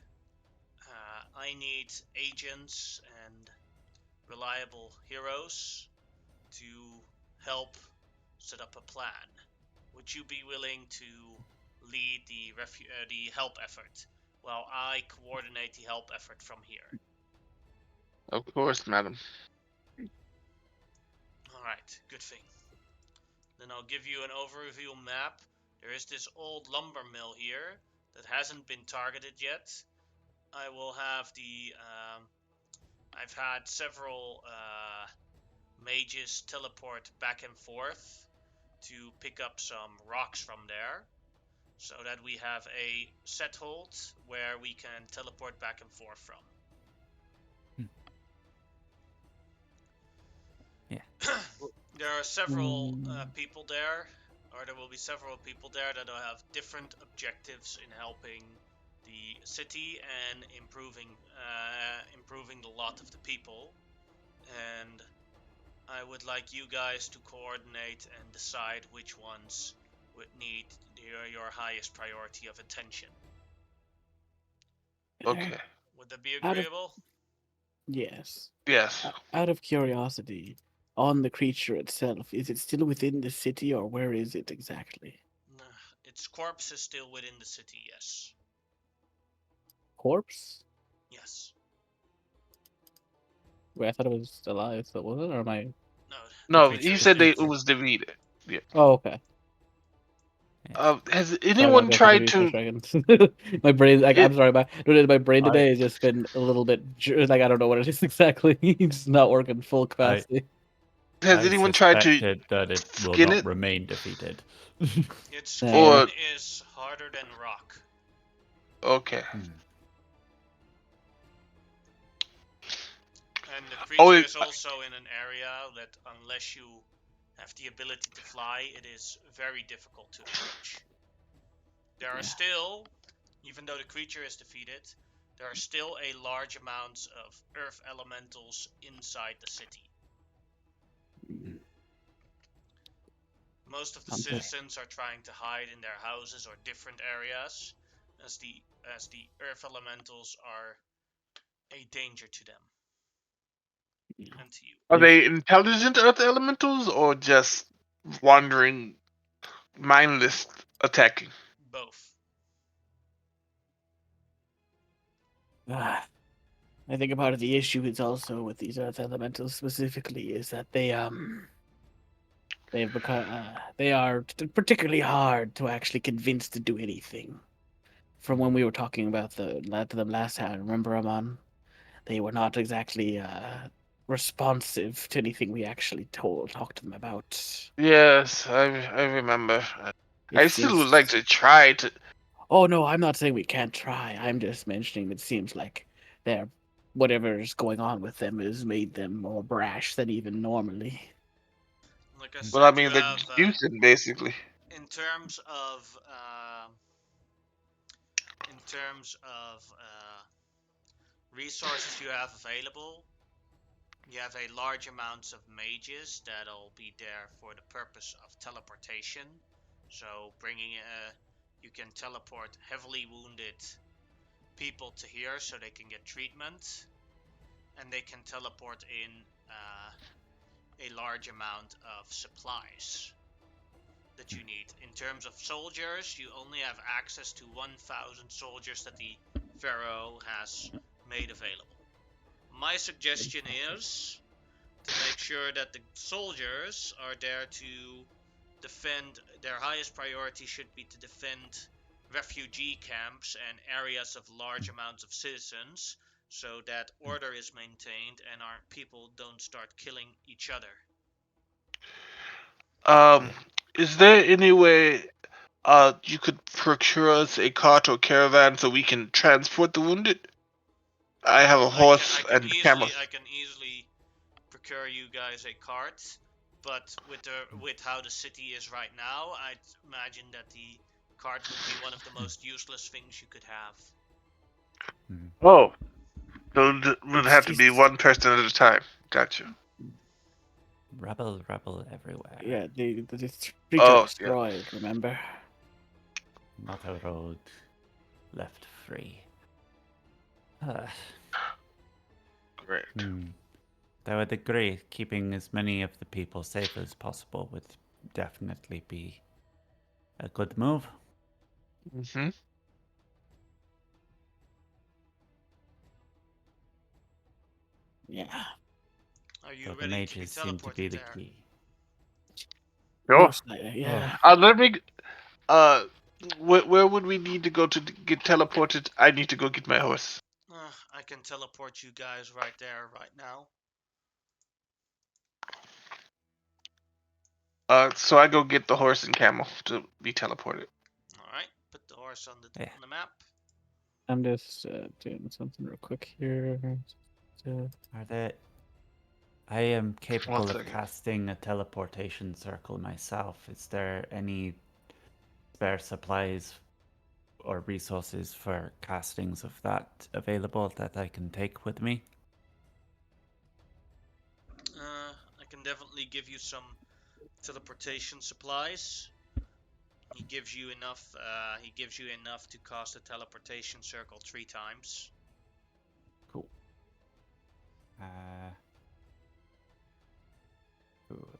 I need agents and reliable heroes to help set up a plan. Would you be willing to lead the help effort while I coordinate the help effort from here?
Of course, madam.
Alright, good thing. Then I'll give you an overview map. There is this old lumber mill here that hasn't been targeted yet. I will have I've had several mages teleport back and forth to pick up some rocks from there, so that we have a set hold where we can teleport back and forth from.
Yeah.
There are several people there, or there will be several people there that will have different objectives in helping the city and improving the lot of the people. And I would like you guys to coordinate and decide which ones would need your highest priority of attention.
Okay.
Would that be agreeable?
Yes.
Yes.
Out of curiosity, on the creature itself, is it still within the city or where is it exactly?
Its corpse is still within the city, yes.
Corpse?
Yes.
Wait, I thought it was alive, so was it? Or am I?
No,
creature
he
is
said
dead.
it was defeated. Yeah.
Oh, okay.
Has
Sorry,
anyone
I got
tried
confused for
to?
a second. My brain, like, I'm sorry, my brain
I-
today has just been a little bit, like, I don't know what it is exactly. It's not working full capacity.
Has
I
anyone tried to
suspected that it will
skin
not
it?
remain defeated.
Its
Yeah.
skin is harder than rock.
Okay.
And the
Oh,
creature is also in an area that, unless you have the ability to fly, it is very difficult to approach. There are still, even though the creature is defeated, there are still a large amounts of earth elementals inside the city. Most of the citizens are trying to hide in their houses or different areas, as the earth elementals are a danger to them and to you.
are they intelligent earth elementals or just wandering, mindless attacking?
Both.
I think about it, the issue is also with these earth elementals specifically is that they've become they are particularly hard to actually convince to do anything. From when we were talking about to them last time, remember, Aman? They were not exactly responsive to anything we actually talked to them about.
Yes, I remember. I
It's
still would
just.
like to try to.
Oh no, I'm not saying we can't try. I'm just mentioning it seems like they're whatever's going on with them has made them more brash than even normally.
Like I
Well, I
said, you
mean, they're
have
juicing basically.
in terms of in terms of resources you have available. You have a large amount of mages that'll be there for the purpose of teleportation. So bringing you can teleport heavily wounded people to here so they can get treatment, and they can teleport in a large amount of supplies that you need. In terms of soldiers, you only have access to 1,000 soldiers that the Pharaoh has made available. My suggestion is to make sure that the soldiers are there to defend. Their highest priority should be to defend refugee camps and areas of large amounts of citizens, so that order is maintained and our people don't start killing each other.
Is there any way you could procure us a cart or caravan so we can transport the wounded? I have a horse and camel.
I can easily procure you guys a cart, but with how the city is right now, I'd imagine that the cart would be one of the most useless things you could have.
Oh, so it would have to be one person at a time. Gotcha.
Rebel everywhere.
Yeah, the streets are destroyed, remember?
Not a road left free.
Great.
I would agree, keeping as many of the people safe as possible would definitely be a good move.
Mm-hmm.
Yeah.
Are you
So the
ready to be
mages seem to be
teleported
the
there?
key.
Sure.
Yeah.
Let me. Where would we need to go to get teleported? I need to go get my horse.
I can teleport you guys right there, right now.
So I go get the horse and camel to be teleported.
All right, put the horse on the map.
I'm just doing something real quick here.
Are they? I am capable of
second.
casting a teleportation circle myself. Is there any spare supplies or resources for castings of that available that I can take with me?
I can definitely give you some teleportation supplies. He gives you enough. He gives you enough to cast a teleportation circle 3 times.
Cool.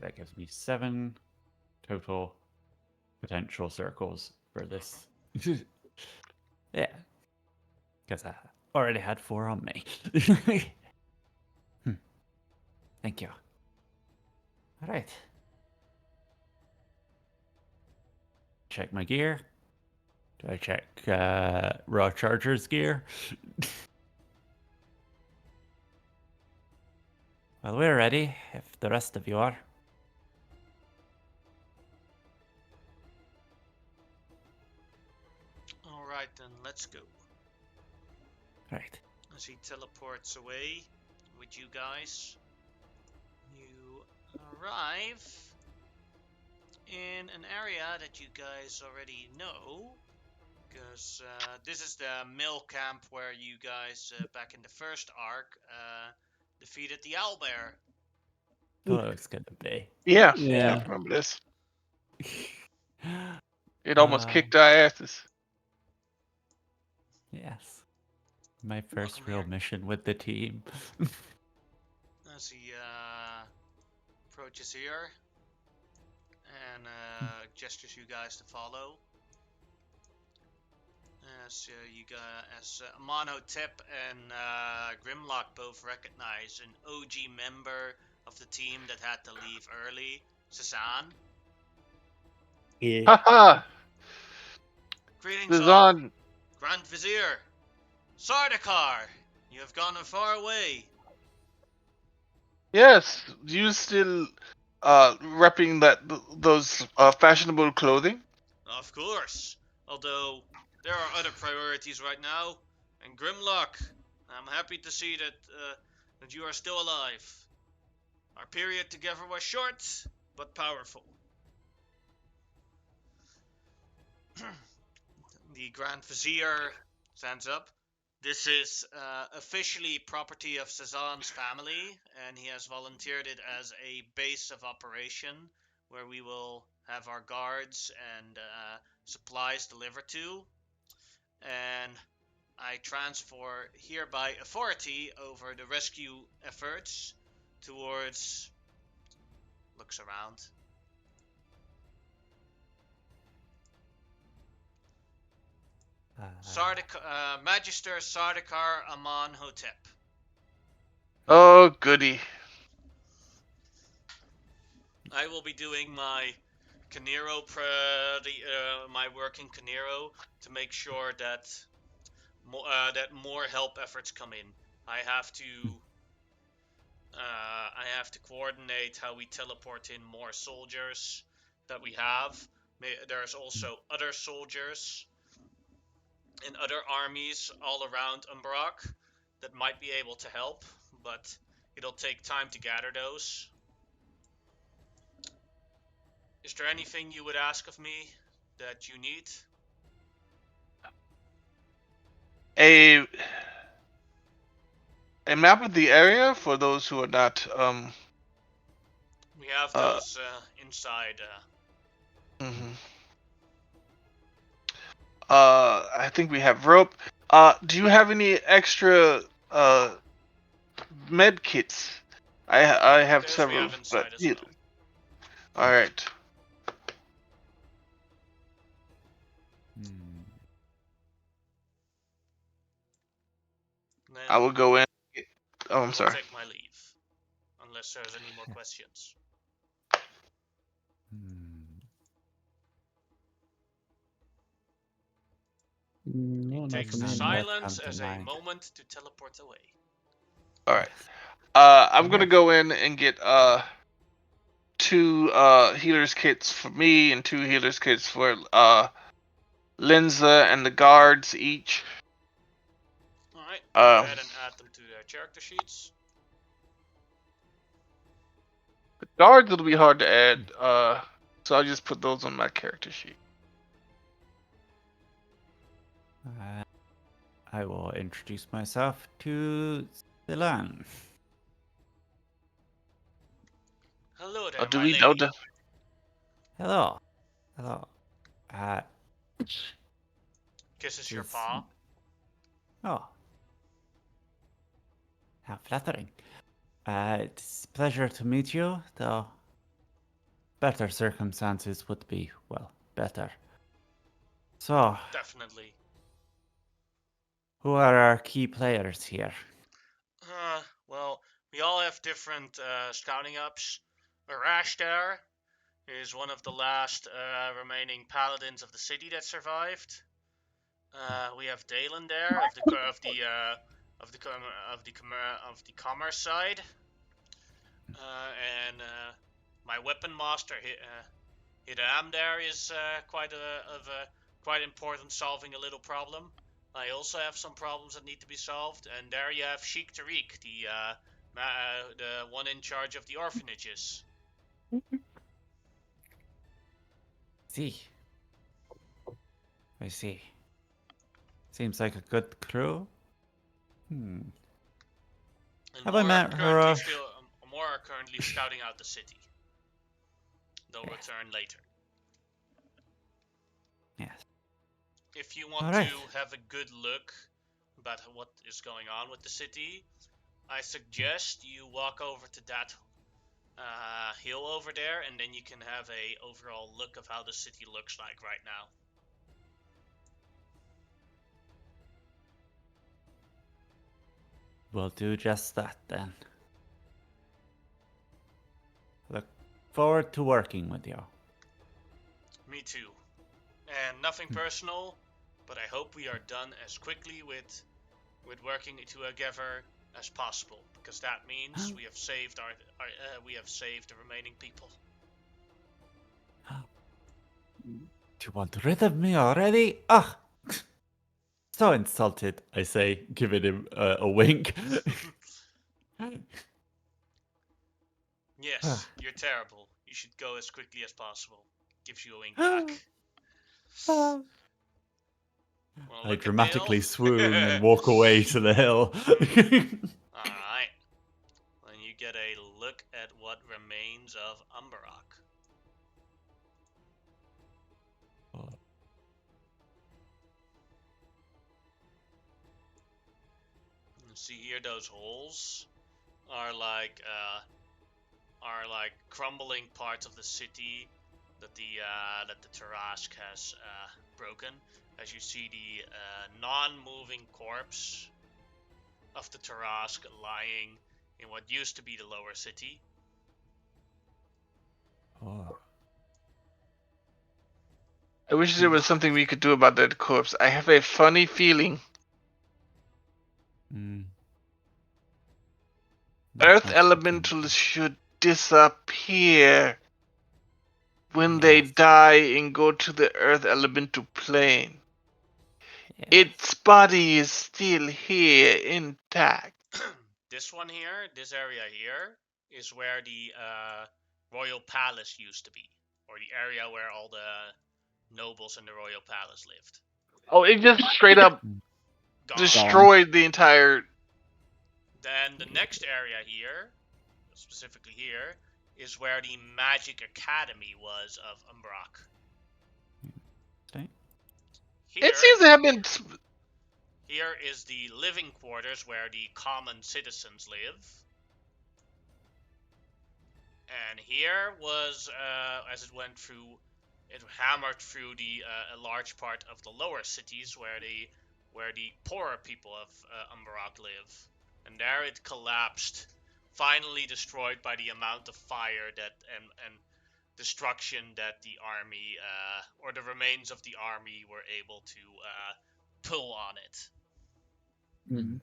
That gives me 7 total potential circles for this. Yeah, because I already had 4 on me. Thank you. All right. Check my gear. Do I check Raw Charger's gear? Well, we're ready, if the rest of you are.
Alright then, let's go.
Right.
As he teleports away with you guys, you arrive in an area that you guys already know, because this is the mill camp where you guys, back in the first arc, defeated the owlbear.
Thought it was gonna be.
Yeah,
Yeah.
I remember this. It almost kicked our asses.
Yes. My first real mission with the team.
As he approaches here and gestures you guys to follow. As Monotip and Grimlock both recognize an OG member of the team that had to leave early, Cezanne.
Yeah.
Haha!
Greetings, all.
Cezanne!
Grand Vizier, Sardaukar, you have gone far away.
Yes, you still repping those fashionable clothing?
Of course, although there are other priorities right now. And Grimlock, I'm happy to see that you are still alive. Our period together was short, but powerful. The Grand Vizier stands up. This is officially property of Cezanne's family, and he has volunteered it as a base of operation where we will have our guards and supplies delivered to, and I transfer hereby authority over the rescue efforts towards. Looks around. Magister Sardaukar Aman Hotep.
Oh, goody.
I will be doing my Canero, my work in Canero to make sure that more help efforts come in. I have to coordinate how we teleport in more soldiers that we have. There's also other soldiers and other armies all around Ambarrack that might be able to help, but it'll take time to gather those. Is there anything you would ask of me that you need?
A map of the area for those who are not
We have those inside.
mhm. I think we have rope. Do you have any extra med kits? I have
Those
several,
we have inside
but
as well.
all right.
Then
I will go in. Oh,
I
I'm
will
sorry.
take my leave, unless there's any more questions.
No,
He
not
takes
for
the
me.
silence as a moment to teleport away.
All right. I'm gonna go in and get 2 healers kits for me and 2 healers kits for Linza and the guards each.
Alright, go ahead and add them to their character sheets.
The guards will be hard to add, so I'll just put those on my character sheet.
I will introduce myself to Zilan.
Hello there,
Do
my
we
lady.
know the?
Hello. Hello.
Kisses your paw.
Oh. How flattering. It's a pleasure to meet you, though better circumstances would be, well, better. So,
Definitely.
who are our key players here?
Well, we all have different scouting ups. Arash there is one of the last remaining paladins of the city that survived. We have Dalen there of the commerce side, and my weapon master Hidam there is quite important, solving a little problem. I also have some problems that need to be solved, and there you have Sheik Tariq, the one in charge of the orphanages.
I see. Seems like a good crew.
And
Have I met her?
More are currently scouting out the city. They'll return later.
Yes.
If you want to have a good look about what is going on with the city, I suggest you walk over to that hill over there, and then you can have a overall look of how the city looks like right now.
We'll do just that then. Look forward to working with you.
Me too. And nothing personal, but I hope we are done as quickly with working together as possible, because that means we have saved the remaining people.
Do you want rid of me already? Ah, so insulted, I say, giving him a wink.
Yes, you're terrible. You should go as quickly as possible. Gives you a wink back.
I dramatically swoon and walk away to the hill.
Alright. Then you get a look at what remains of Ambarrack. See here, those holes are like crumbling parts of the city that the Tarask has broken. As you see the non-moving corpse of the Tarask lying in what used to be the lower city.
Oh.
I wish there was something we could do about that corpse. I have a funny feeling
Mm.
Earth
That's
elementals should disappear when they
Yes.
die and go to the Earth elemental plane.
Yes.
Its body is still here intact.
This one here, this area here, is where the royal palace used to be, or the area where all the nobles in the royal palace lived.
Oh, it just straight up
Gone.
destroyed the entire.
Then the next area here, specifically here, is where the Magic Academy was of Ambarrack.
Okay.
Here,
It seems to have been.
here is the living quarters where the common citizens live. And here was, as it went through, it hammered through the a large part of the lower cities where the poorer people of Ambarrack live. And there it collapsed, finally destroyed by the amount of fire that and destruction that the army or the remains of the army were able to pull on it.
Mm.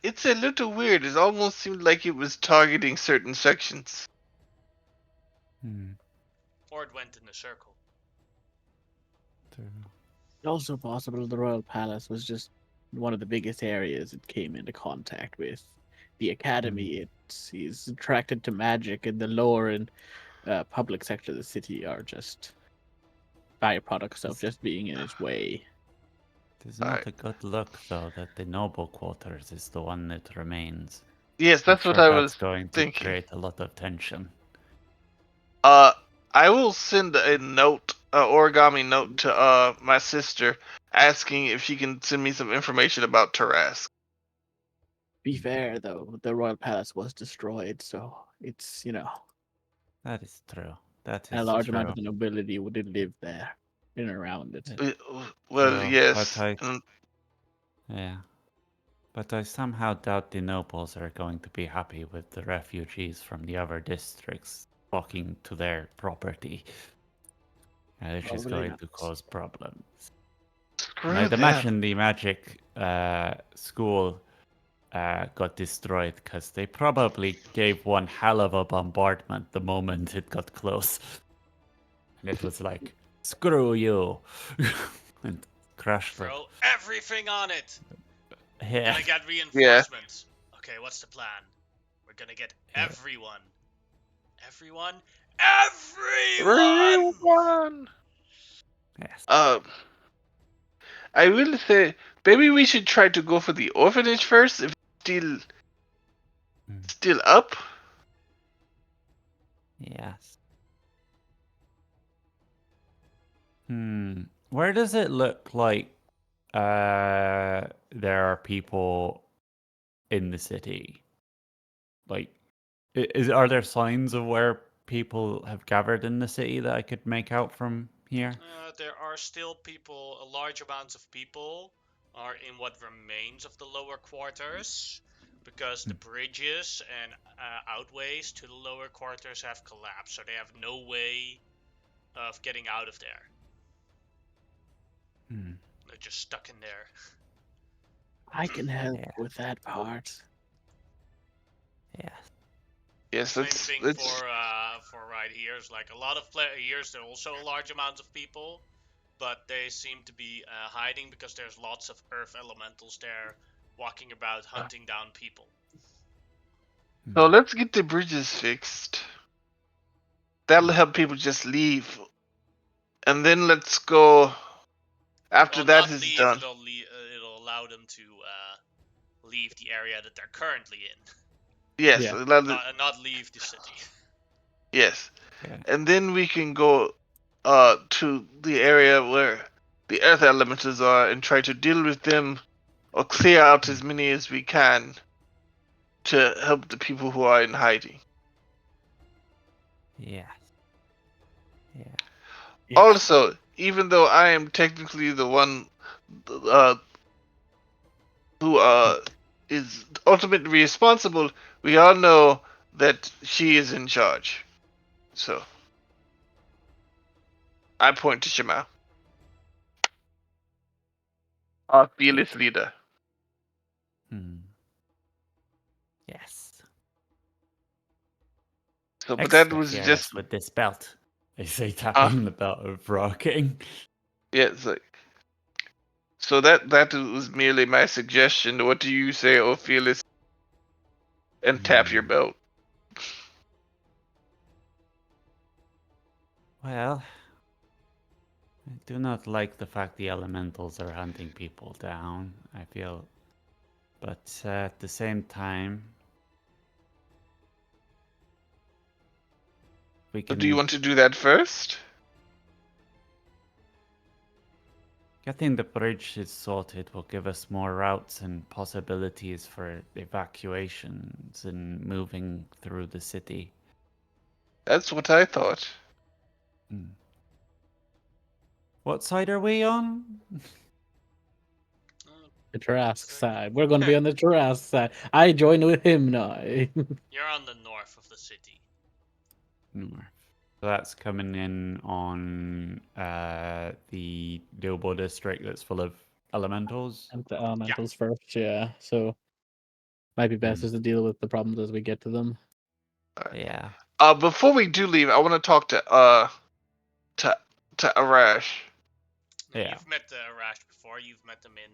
It's a little weird. It almost seemed like it was targeting certain sections.
Hmm.
Or it went in a circle.
True.
Also possible the royal palace was just one of the biggest areas it came into contact with. The academy, is attracted to magic, and the lower and public sector of the city are just byproducts of just being in its way.
It is not a good look, though, that the noble quarters is the one that remains.
Yes,
I'm
that's what
sure
I
that's
was
going to
thinking.
create a lot of tension.
I will send a note, origami note to my sister, asking if she can send me some information about Tarask.
Be fair, though, the royal palace was destroyed, so it's,
That is true. That
and a
is
large
true.
amount of the nobility would live there and around it.
Well,
True,
yes.
but yeah. But I somehow doubt the nobles are going to be happy with the refugees from the other districts flocking to their property. Which is
Probably
going
not.
to cause problems.
Screw
And I'd
them.
imagine the magic school got destroyed because they probably gave one hell of a bombardment the moment it got close. And it was like, screw you. And crushed them.
Throw everything on it.
Yeah.
Gonna get reinforcements. Okay, what's the plan? We're gonna get everyone. Everyone? Everyone!
Everyone.
Yes.
I will say maybe we should try to go for the orphanage first. If it's still up.
Yes. Where does it look like there are people in the city? Like, are there signs of where people have gathered in the city that I could make out from here?
There are still people, large amounts of people are in what remains of the lower quarters, because the bridges and outways to the lower quarters have collapsed, so they have no way of getting out of there. They're just stuck in there.
I can help with that part.
Yeah.
Yes,
Same thing for right here. It's like a lot of players. There are also large amounts of people, but they seem to be hiding because there's lots of earth elementals there, walking about hunting down people.
So let's get the bridges fixed. That'll help people just leave, and then let's go. After that is done.
It'll allow them to leave the area that they're currently in.
Yes,
Yeah.
Not leave the city.
Yes,
Okay.
and then we can go to the area where the earth elementals are and try to deal with them or clear out as many as we can to help the people who are in hiding.
Yes. Yeah.
Yeah.
Also, even though I am technically the one who is ultimately responsible, we all know that she is in charge. So, I point to Shema, our fearless leader.
Yes.
So, but that
Extra
was
fearless
just
with this belt. I say, tapping the belt of Rocking.
yeah. It's like, so that was merely my suggestion. What do you say, oh fearless? And tap your belt.
Well, I do not like the fact the elementals are hunting people down, I feel. But at the same time, we
But do you
can...
want to do that first?
Getting the bridge is sorted will give us more routes and possibilities for evacuations and moving through the city.
That's what I thought.
What side are we on?
The Tarrasque side. We're going to be on the Tarrasque side. I join with him now.
You're on the north of the city.
North. So that's coming in on the Dilbo district that's full of elementals.
And the elementals first, yeah. So might be best just to deal with the problems as we get to them.
Yeah.
Before we do leave, I want to talk to Arash.
Yeah.
You've met Arash before. You've met them in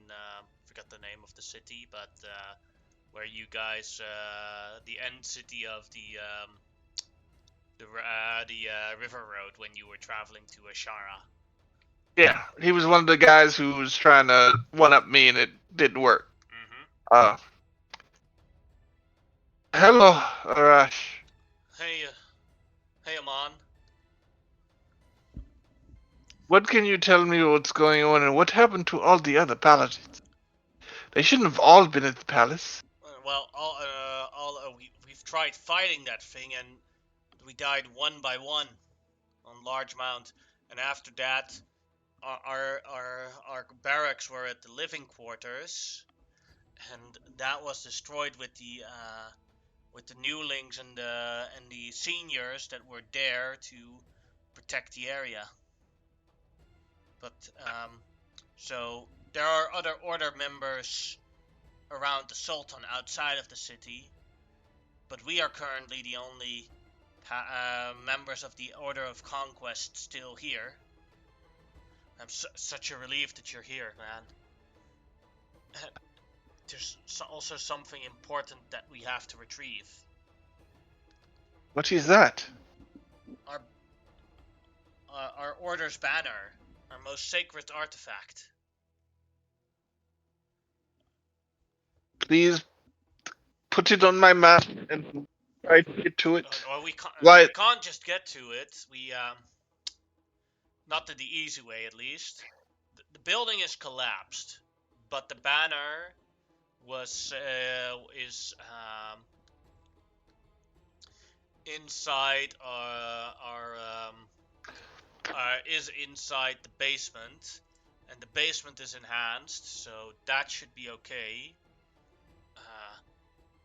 forgot the name of the city, but where you guys the end city of the river road when you were traveling to Asherah.
Yeah, he was one of the guys who was trying to one up me, and it didn't work. Hello, Arash.
Hey, Aman.
What can you tell me what's going on, and what happened to all the other paladins? They shouldn't have all been at the palace.
Well, we've tried fighting that thing, and we died one by one on Large Mount. And after that, our barracks were at the living quarters, and that was destroyed with the newlings and the seniors that were there to protect the area. But so there are other order members around the Sultan outside of the city, but we are currently the only members of the Order of Conquest still here. I'm such a relief that you're here, man. There's also something important that we have to retrieve.
What is that?
Our Order's banner, our most sacred artifact.
Please put it on my map and try to get to it.
Well, we can't just get to it. We not the easy way, at least. The building is collapsed, but the banner is inside is inside the basement, and the basement is enhanced, so that should be okay.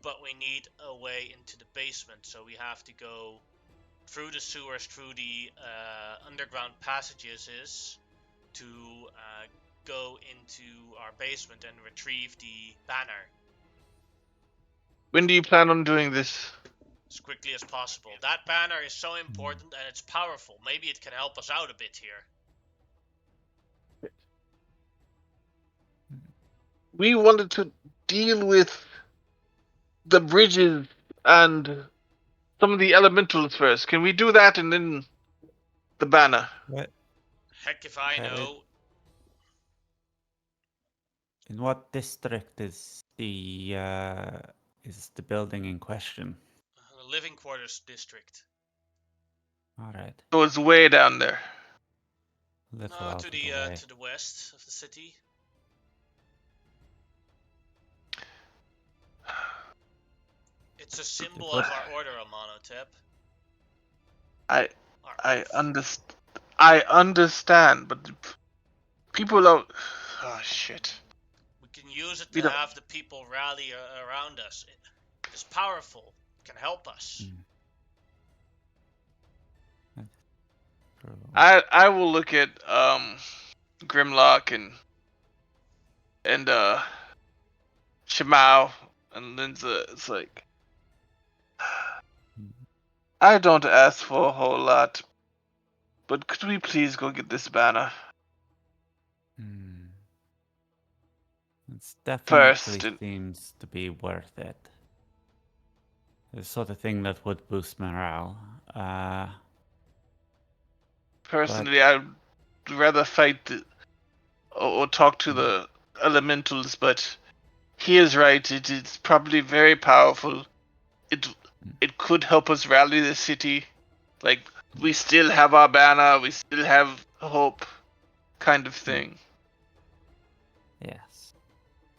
But we need a way into the basement, so we have to go through the sewers, through the underground passages to go into our basement and retrieve the banner.
When do you plan on doing this?
As quickly as possible. That banner is so important and it's powerful. Maybe it can help us out a bit here.
We wanted to deal with the bridges and some of the elementals first. Can we do that and then the banner?
What?
Heck if I know.
In what district is the building in question?
The living quarters district.
All right.
So it's way down there.
To the west of the city. It's a symbol of our order, Amonotep.
I
Our
I understand, but people don't. Oh shit.
We can use it
We
to
don't.
have the people rally around us. It is powerful. It can help us.
I will look at Grimlock and Shimao and Linza. It's like I don't ask for a whole lot, but could we please go get this banner
It definitely
first?
seems to be worth it. The sort of thing that would boost morale.
Personally, I'd rather fight or talk to the elementals, but he is right. It is probably very powerful. It could help us rally the city. Like we still have our banner, we still have hope, kind of thing.
Yes,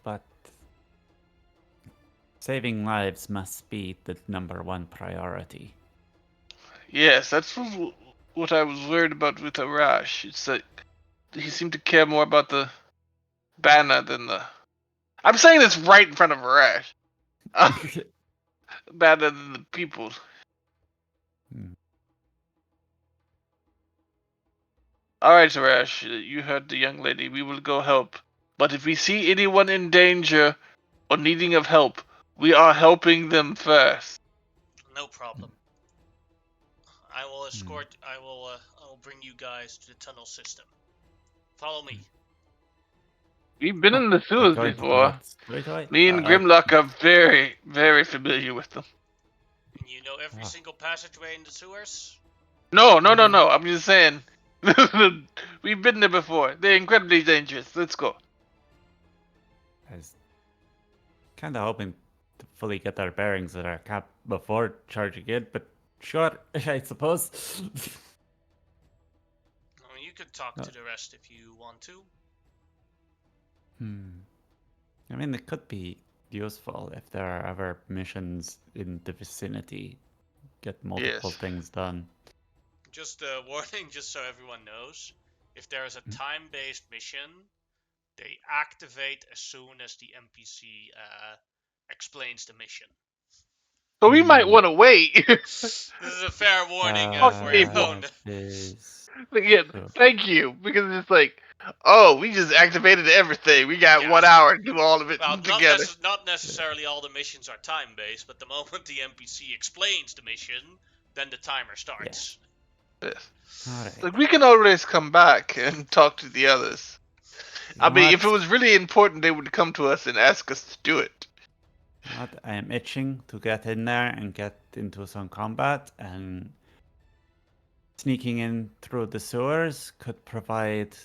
but saving lives must be the #1 priority.
Yes, that's what I was worried about with Arash. It's like he seemed to care more about the banner than the. I'm saying this right in front of Arash. Banner than the people. Alright, Arash, you heard the young lady. We will go help. But if we see anyone in danger or needing of help, we are helping them first.
No problem. I will escort. I will bring you guys to the tunnel system. Follow me.
We've been in the sewers before. Me and Grimlock are very, very familiar with them.
And you know every single passageway in the sewers?
No. I'm just saying. We've been there before. They're incredibly dangerous. Let's go.
I was kind of hoping to fully get our bearings at our cap before charging in, but sure, I suppose.
Well, you could talk to the rest if you want to.
I mean, it could be useful if there are other missions in the vicinity. Get multiple things done.
Just a warning, just so everyone knows. If there is a time-based mission, they activate as soon as the NPC explains the mission.
So we might want to wait.
This is a fair warning for your phone.
Again, thank you, because it's like, oh, we just activated everything. We got 1 hour to do all of it together.
Not necessarily all the missions are time-based, but the moment the NPC explains the mission, then the timer starts.
Yes.
Alright.
Like, we can always come back and talk to the others. I mean, if it was really important, they would come to us and ask us to do it.
I am itching to get in there and get into some combat, and sneaking in through the sewers could provide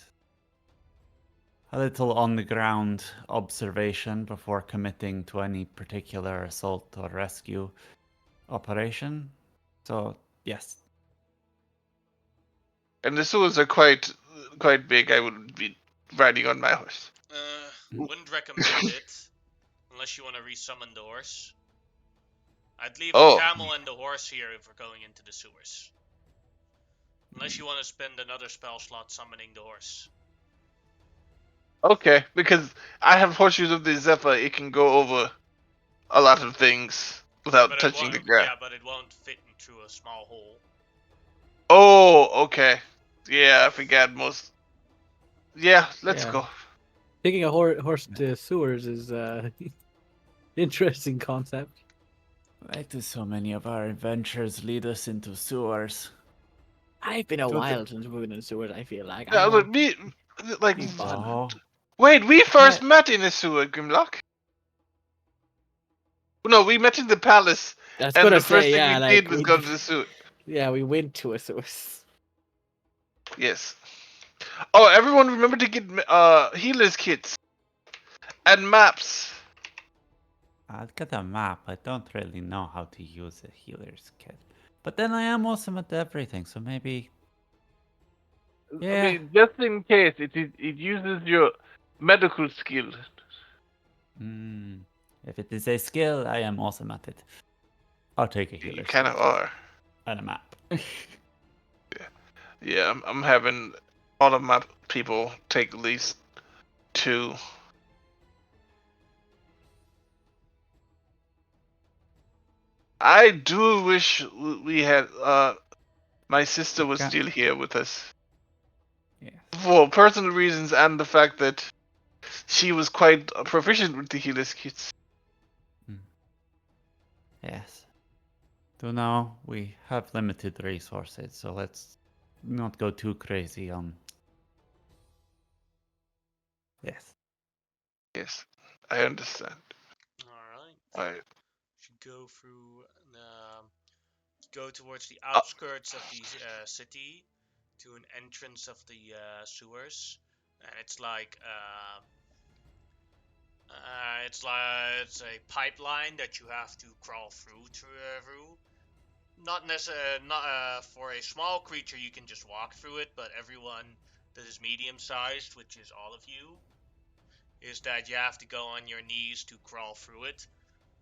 a little on-the-ground observation before committing to any particular assault or rescue operation. So, yes.
And the sewers are quite big. I would be riding on my horse.
Wouldn't recommend it unless you want to resummon the horse. I'd leave the camel and the horse here if we're going into the sewers. Unless you want to spend another spell slot summoning the horse.
Okay, because I have Horseshoes of the Zephyr. It can go over a lot of things without touching the ground.
Yeah, but it won't fit through a small hole.
Oh, okay. Yeah, I forgot most. Yeah, let's go.
Taking a horse to sewers is interesting concept.
Why do so many of our adventures lead us into sewers?
I've been a while since we've been in sewers, I feel like.
Yeah, look,
fun.
Wait, we first met in a sewer, Grimlock. No, we met in the palace.
That's
and
gonna
the first
say,
thing we did was go to the sewer.
Yeah, we went to a sewer.
Yes. Oh, everyone remember to get healers kits and maps.
I'll get a map. I don't really know how to use a healer's kit. But then I am awesome at everything, so maybe... Yeah.
I mean, just in case, it uses your medical skill.
If it is a skill, I am awesome at it. I'll take a
You
healer's
kind of
token
are.
and a map.
Yeah, I'm having all of my people take at least 2. I do wish we had my sister was
Okay.
still here with us
Yes.
for personal reasons and the fact that she was quite proficient with the healer's kits.
Yes. So now we have limited resources, so let's not go too crazy on. Yes.
Yes, I understand.
All right.
Alright.
Should go through go towards the
Uh,
outskirts of the city to an entrance of the sewers, and it's like it's a pipeline that you have to crawl through. Not necessarily not for a small creature you can just walk through it, but everyone that is medium sized, which is all of you, is that you have to go on your knees to crawl through it.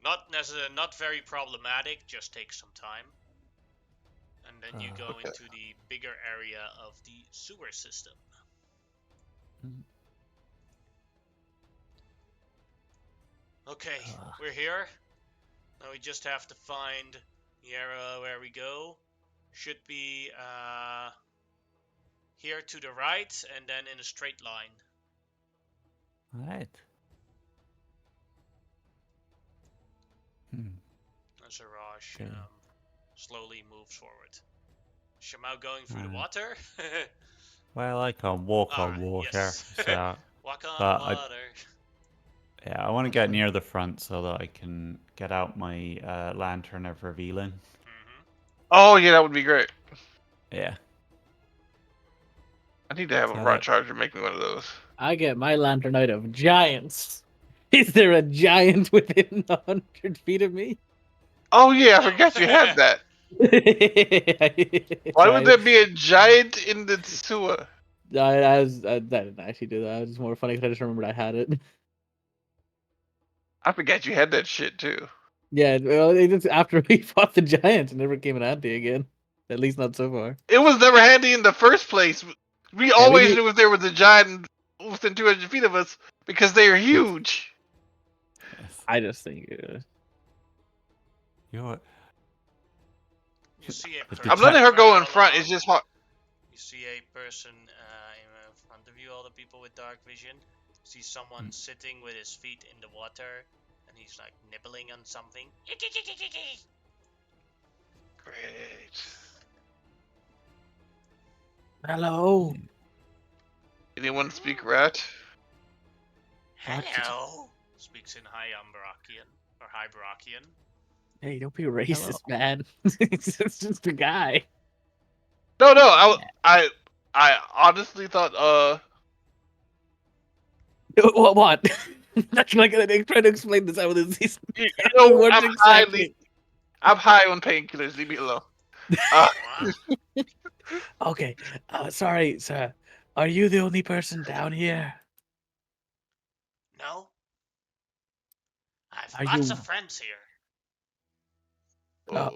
Not very problematic, just takes some time. And then you go
Okay.
into the bigger area of the sewer system. Okay, we're here. Now we just have to find the area where we go. Should be here to the right and then in a straight line.
All right.
As Arash
Okay.
slowly moves forward. Shamao going through the water.
Well, I can walk on
Alright,
water,
yes.
so
Walk on
but
water.
I want to get near the front so that I can get out my lantern of revealing.
Oh yeah, that would be great.
Yeah.
I need to have a
So
rod charger make me one of those.
I get my lantern out of giants. Is there a giant within 100 feet of me?
Oh yeah, I forgot you had that. Why would there be a giant in the sewer?
I didn't actually do that. It was more funny because I just remembered I had it.
I forgot you had that shit too.
Yeah, well, it just after we fought the giant, it never came in handy again. At least not so far.
It was never handy in the first place. We
Yeah,
always knew if there was a giant within 200 feet of us because they are huge.
Yes.
I just think
You're.
You see a
The
person
I'm letting her go in
running
front.
along.
It's just hard.
You see a person in front of you, all the people with dark vision. You see someone sitting with his feet in the water, and he's like nibbling on something.
Great.
hello.
Anyone speak rat?
Hello, speaks in High Ambarrackian or High Barackian.
Hey, don't be racist, man. It's just a guy.
No, I honestly thought
What? That's like they trying to explain this out of these.
you know
What
I'm
exactly?
I'm high on painkillers. Leave me alone.
What?
Okay. Sorry, sir. Are you the only person down here?
No, I've
Are
lots
you?
of friends here.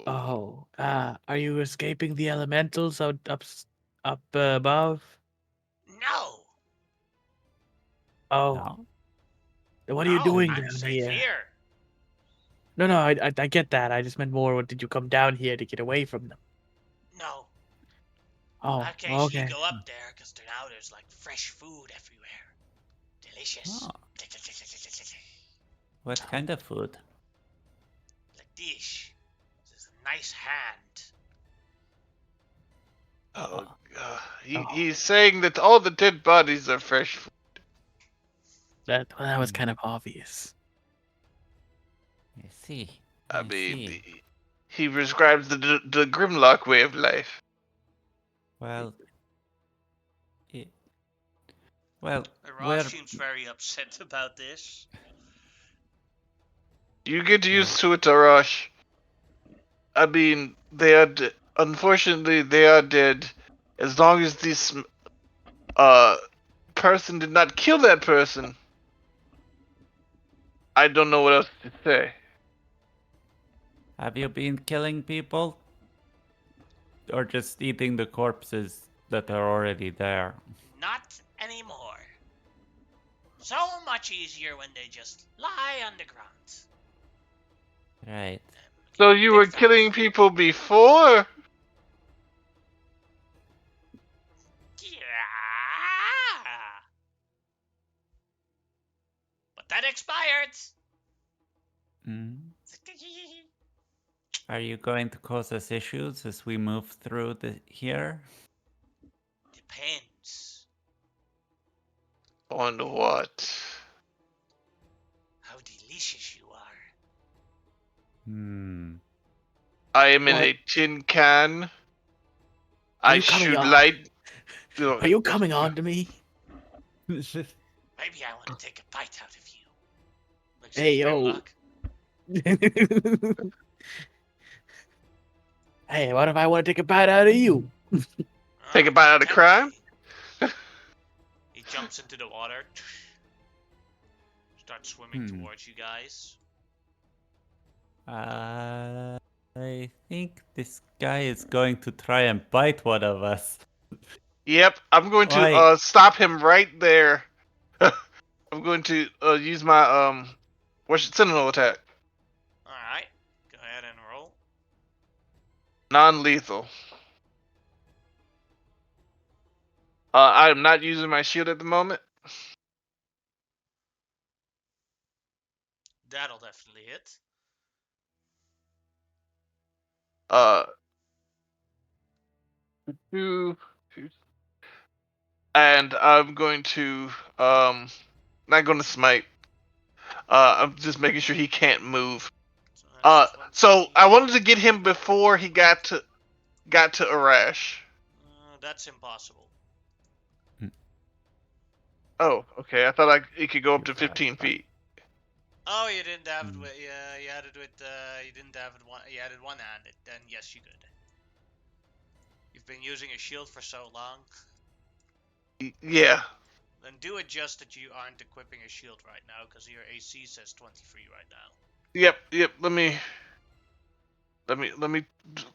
Are you escaping the elementals up above?
No,
Oh,
No.
what are you doing
I'm
down
safe
here?
here.
No, I get that. I just meant more. Did you come down here to get away from them?
No,
Oh,
I occasionally
okay.
go up there because now there's like fresh food everywhere. Delicious.
Oh, what kind of food?
Like this. This is a nice hand.
He's saying that all the dead bodies are fresh.
That was kind of obvious.
I see.
I mean, he prescribes the Grimlock way of life.
Well. Well,
Ross seems very upset about this.
You get used to it, Arash. I mean, they are unfortunately they are dead. As long as this person did not kill that person, I don't know what else to say.
Have you been killing people? Or just eating the corpses that are already there?
Not anymore. So much easier when they just lie underground.
Right.
So you were killing people before?
Yeah. But that expired.
Mm. Are you going to cause us issues as we move through here?
Depends.
On what?
How delicious you are.
Hmm.
I am in
What?
a tin can.
Are
I
you coming
shoot
on?
light.
Are you coming on to me?
Maybe I want to take a bite out of you. Looks
Hey,
at
yo.
Grimlock.
Hey, what if I want to take a bite out of you?
Take a bite out of crime?
He jumps into the water. Starts swimming towards you guys.
I think this guy is going to try and bite one of us.
Yep, I'm going
Why?
to stop him right there. I'm going to use my sentinel attack.
Alright. Go ahead and roll.
Non-lethal. I am not using my shield at the moment.
That'll definitely hit.
Two, and I'm going to not going to smite. I'm just making sure he can't move. So I wanted to get him before he got to Arash.
That's impossible.
Oh, okay. I thought it could go up to 15 feet.
Oh, you didn't have it with, yeah, you had it with, you didn't have it you had it one-handed, then yes, you could. You've been using a shield for so long.
Yeah.
Then do adjust that you aren't equipping a shield right now, because your AC says 23 right now.
Yep. Let me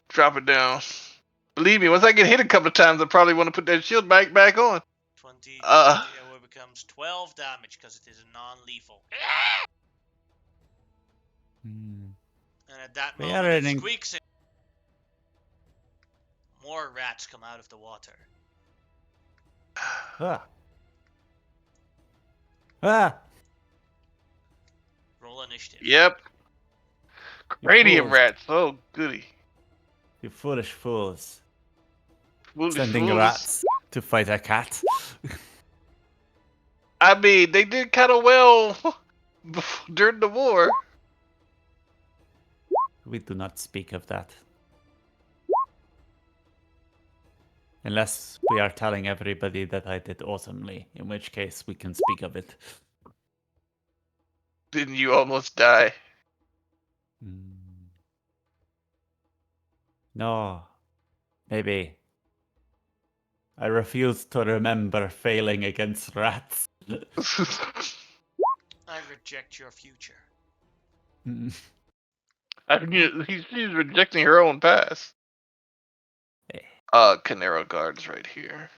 drop it down. Believe me, once I get hit a couple of times, I probably want to put that shield back on.
20, it becomes 12 damage because it is a non-lethal. And at that moment, it squeaks in. More rats come out of the water. Roll initiative.
Yep. Radium rats. Oh, goody.
You foolish fools.
Foolish
Sending
fools.
rats to fight a cat.
I mean, they did kind of well during the war.
We do not speak of that. Unless we are telling everybody that I did awesomely, in which case we can speak of it.
Didn't you almost die?
No. Maybe. I refuse to remember failing against rats.
I reject your future.
She's rejecting her own past. Canero guards right here.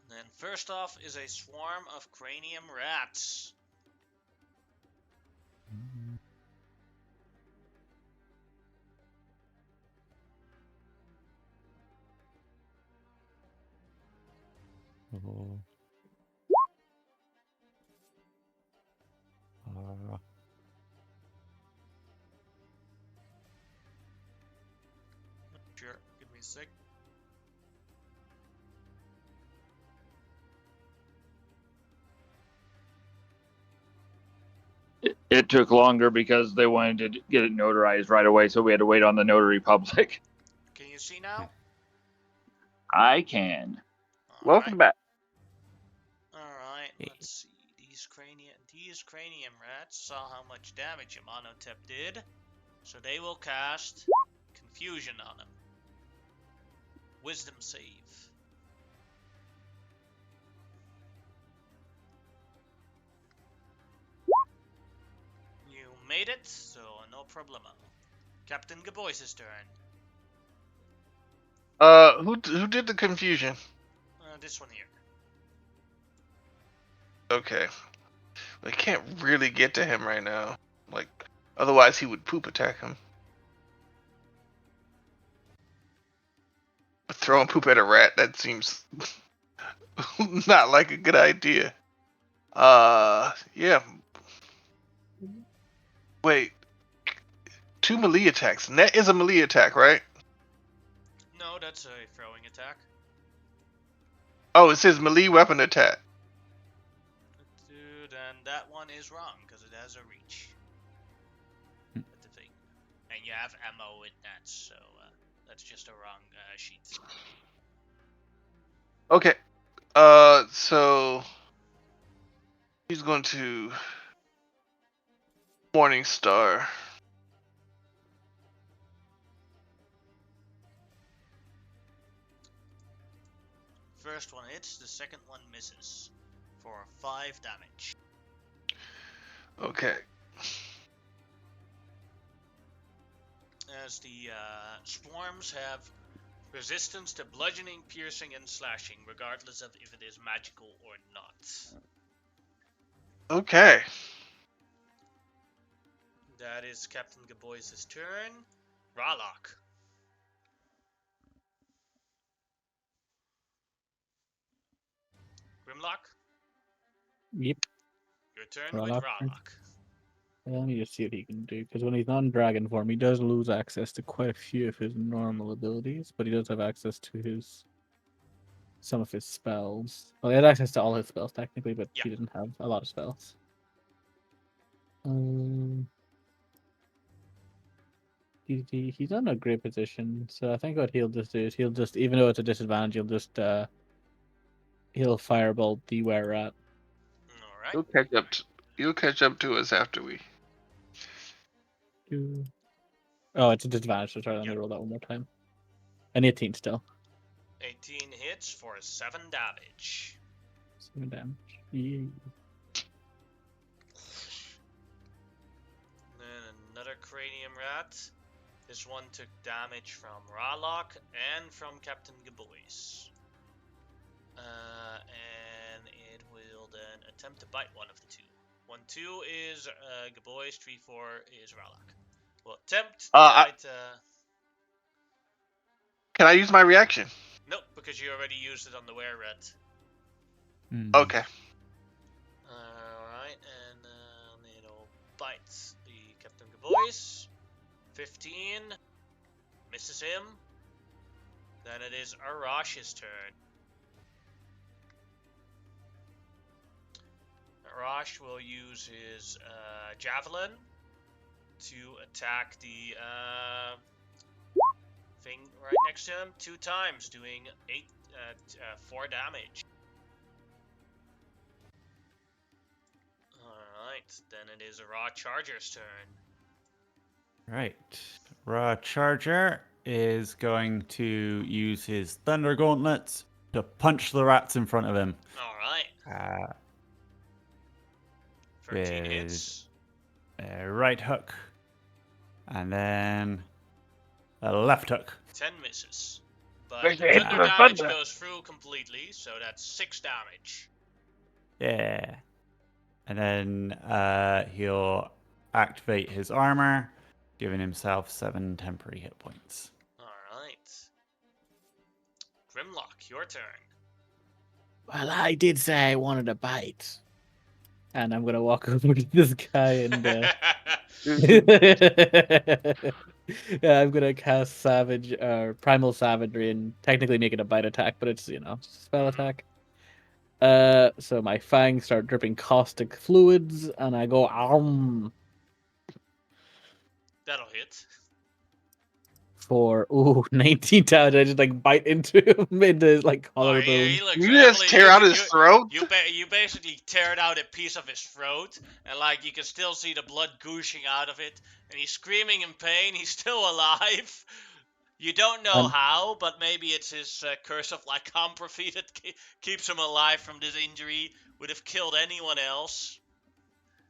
Then first off is a swarm of cranium rats. Sure, give me a sec.
It took longer because they wanted to get it notarized right away, so we had to wait on the notary public.
Can you see now?
I can.
Welcome back.
Alright. let's see. These cranium rats saw how much damage Imhotep did, so they will cast Confusion on him. Wisdom save. You made it, so no problemo. Captain Gabois' turn.
Who did the confusion?
This one here.
Okay. I can't really get to him right now. Like, otherwise he would poop attack him. But throwing poop at a rat, that seems not like a good idea. Yeah. Wait. 2 melee attacks. Net is a melee attack, right?
No, that's a throwing attack.
Oh, it says melee weapon attack.
Dude, and that one is wrong because it has a reach. That's the thing. And you have ammo with that, so that's just a wrong sheet.
Okay. So he's going to Morning Star.
First one hits, the second one misses for 5 damage.
Okay.
As the swarms have resistance to bludgeoning, piercing, and slashing, regardless of if it is magical or not.
Okay.
That is Captain Gabois' turn. Ralok. Grimlock,
Yep.
your turn
Ralok.
with Ralok.
Let me just see what he can do, because when he's not in dragon form, he does lose access to quite a few of his normal abilities, but he does have access to some of his spells. Well, he has access to all his spells technically, but he doesn't have a lot of spells. He's not in a great position, so I think what he'll just do is even though it's a disadvantage, he'll firebolt the were rat.
All right.
You'll catch up to us after we.
Oh, it's a disadvantage, so sorry, let me roll that one more time. An 18 still.
18 hits for 7 damage.
7 damage. Yeah.
Then another cranium rat. This one took damage from Ralok and from Captain Gabois. And it will then attempt to bite one of the two. 1-2 is Gabois, 3-4 is Ralok. Will attempt to bite.
Can I use my reaction?
Nope, because you already used it on the were rat.
Okay.
Alright, and it'll bite the Captain Gabois. 15 misses him. Then it is Arash's turn. Arash will use his javelin to attack the thing right next to him 2 times, doing 4 damage. Alright, then it is Raw Charger's turn.
Right. Raw Charger is going to use his Thunder Gauntlets to punch the rats in front of him.
Alright. 13 hits.
A right hook. And then a left hook.
10 misses. But the thunder damage goes through completely, so that's 6 damage.
Yeah. And then he'll activate his armor, giving himself 7 temporary hit points.
Alright. Grimlock, your turn.
Well, I did say I wanted a bite. And I'm gonna walk over to this guy and yeah, I'm gonna cast Primal Savagery and technically make it a bite attack, but it's just a spell attack. So my fangs start dripping caustic fluids, and I go
That'll hit.
for 19 damage. I just like bite into him into his like
Oh,
collarbone.
he looks
You just
heavily.
tear out his throat.
You basically teared out a piece of his throat, and like you can still see the blood gushing out of it, and he's screaming in pain. He's still alive. You don't know
And-
how, but maybe it's his curse of lycanthropy that keeps him alive from this injury. Would have killed anyone else.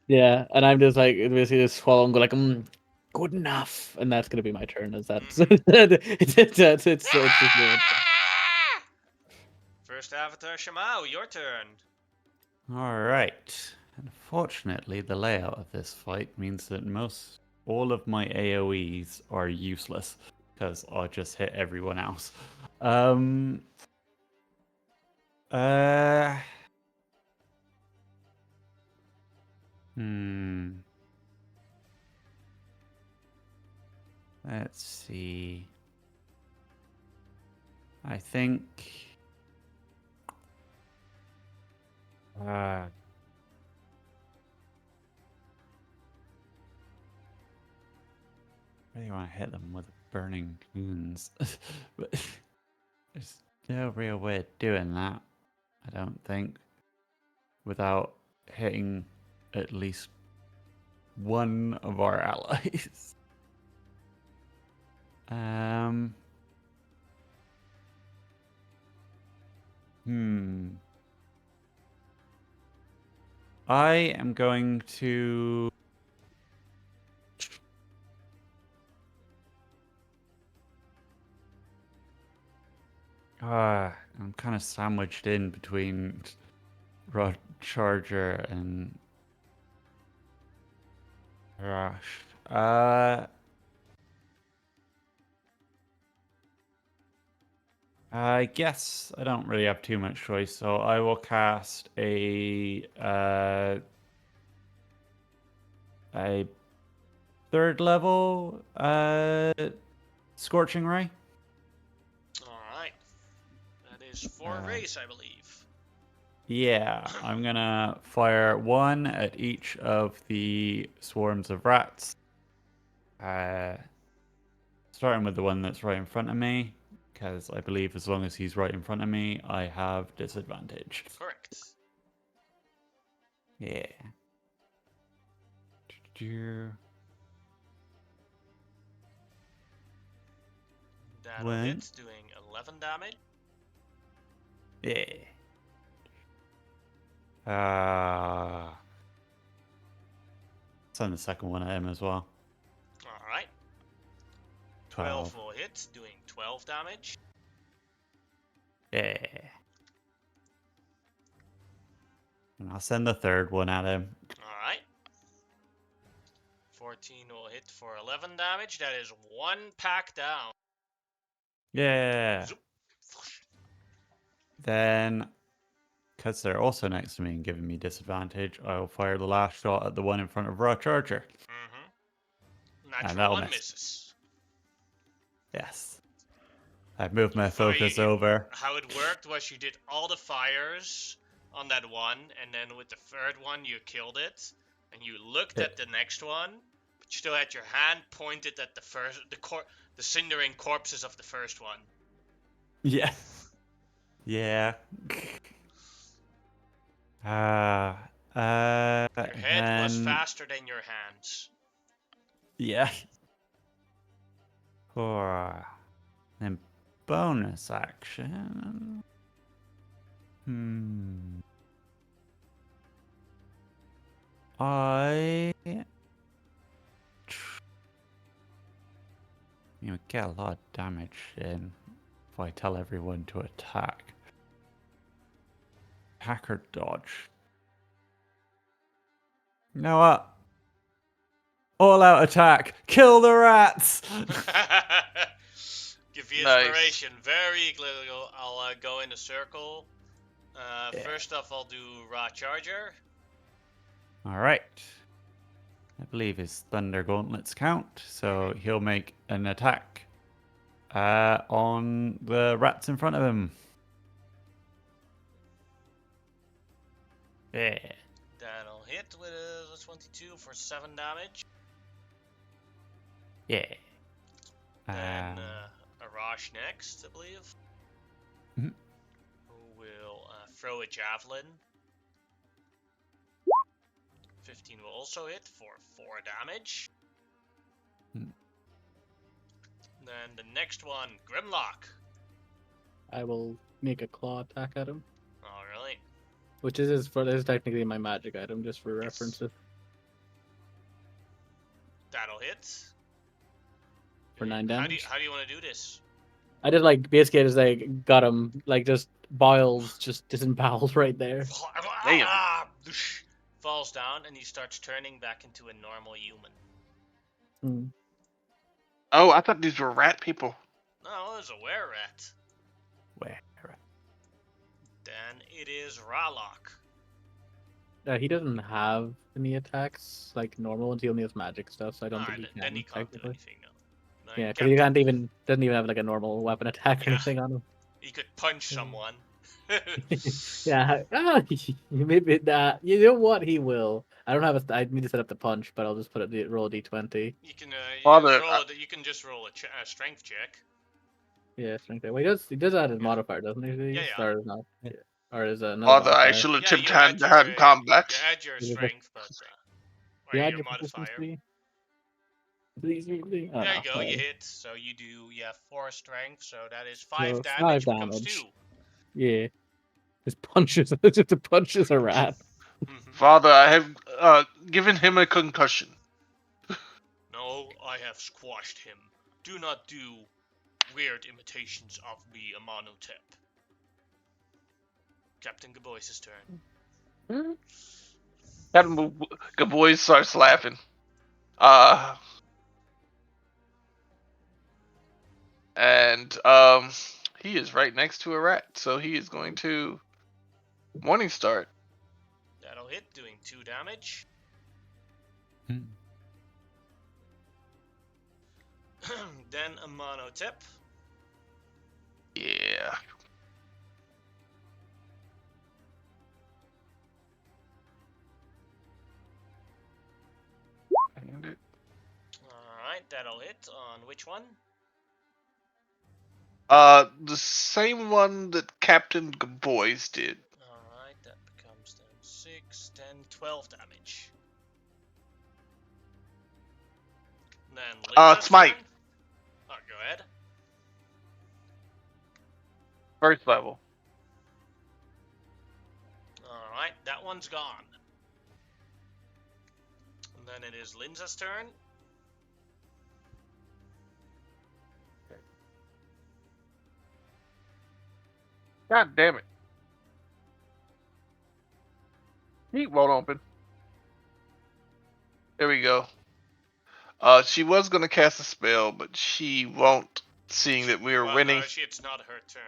Yeah, and I'm just like basically just swallow and go like, good enough, and that's gonna be my turn. Is that it's just weird.
First Avatar Shamao, your turn.
Alright. Unfortunately, the layout of this fight means that all of my AoEs are useless, because I'll just hit everyone else. Uh... Hmm. Let's see. I think... I really want to hit them with burning wounds. But there's no real way of doing that, I don't think, without hitting at least one of our allies. I am going to... I'm kind of sandwiched in between Rod Charger and Rush. I guess I don't really have too much choice, so I will cast a third level Scorching Ray.
Alright. That is for race, I believe.
Yeah, I'm gonna fire one at each of the swarms of rats. Starting with the one that's right in front of me, because I believe as long as he's right in front of me, I have disadvantage.
Correct.
Yeah.
That'll hit, doing 11 damage.
Yeah. Send the second one at him as well.
Alright. 12 will hit, doing 12 damage.
Yeah. And I'll send the third one at him.
Alright. 14 will hit for 11 damage. That is one pack down.
Yeah.
Zoop.
Then, because they're also next to me and giving me disadvantage, I will fire the last shot at the one in front of Raw Charger.
Natural
that'll
one
miss.
misses.
Yes. I've moved my focus over.
How it worked was you did all the fires on that one, and then with the third one you killed it, and you looked at the next one, but you still had your hand pointed at the first, the cindering corpses of the first one.
Yeah. Yeah.
Your head was faster than your hands.
Yeah. Then bonus action. You would get a lot of damage in if I tell everyone to attack. Attack or dodge. You know what? All out attack. Kill the rats.
Give you inspiration. Nice. Very clearly. I'll go in a circle. First off, I'll do Raw Charger.
Alright. I believe his Thunder Gauntlets count, so he'll make an attack on the rats in front of him. Yeah.
That'll hit with a 22 for 7 damage.
Yeah.
Then Arash next, I believe.
Mhm.
Who will throw a javelin. 15 will also hit for 4 damage.
Hmm.
Then the next one, Grimlock.
I will make a claw attack at him,
Alright.
which is technically my magic item, just for references.
That'll hit.
For 9
How
damage.
do you want to do this?
I just basically just got him, just boils just disemboweled right there.
Damn.
Falls down and he starts turning back into a normal human.
Hmm.
Oh, I thought these were rat people.
No, it was a were-rat.
Where?
Then it is Ralok.
He doesn't have any attacks like normal ones. He only has magic stuff, so I don't think he can.
Then he can't do
technically.
anything, no.
Yeah, because he doesn't even have like a normal weapon attack or
Yeah.
anything on him.
He could punch someone.
Yeah, maybe that. You know what? He will. I don't have I need to set up the punch, but I'll just roll a d20.
You can
Father,
you can just roll a strength check.
Yeah, strength. Well, he does add his modifier, doesn't he?
Yeah.
Or not? Yeah. Or is another
Father, I
modifier?
should have
Yeah,
tipped
you
hand
add
to
your
hand combat.
you add your
Is it
strength, but or
Yeah,
your
your
modifier.
proficiency.
There you go, you hit. So you do 4 strength, so that is 5
So
damage
5
becomes
damage.
2.
Yeah. His punches just the punches a rat.
Father, I have given him a concussion.
No, I have squashed him. Do not do weird imitations of me, Amonotep. Captain Gabois' turn.
Captain Gaboy starts laughing. And he is right next to a rat, so he is going to Morning Start.
That'll hit, doing 2 damage.
Hmm.
Then Amonotep.
Yeah.
Alright, that'll hit on which one?
The same one that Captain Gaboys did.
Alright, that becomes then 6, 10, 12 damage. Then Linda's
Smite.
turn. Oh, go ahead.
First level.
Alright, that one's gone. And then it is Linza's turn.
God damn it. He won't open. There we go. She was gonna cast a spell, but she won't, seeing that we are winning.
No, it's not her turn.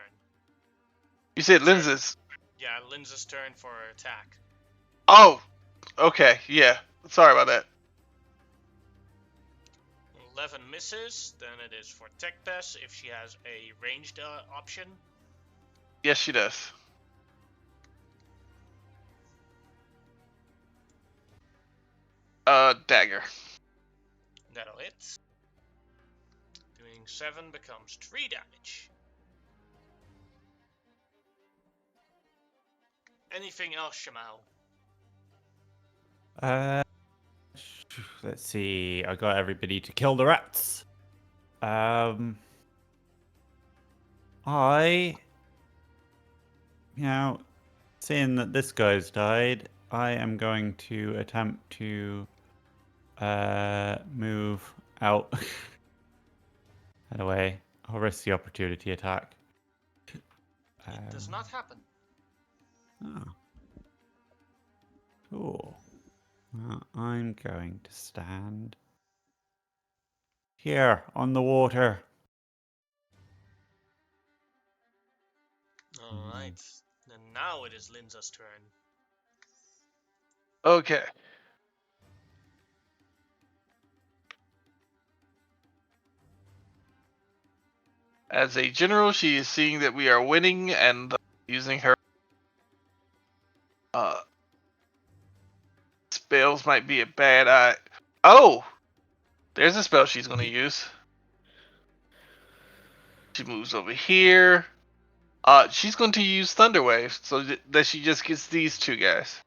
You said Linza's.
Yeah, Linza's turn for her attack.
Oh, okay, yeah. Sorry about that.
11 misses, then it is for Tech Pass if she has a ranged option.
Yes, she does. Dagger.
That'll hit. Doing 7 becomes 3 damage. Anything else, Shamal?
Let's see. I got everybody to kill the rats. Seeing that this guy's died, I am going to attempt to move out and away. I'll risk the opportunity attack.
It does not happen.
Oh. Cool. Well, I'm going to stand here on the water.
Alright. Then now it is Linza's turn.
Okay. As a general, she is seeing that we are winning and using her spells might be a bad idea. Oh! There's a spell she's going to use. She moves over here. She's going to use Thunder Wave, so that she just gets these two guys.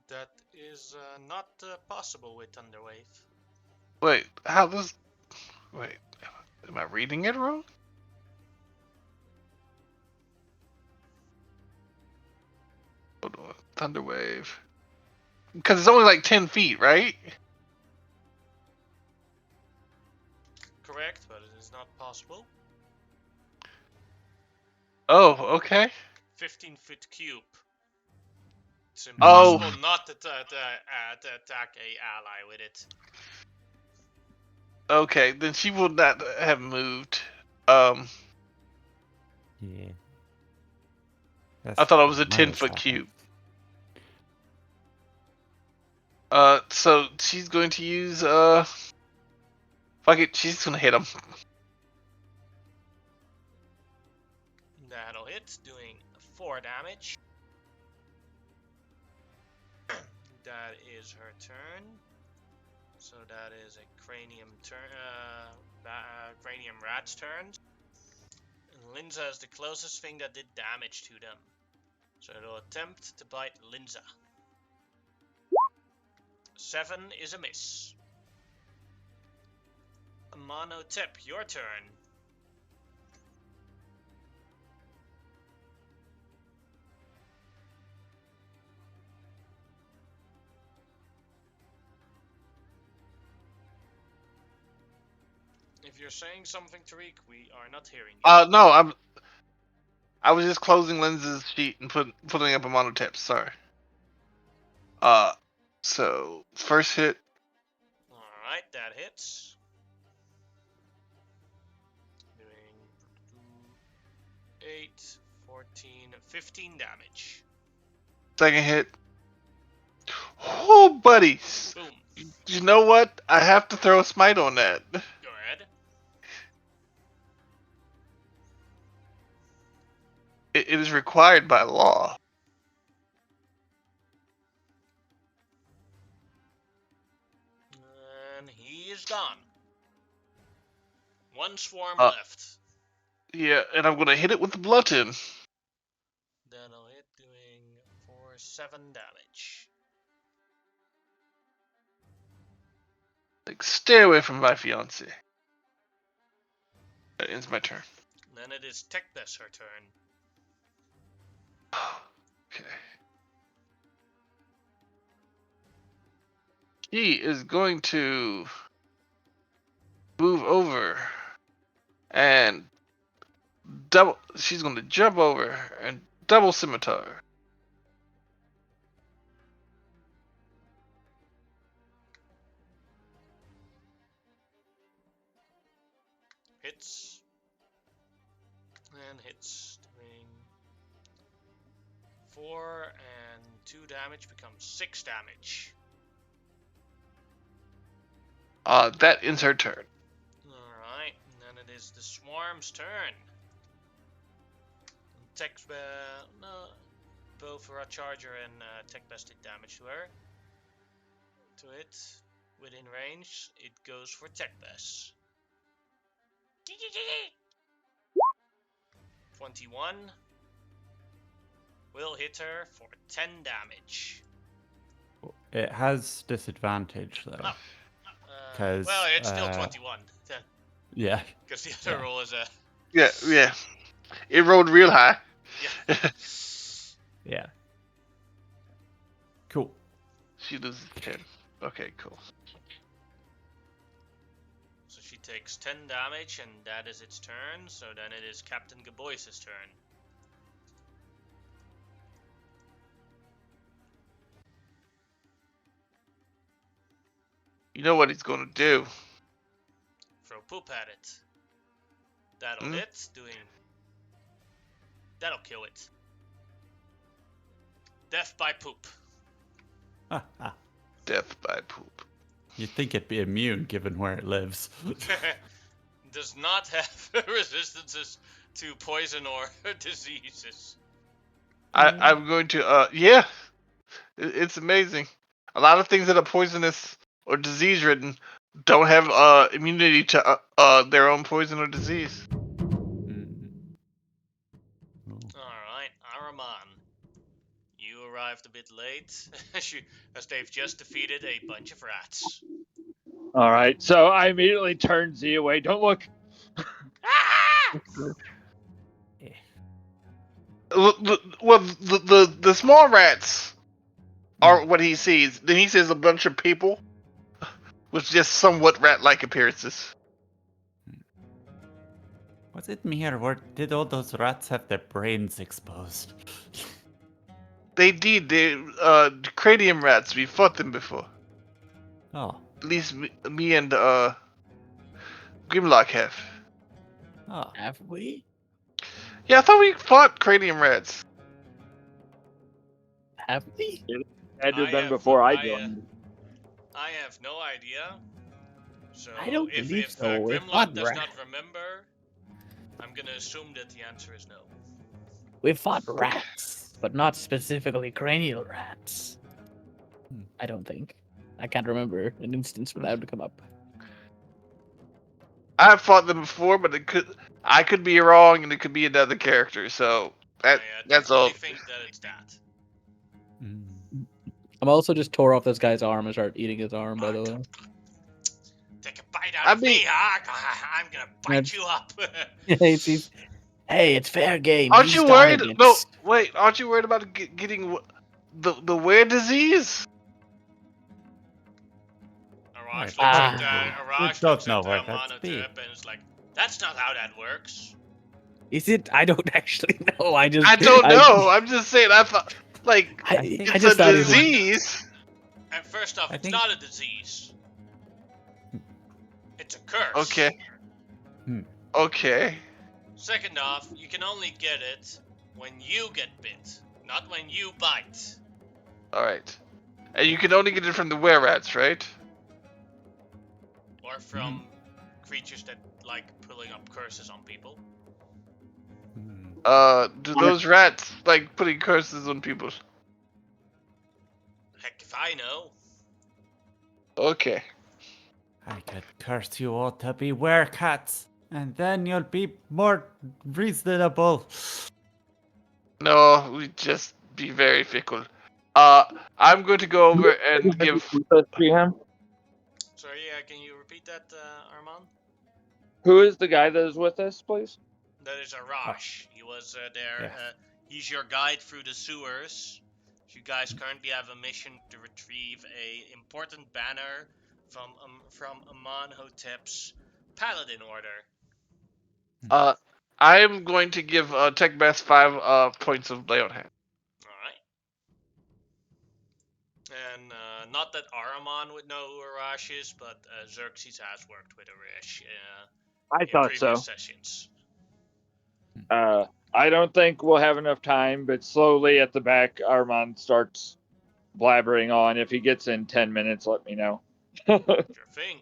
That is not possible with Thunderwave.
Wait, how does... Wait, am I reading it wrong? Hold on, Thunder Wave. Because it's only like 10 feet, right?
Correct, but it is not possible.
Oh, okay.
15-foot cube. It's
Oh.
impossible not to attack a ally with it.
Okay, then she will not have moved.
Yeah.
I thought it was a
That's
10-foot
miles
cube.
high.
So she's going to use, fuck it, she's gonna hit him.
That'll hit, doing 4 damage. That is her turn. So that is a Cranium Cranium Rat's turn. And Linza is the closest thing that did damage to them. So it'll attempt to bite Linza. 7 is a miss. Monotep, your turn. If you're saying something, Tariq, we are not hearing you.
No, I was just closing Lens's sheet and putting up a monotip, sorry. So, first hit.
Alright, that hits. Doing 8, 14, 15 damage.
Second hit. Oh, buddies.
Boom.
You know what? I have to throw a smite on that.
Go ahead.
It is required by law.
And he is gone. One swarm
Uh,
left.
Yeah, and I'm gonna hit it with the bludgeon.
That'll hit, doing 7 damage.
Like, stay away from my fiance. That ends my turn.
Then it is Tekbess her turn.
Okay. She is going to move over and double. She's going to jump over and double scimitar.
Hits. And hits, doing 4 and 2 damage becomes 6 damage.
That ends her turn.
Alright, and then it is the swarm's turn. Both Charger and Tekbess did damage to her. To it, within range, it goes for Tekbess. 21 will hit her for 10 damage.
It has disadvantage though.
Oh.
Well,
it's still 21.
Yeah.
Because the other roll is a...
Yeah. It rolled real high.
Yeah.
Yeah. Cool.
She loses 10. Okay, cool.
So she takes 10 damage, and that is its turn. So then it is Captain Gabois' turn.
You know what he's going to do.
Throw poop at it. That'll hit, doing... That'll kill it. Death by poop.
Death by poop.
You'd think it'd be immune given where it lives.
Does not have resistances to poison or diseases.
I'm going to, yeah. It's amazing. A lot of things that are poisonous or disease-ridden don't have immunity to their own poison or disease.
Alright, Araman. You arrived a bit late, as they've just defeated a bunch of rats.
All right, so I immediately turn Z away. Don't look.
Ah!
Well, the small rats are what he sees. Then he sees a bunch of people with just somewhat rat-like appearances.
Was it me, or did all those rats have their brains exposed?
They did. They cranium rats. We fought them before.
Oh.
At least me and Grimlock have.
Oh.
Have we?
Yeah, I thought we fought cranium rats.
Have we?
Had to have
I
been
have-
before I
I,
joined.
I have no idea. So
I don't
if,
believe
if
so. We've
Grimlock
fought
does
rat.
not remember, I'm gonna assume that the answer is no.
We fought rats, but not specifically cranial rats. I don't think. I can't remember an instance where that would come up.
I've fought them before, but I could be wrong, and it could be another character. So
I
that's
definitely
all.
think that it's that.
I'm also just tore off this guy's arm and started eating his arm, by the way.
Take a bite out
I
of me,
mean-
huh? I'm gonna bite you up.
Hey, it's fair game.
Aren't
He's
you
starting
worried?
it.
No, wait. Aren't you worried about getting the where disease?
Arash
don't
looks
know
at
where that's
Monotep
be.
and is like, that's not how that works.
Is it? I don't actually know. I
I don't know. I'm just saying. I thought
I
it's
just
a
thought he was-
disease.
And first off,
I
it's
think-
not a disease. It's a curse.
Okay. Okay.
Second off, you can only get it when you get bit, not when you bite.
All right. And you can only get it from the were rats, right?
Or from creatures that like pulling up curses on people.
Do those rats like putting curses on people?
Heck if I know.
Okay.
I could curse you all to be werecats, and then you'll be more reasonable.
No, we just be very fickle. I'm going to go over and give.
Sorry, can you repeat that, Armand?
Who is the guy that is with us, please?
That is Arash. He was there.
Yes.
He's your guide through the sewers. You guys currently have a mission to retrieve a important banner from Amonhotep's paladin order.
I am going to give Tech Best 5 points of lay on hand.
Alright. And not that Araman would know who Arash is, but Xerxes has worked with Arash
I
in
thought
previous
so.
sessions.
I don't think we'll have enough time, but slowly at the back, Armand starts blabbering on. If he gets in 10 minutes, let me know.
Sure thing.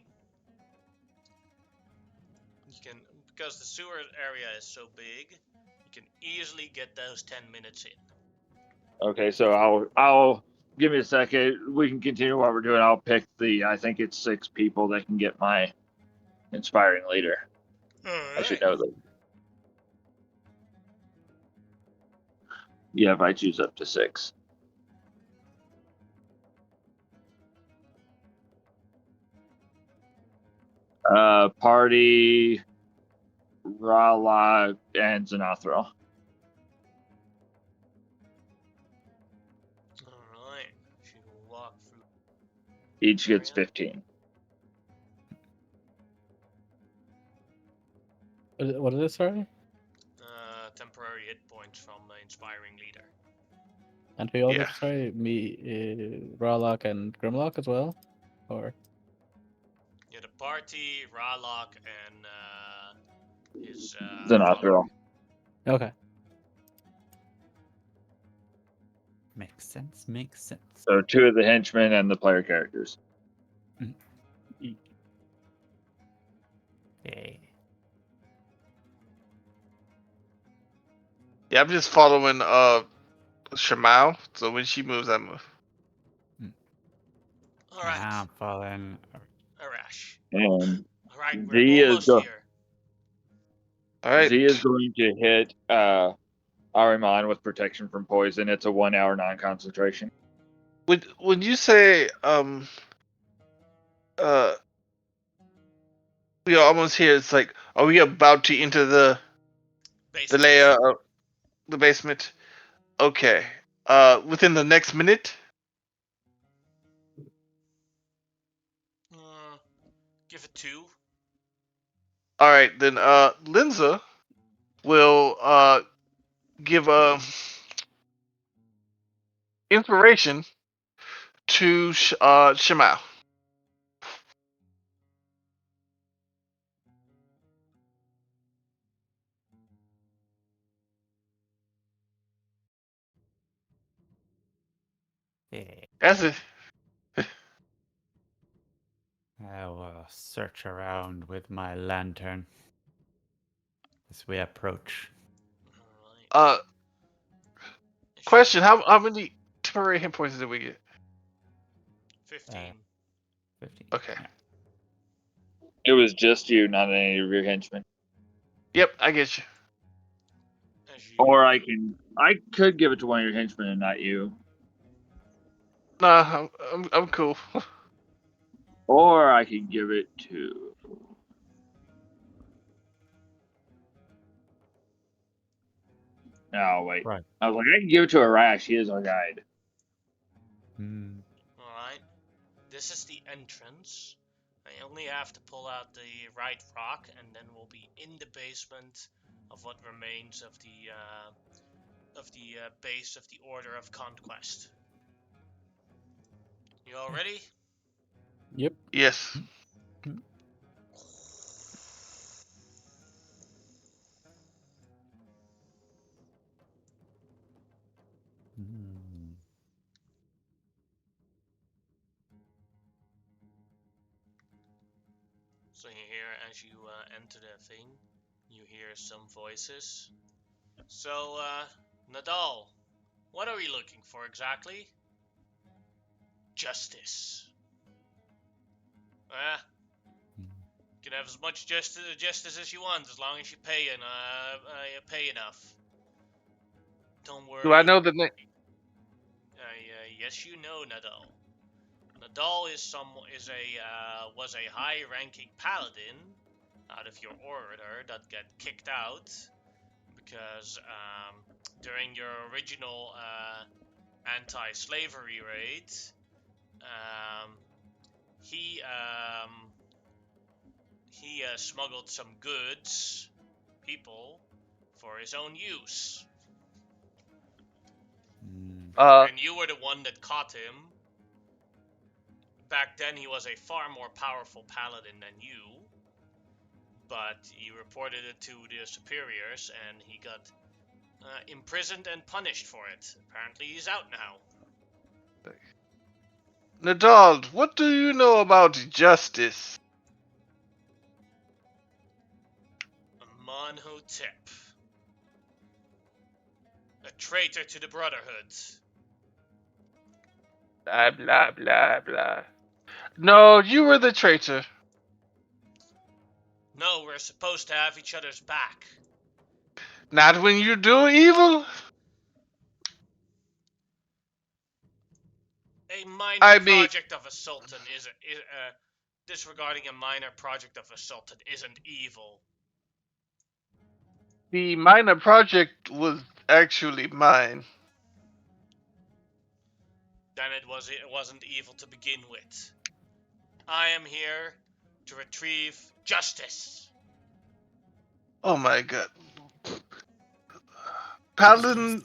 You can, because the sewer area is so big, you can easily get those 10 minutes in.
Okay, so I'll give me a second. We can continue what we're doing. I'll pick I think it's 6 people that can get my inspiring leader. I should know that. Yeah, if I choose up to 6. Party, Rala, and Xanathral.
Alright. She will walk through.
Each gets 15.
What is it, sorry?
Temporary hit points from the inspiring leader.
And who else?
Yeah.
Sorry, me, Rarlock, and Grimlock as well? Or
Yeah, the party, Ralok, and his
Xanathral.
okay.
Makes sense. Makes sense.
So 2 of the henchmen and the player characters.
Hey.
Yeah, I'm just following Shamao. So when she moves, I move.
Alright.
I'm following.
Alright. Arash.
And
All right, we're
Z is
almost here.
All right.
Z is going to hit Ariman with protection from poison. It's a 1 hour non-concentration.
When you say we are almost here, it's like, are we about to enter the
Basement.
layer of the basement? Okay. Within the next minute.
Give it 2.
All right, then. Linza will give inspiration to Shemao. That's it.
I will search around with my lantern as we approach.
All right.
Question: How many temporary hit points did we get?
15.
15.
Okay.
Yeah.
It was just you, not any of your henchmen.
Yep, I get you.
As you,
Or I could give it to one of your henchmen and not you.
Nah, I'm cool.
Or I could give it to. Oh wait.
Right.
I was like, I can give it to Arash. He is our guide.
Hmm.
all right. This is the entrance. I only have to pull out the right rock, and then we'll be in the basement of what remains of the base of the Order of Conquest. You all ready?
Yep.
Yes.
Hmm.
So you hear as you enter the thing, you hear some voices. So, Nadal, what are we looking for exactly? Justice. You can have as much justice as you want, as long as you pay enough. Don't worry.
Do I know the name?
Yes, you know Nadal. Nadal was a high-ranking paladin out of your order that got kicked out because during your original anti-slavery raid, he smuggled some goods, people, for his own use. And you were the one that caught him. Back then, he was a far more powerful paladin than you, but he reported it to the superiors, and he got imprisoned and punished for it. Apparently, he's out now.
Nadal, what do you know about justice?
Monhotep. A traitor to the Brotherhood.
Blah, blah, blah, blah. No, you were the traitor.
No, we're supposed to have each other's back.
Not when you do evil.
A minor
I mean,
project of a sultan disregarding a minor project of a sultan isn't evil.
the minor project was actually mine.
Then it wasn't evil to begin with. I am here to retrieve justice.
Oh my god. Paladin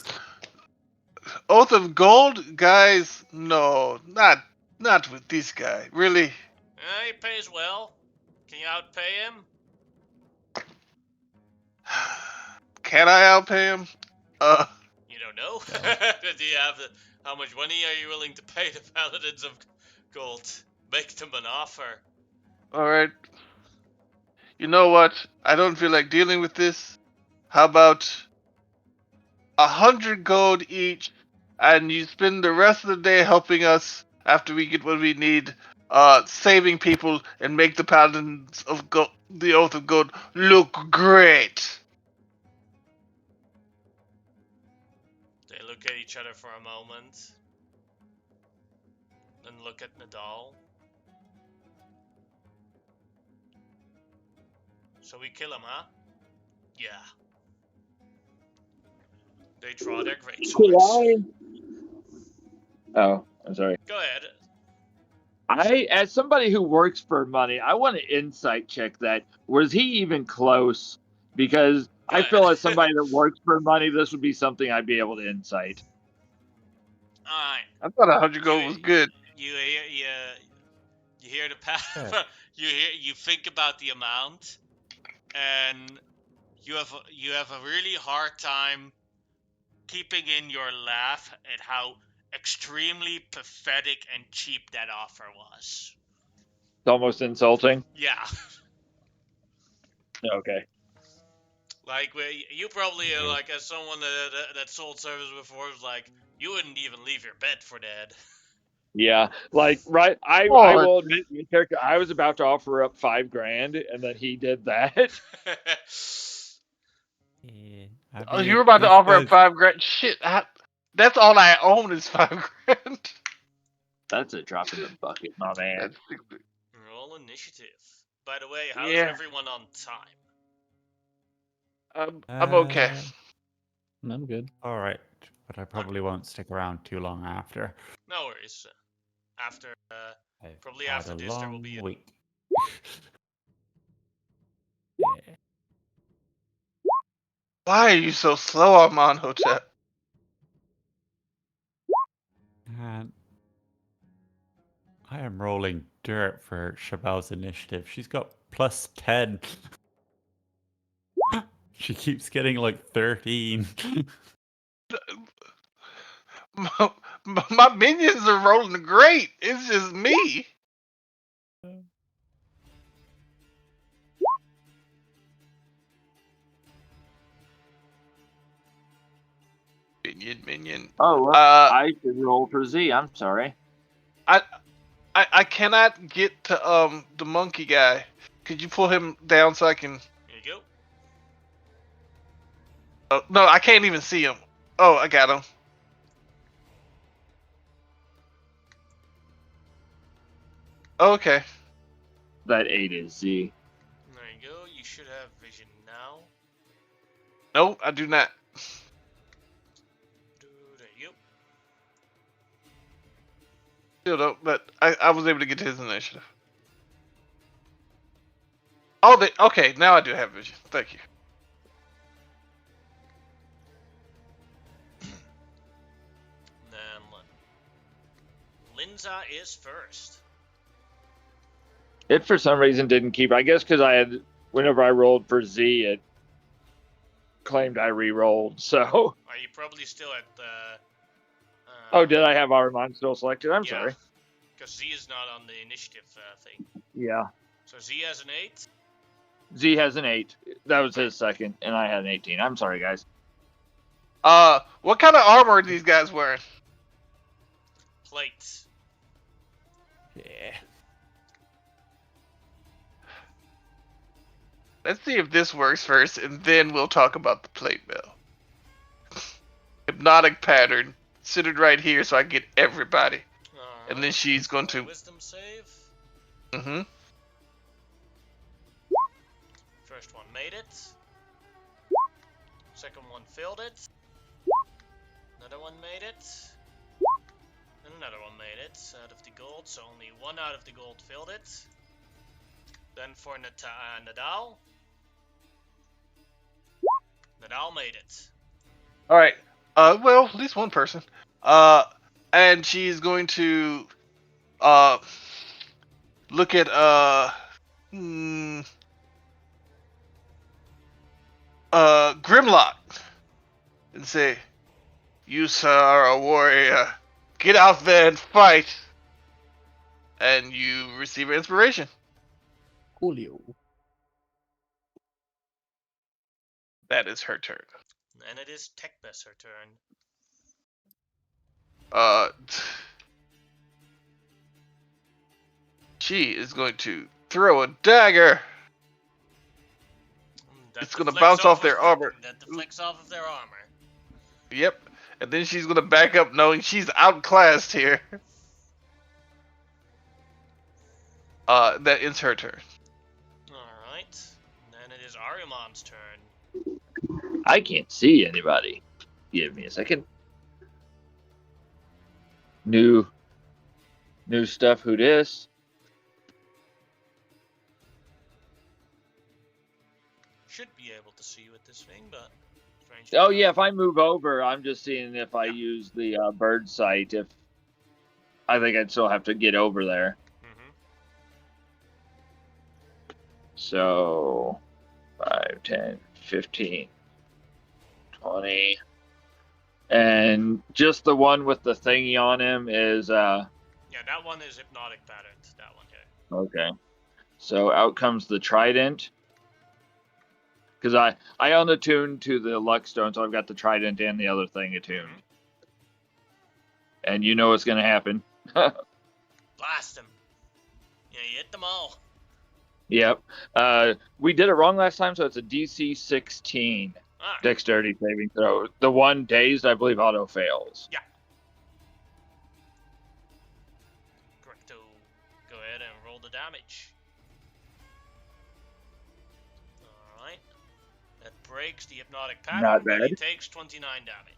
Oath of Gold? Guys, no, not with this guy. Really?
He pays well. Can you outpay him?
Can I outpay him?
You don't know? Do you have how much money are you willing to pay the Paladins of Gold? Make them an offer.
Alright. You know what? I don't feel like dealing with this. How about 100 gold each, and you spend the rest of the day helping us after we get what we need saving people and make the Paladins of the Oath of Gold look great.
They look at each other for a moment, then look at Nadal. So we kill him, huh? Yeah. They draw their great swords.
Oh, I'm sorry.
Go ahead.
As somebody who works for money, I want to insight check that. Was he even close? Because
Go
I feel
ahead.
as somebody that works for money, this would be something I'd be able to insight.
Alright.
I thought 100 gold was good.
You hear the
Yeah.
you think about the amount, and you have a really hard time keeping in your laugh at how extremely pathetic and cheap that offer was.
It's almost insulting.
Yeah.
Okay.
Like, you probably,
Yeah.
like, as someone that sold service before, was like, you wouldn't even leave your bed for that.
Yeah, like right. I
Oh.
will admit, my character. I was about to offer up $5,000, and then he did that.
Yeah. I
Oh, you
mean,
were about to
these
offer
guys,
up 5 grand. Shit, that's all I own is 5 grand.
That's a drop in the bucket, my man.
That's
Roll initiative. By the way, how's
Yeah.
everyone on time?
I'm okay.
I'm good.
all right, but I probably won't stick around too long after.
No worries. After,
I've
probably
had
after
a
this, there will
long
be a...
week. Yeah.
Why are you so slow, Armand Hotep?
And I am rolling dirt for Chabelle's initiative. She's got plus 10. She keeps getting like 13.
My minions are rolling great. It's just me. Minion.
Oh, well, I should roll for Z. I'm sorry.
I cannot get to the monkey guy. Could you pull him down so I can?
Here you go.
Oh, no, I can't even see him. Oh, I got him. Okay.
That 8 is Z.
There you go. You should have vision now.
No, I do not.
There you go.
Still don't, but I was able to get to his initiative. Oh, okay. Now I do have vision. Thank you.
Then Linza is first.
It for some reason didn't keep. I guess because whenever I rolled for Z, it claimed I re-rolled. So.
Are you probably still at the?
Oh, did I have Armand still selected? I'm sorry.
Because Z is not on the initiative thing.
Yeah.
So Z has an 8.
Z has an 8. That was his second, and I had an 18. I'm sorry, guys.
What kind of armor are these guys wearing?
Plates.
Yeah.
Let's see if this works first, and then we'll talk about the plate mail. Hypnotic pattern. Centered right here so I get everybody. And then she's going to...
Wisdom save.
Mm-hmm.
First one made it. Second one failed it. Another one made it. And another one made it out of the gold, so only one out of the gold failed it. Then for Nadal. Nadal made it.
Alright. Well, at least one person. And she's going to look at Grimlock and say, "You, sir, are a warrior. Get out there and fight." And you receive inspiration.
Coolio.
That is her turn.
And it is Tekbes her turn.
she is going to throw a dagger. It's gonna bounce off their armor.
That deflects off of their armor.
Yep. And then she's gonna back up knowing she's outclassed here. That ends her turn.
Alright. Then it is Arimon's turn.
I can't see anybody. Give me a second. New stuff. Who dis?
Should be able to see with this thing, but strange.
Oh yeah, if I move over, I'm just seeing if I use the bird sight. If I think I'd still have to get over there. So 5, 10, 15, 20. And just the one with the thingy on him is
Yeah, that one is hypnotic patterned. That one, yeah.
okay. So out comes the trident. Because I unattuned to the luck stone, so I've got the trident and the other thing attuned. And you know what's gonna happen.
Blast him. Yeah, you hit them all.
Yep. We did it wrong last time, so it's a DC 16 dexterity saving throw. The one dazed, I believe, auto fails.
Yeah. Correcto. Go ahead and roll the damage. Alright. That breaks the hypnotic pattern,
Not
but
bad.
he takes 29 damage.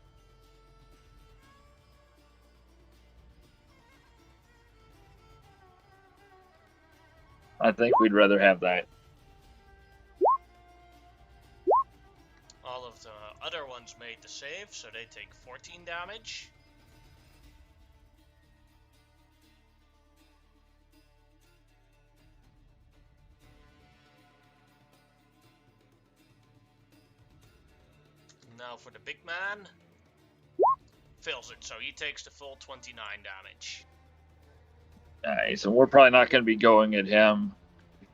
I think we'd rather have that.
All of the other ones made the save, so they take 14 damage. Now for the big man. Fails it, so he takes the full 29 damage.
Nice, and we're probably not going to be going at him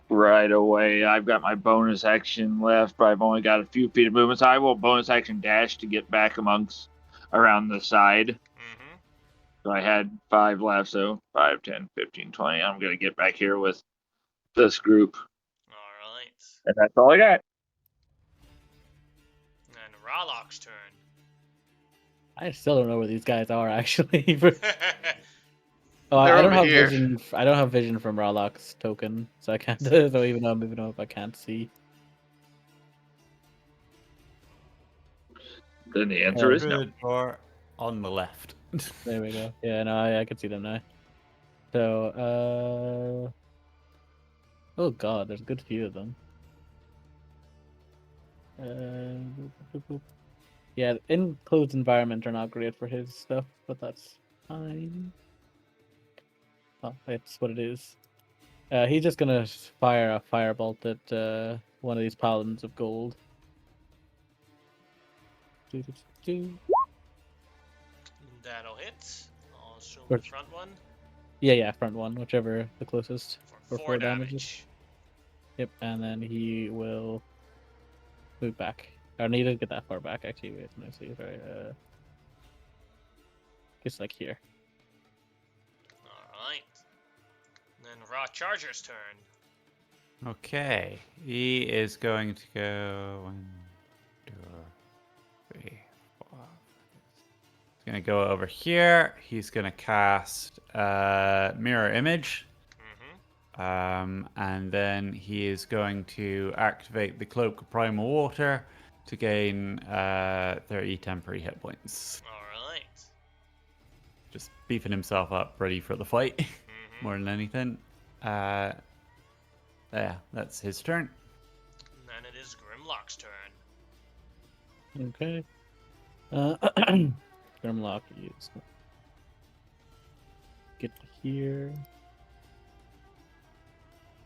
right away. I've got my bonus action left, but I've only got a few feet of movement, so I will bonus action dash to get back around the side. So I had 5 left, so 5, 10, 15, 20. I'm going to get back here with this group.
Alright.
And that's all I got.
And Rallock's turn.
I still don't know where these guys are actually. Oh,
They're
I don't
over
have
here.
vision. I don't have vision from Rallock's token, so I can't. So even though I'm moving up, I can't see.
Then the answer is no.
Good door on the left.
There we go. Yeah, no, I can see them now. So, oh god, there's a good few of them. Yeah, enclosed environment are not great for his stuff, but that's fine. Oh, that's what it is. He's just gonna fire a firebolt at one of these paladins of gold.
That'll hit. Also
Where-
the front one.
Yeah, front one, whichever the closest.
For 4 damage.
Yep, and then he will move back. I don't need to get that far back, actually. Wait, let me see if I... Just like here.
Alright. Then Raw Charger's turn.
Okay, he is going to go 1, 2, 3, 4. He's going to go over here. He's going to cast Mirror Image. And then he is going to activate the Cloak of Primal Water to gain 30 temporary hit points.
Alright.
Just beefing himself up, ready for the fight, more than anything. Yeah, that's his turn.
And then it is Grimlock's turn.
Okay. Grimlock is... Get here.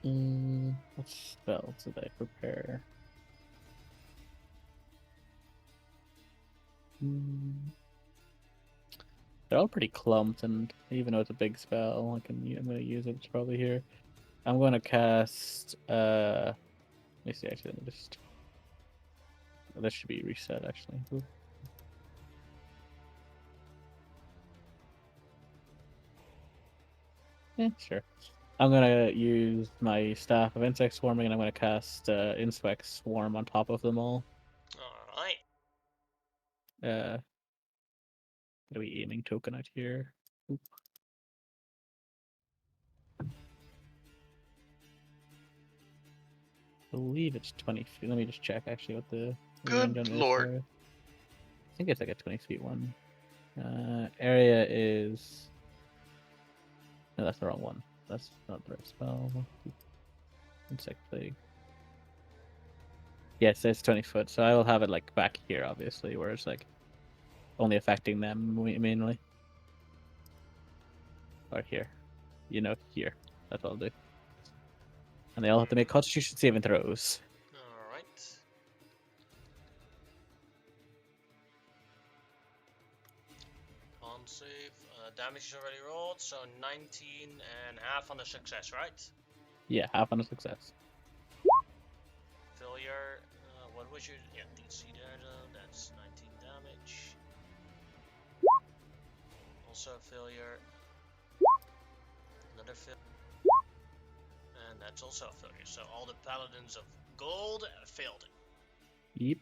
What spells did I prepare? They're all pretty clumped, and even though it's a big spell, I'm gonna use it. It's probably here. I'm gonna cast. Let me see. Actually, let me just. This should be reset. Actually. Ooh. Yeah, sure. I'm gonna use my Staff of Insect Swarming, and I'm gonna cast Insect Swarm on top of them all.
Alright.
What are we aiming token out here? Oop. I believe it's 20 feet. Let me just check actually what the range on
Good
this
lord.
area. I think it's like a 20 feet one. Area is. No, that's the wrong one. That's not the right spell. Insect Plague. Yes, it's 20 foot, so I will have it like back here, obviously, where it's like only affecting them mainly. Or here. You know, here. That's what I'll do. And they all have to make Constitution saving throws.
Alright. Con save. Damage is already rolled, so 19 and half on the success, right?
Yeah, half on a success.
Failure. What was your DC there though? That's 19 damage. Also a failure. Another failure. And that's also a failure. So all the paladins of gold failed it.
Yep.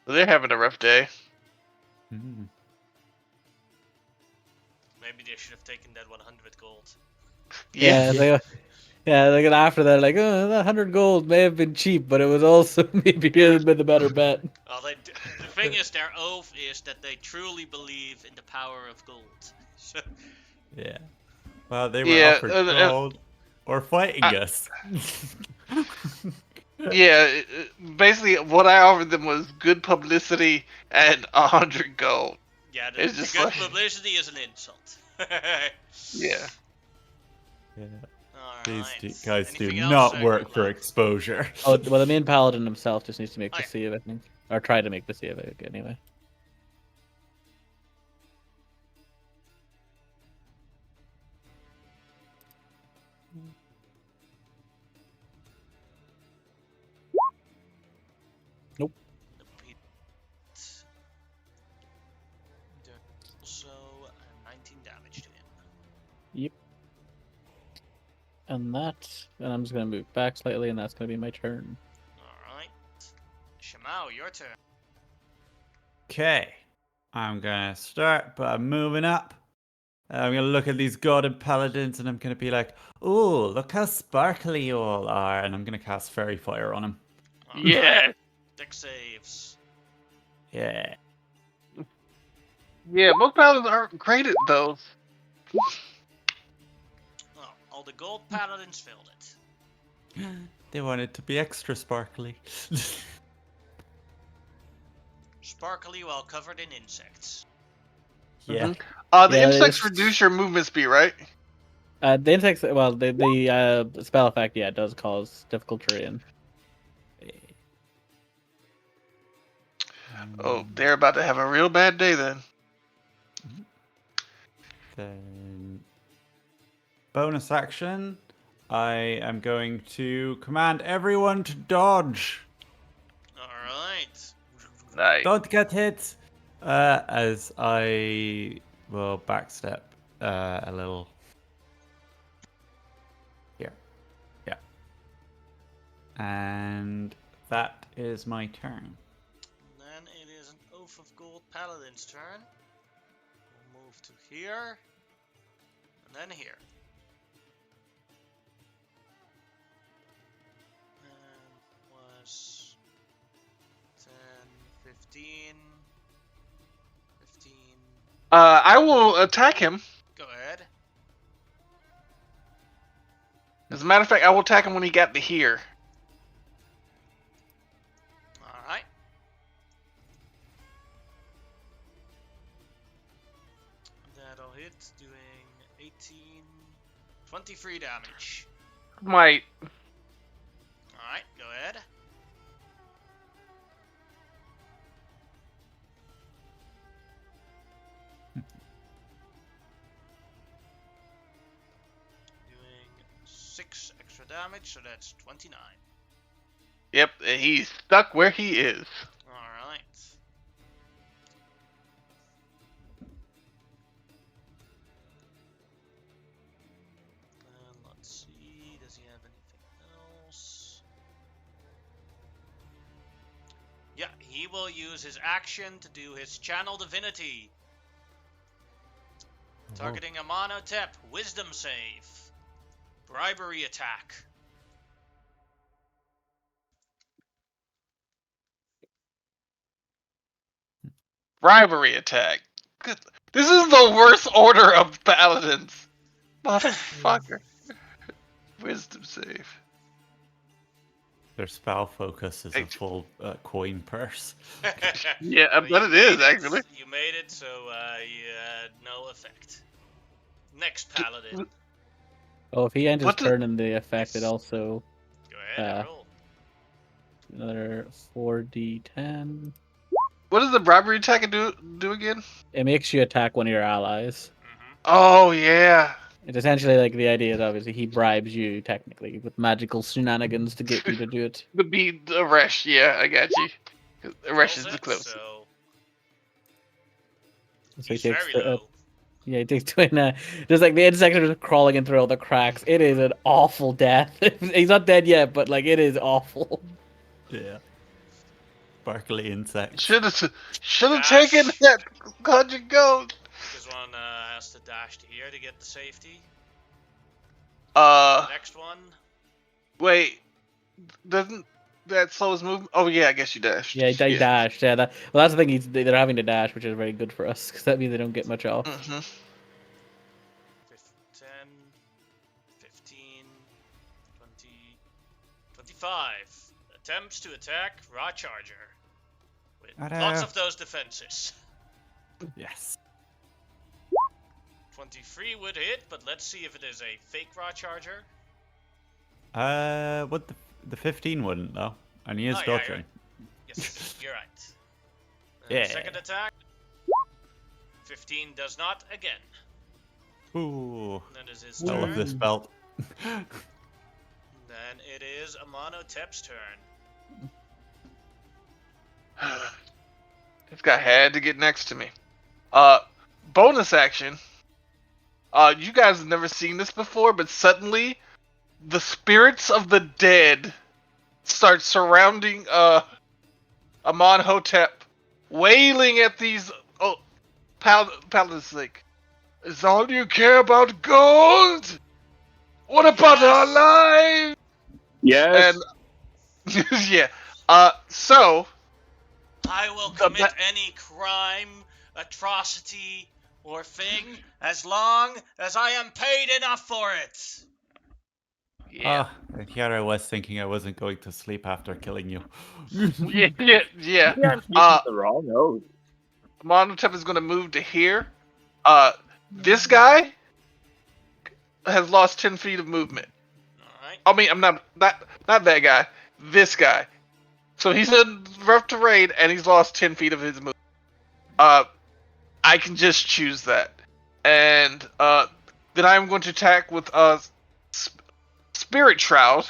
They're having a rough day.
Mm.
Maybe they should have taken that 100 gold.
Yeah.
Like after that, like, oh, that 100 gold may have been cheap, but it was also maybe been the better bet.
Well, the thing is, their oath is that they truly believe in the power of gold. So,
Yeah. Well, they were
Yeah,
offered gold or fighting us.
Yeah, basically what I offered them was good publicity and 100 gold.
yeah,
It's
the
just
good
like-
publicity is an insult.
Yeah.
Yeah.
Alright.
These guys
Anything
do
else,
not work for
Grimlock?
exposure.
Oh, well, the main paladin himself just needs to make
Oh,
the
yeah.
save, I think. Or try to make the save, anyway. Nope.
Also, 19 damage to him.
Yep. And I'm just going to move back slightly, and that's going to be my turn.
Alright. Shamao, your turn.
Okay. I'm going to start by moving up. I'm going to look at these golden paladins and I'm going to be like, ooh, look how sparkly you all are. And I'm going to cast Fairy Fire on them.
Yeah.
Dex saves.
Yeah.
Yeah, most paladins aren't great at those.
Oh, all the gold paladins failed it.
They want it to be extra sparkly.
Sparkly while covered in insects.
Yeah.
The
Yeah,
insects
it's-
reduce your movement speed, right?
The insects, well, the spell effect, yeah, does cause difficult terrain.
Oh, they're about to have a real bad day then.
Then bonus action. I am going to command everyone to dodge.
Alright.
Nice.
Don't get hit. As I will backstep a little. Here. Yeah. And that is my turn.
Then it is an Oath of Gold Paladin's turn. We'll move to here. And then here. And was 10, 15, 15.
I will attack him.
Go ahead.
As a matter of fact, I will attack him when he got to here.
Alright. That'll hit, doing 18, 23 damage.
Might.
Alright, go ahead. Doing 6 extra damage, so that's 29.
Yep, he's stuck where he is.
Alright. Does he have anything else? Yeah, he will use his action to do his Channel Divinity. Targeting Amonotep, Wisdom save. Bribery attack.
Bribery attack. Good. This is the worst order of paladins. Motherfucker. Wisdom save.
Their spell focus is a
Hey.
full coin purse.
Yeah, I
Well,
bet
you
it is,
made
actually.
You made it, so you had no effect. Next paladin.
Oh, if he ends his
What the-
turn in the effect, it
Yes.
also
Go ahead and roll.
another 4d10.
What does the bribery attack do again?
It makes you attack one of your allies.
Oh, yeah.
It's essentially like the idea is obviously he bribes you technically with magical shenanigans to get you to do it.
The beat the Resh, yeah, I got you. Resh is
Rolls
the
it,
closest.
so
So
he's very low.
yeah, he takes 29. Just like the insects are just crawling in through all the cracks. It is an awful death. He's not dead yet, but like it is awful.
Yeah. Sparkly insects.
Should have
Dash.
taken that 100 gold.
This one has to dash to here to get the safety. Next one.
Wait, doesn't that slow his movement? Oh yeah, I guess you dashed.
Yeah, he dashed. Yeah, well, that's the thing. They're having to dash, which is very good for us because that means they don't get much off.
10,
15, 20, 25. Attempts to attack Raw Charger. With lots of those defenses.
Yes.
23 would hit, but let's see if it is a fake Raw Charger.
What the 15 wouldn't though, and he is dodging.
Yes, you're right.
Yeah.
Second attack. 15 does not again.
Ooh.
That is his
I
turn.
love this belt.
Then it is Amonotep's turn.
This guy had to get next to me. Bonus action. You guys have never seen this before, but suddenly the spirits of the dead start surrounding Amonhotep, wailing at these paladins like, is all you care about gold? What about our lives?
Yes.
And yeah. So
I will commit any crime, atrocity, or thing as long as I am paid enough for it.
yeah.
And here I was thinking I wasn't going to sleep after killing you.
Yeah.
Yeah, the wrong note.
Amonhotep is going to move to here. This guy has lost 10 feet of movement.
Alright.
I mean, I'm not that guy. This guy. So he's in rough terrain and he's lost 10 feet of his movement. I can just choose that. And then I'm going to attack with Spirit Shroud.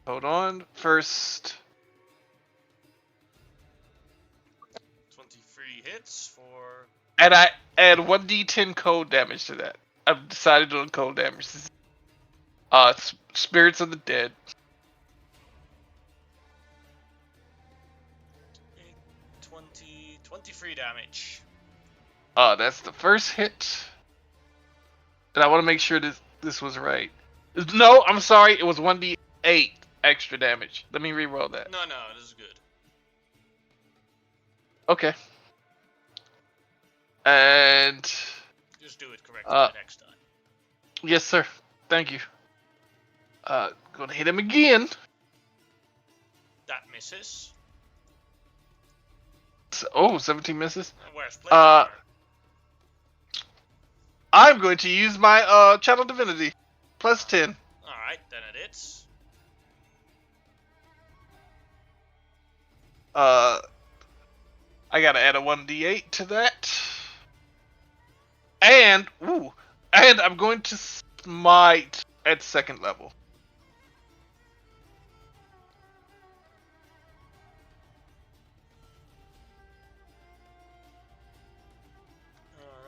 Hold on. First
23 hits for...
and I add 1d10 cold damage to that. I've decided on cold damage. Spirits of the Dead.
23 damage.
That's the first hit. And I want to make sure this was right. No, I'm sorry. It was 1d8 extra damage. Let me re-roll that.
No, this is good.
Okay. And
Just do it correctly next time.
yes, sir. Thank you. Gonna hit him again.
That misses.
Oh, 17 misses.
Where's Playmaker?
I'm going to use my Channel Divinity. Plus 10.
Alright, then it hits.
I gotta add a 1d8 to that. And I'm going to smite at second level.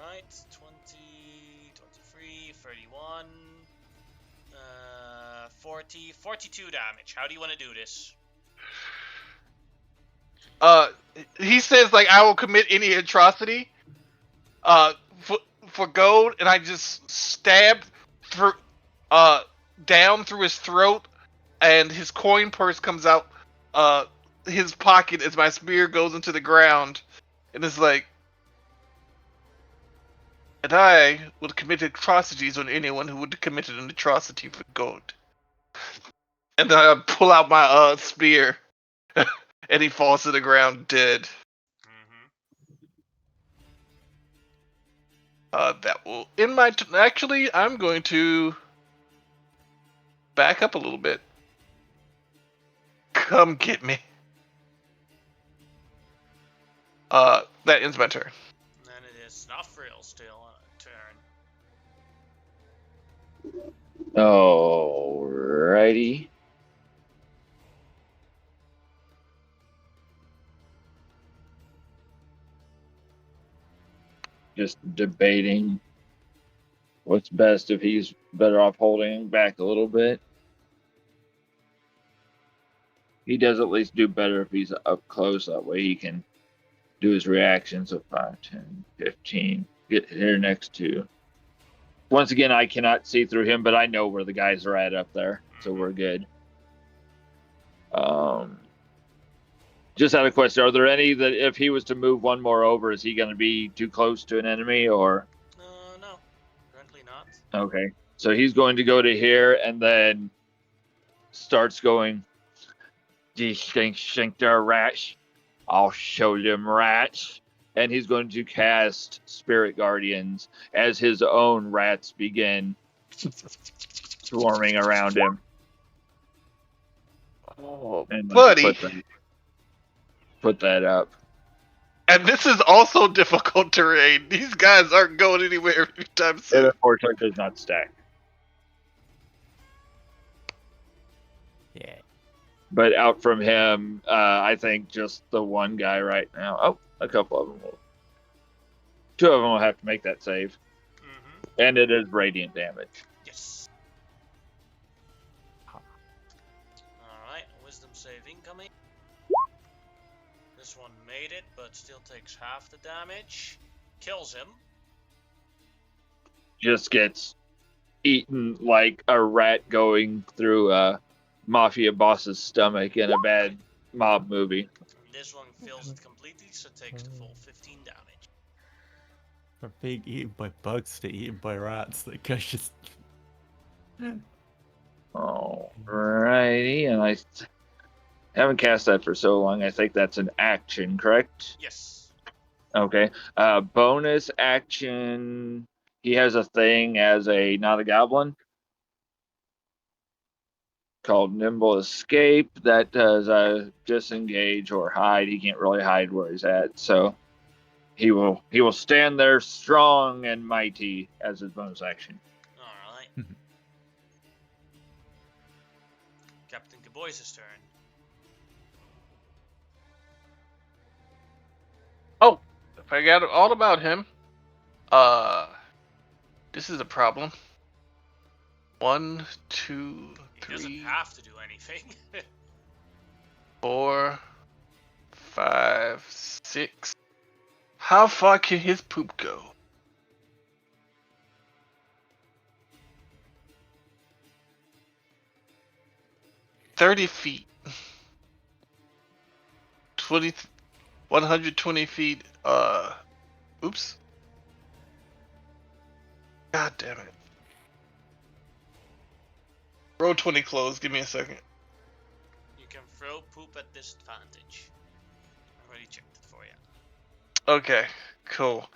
Alright. Alright, 20, 23, 31, 40, 42 damage. How do you want to do this?
He says like I will commit any atrocity, for gold, and I just stab through, down through his throat, and his coin purse comes out, his pocket as my spear goes into the ground, and it's like, and I would commit atrocities on anyone who would commit an atrocity for gold. And then I pull out my spear, and he falls to the ground dead. That will end my. Actually, I'm going to back up a little bit. Come get me. That ends my turn.
And it is Snufriel still on a turn.
Alrighty. Just debating what's best, if he's better off holding back a little bit. He does at least do better if he's up close. That way he can do his reactions of 5, 10, 15. Get here next to. Once again, I cannot see through him, but I know where the guys are at up there, so we're good. Just out of question, are there any that if he was to move one more over, is he going to be too close to an enemy, or?
No, currently not.
Okay, so he's going to go to here and then starts going. These think they're rats. I'll show them rats. And he's going to cast Spirit Guardians as his own rats begin swarming around him.
Oh,
And
buddy.
Put that up.
And this is also difficult terrain. These guys aren't going anywhere anytime soon.
It unfortunately does not stack.
Yeah.
But out from him, I think just the one guy right now. Oh, a couple of them will. 2 of them will have to make that save. And it is radiant damage.
Yes. Alright, wisdom save incoming. This one made it, but still takes half the damage. Kills him.
Just gets eaten like a rat going through a mafia boss's stomach in a bad mob movie.
And this one fills it completely, so takes the full 15 damage.
From being eaten by bugs to eaten by rats, that guy's just.
Alrighty, and I haven't cast that for so long. I think that's an action, correct?
Yes.
Okay. Bonus action. He has a thing as not a goblin called Nimble Escape that does disengage or hide. He can't really hide where he's at, so he will stand there strong and mighty as his bonus action.
All right. Captain Gaboy's turn.
Oh, I forgot all about him. This is a problem. 1, 2, 3.
He doesn't have to do anything.
4, 5, 6. How far can his poop go? $30 feet. 120 feet. Oops. God damn it. Roll 20 close. Give me a second.
You can throw poop at disadvantage. I already checked it for you.
Okay, cool.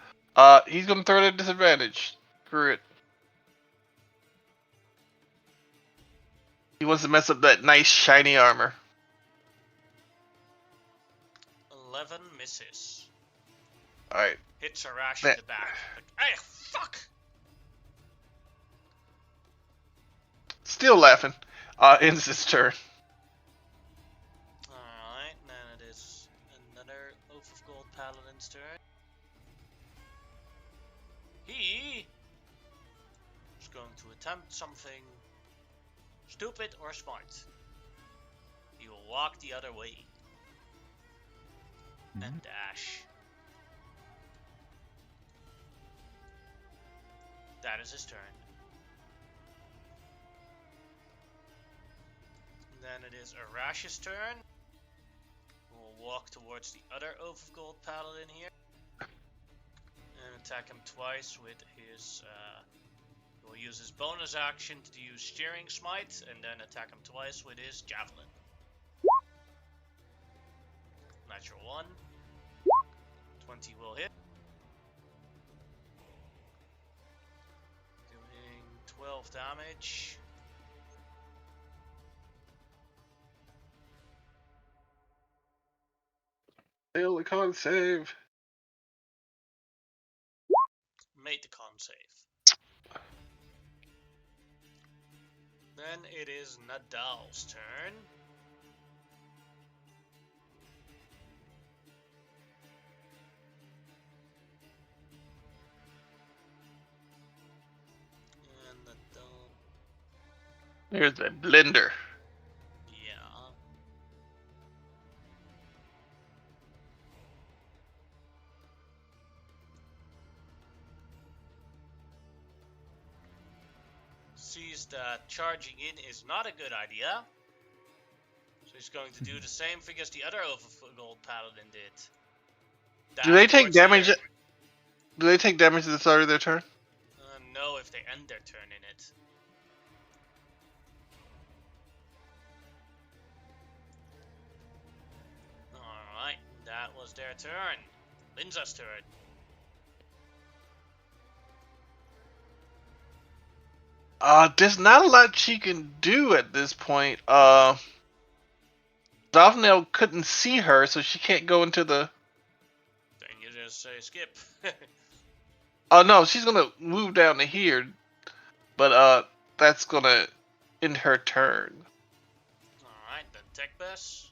He's gonna throw it at disadvantage. Screw it. He wants to mess up that nice shiny armor.
11 misses.
Alright.
Hits Arash in the back. Hey, fuck!
Still laughing. Ends his turn.
Alright, then it is another Oath of Gold Paladin's turn. attempt something stupid or smart. He will walk the other way and dash. That is his turn. And then it is Arash's turn. We'll walk towards the other Oath of Gold Paladin here. And attack him twice with his... He will use his bonus action to use Shearing Smite, and then attack him twice with his Javelin. Natural 1. 20 will hit. Doing 12 damage.
Fail the con save.
Made the con save. Then it is Nadal's turn. And Nadal...
There's that blender.
Yeah. Sees that charging in is not a good idea. So he's going to do the same thing as the other Oath of Gold Paladin did.
Do they take
towards
damage?
here.
Do they take damage at the start of their turn?
No, if they end their turn in it. Alright, that was their turn. Linza's turn.
There's not a lot she can do at this point. Daphne couldn't see her, so she can't go into the...
Then you just say skip.
Oh no, she's gonna move down to here, but that's gonna end her turn.
Alright, then Tech Bass.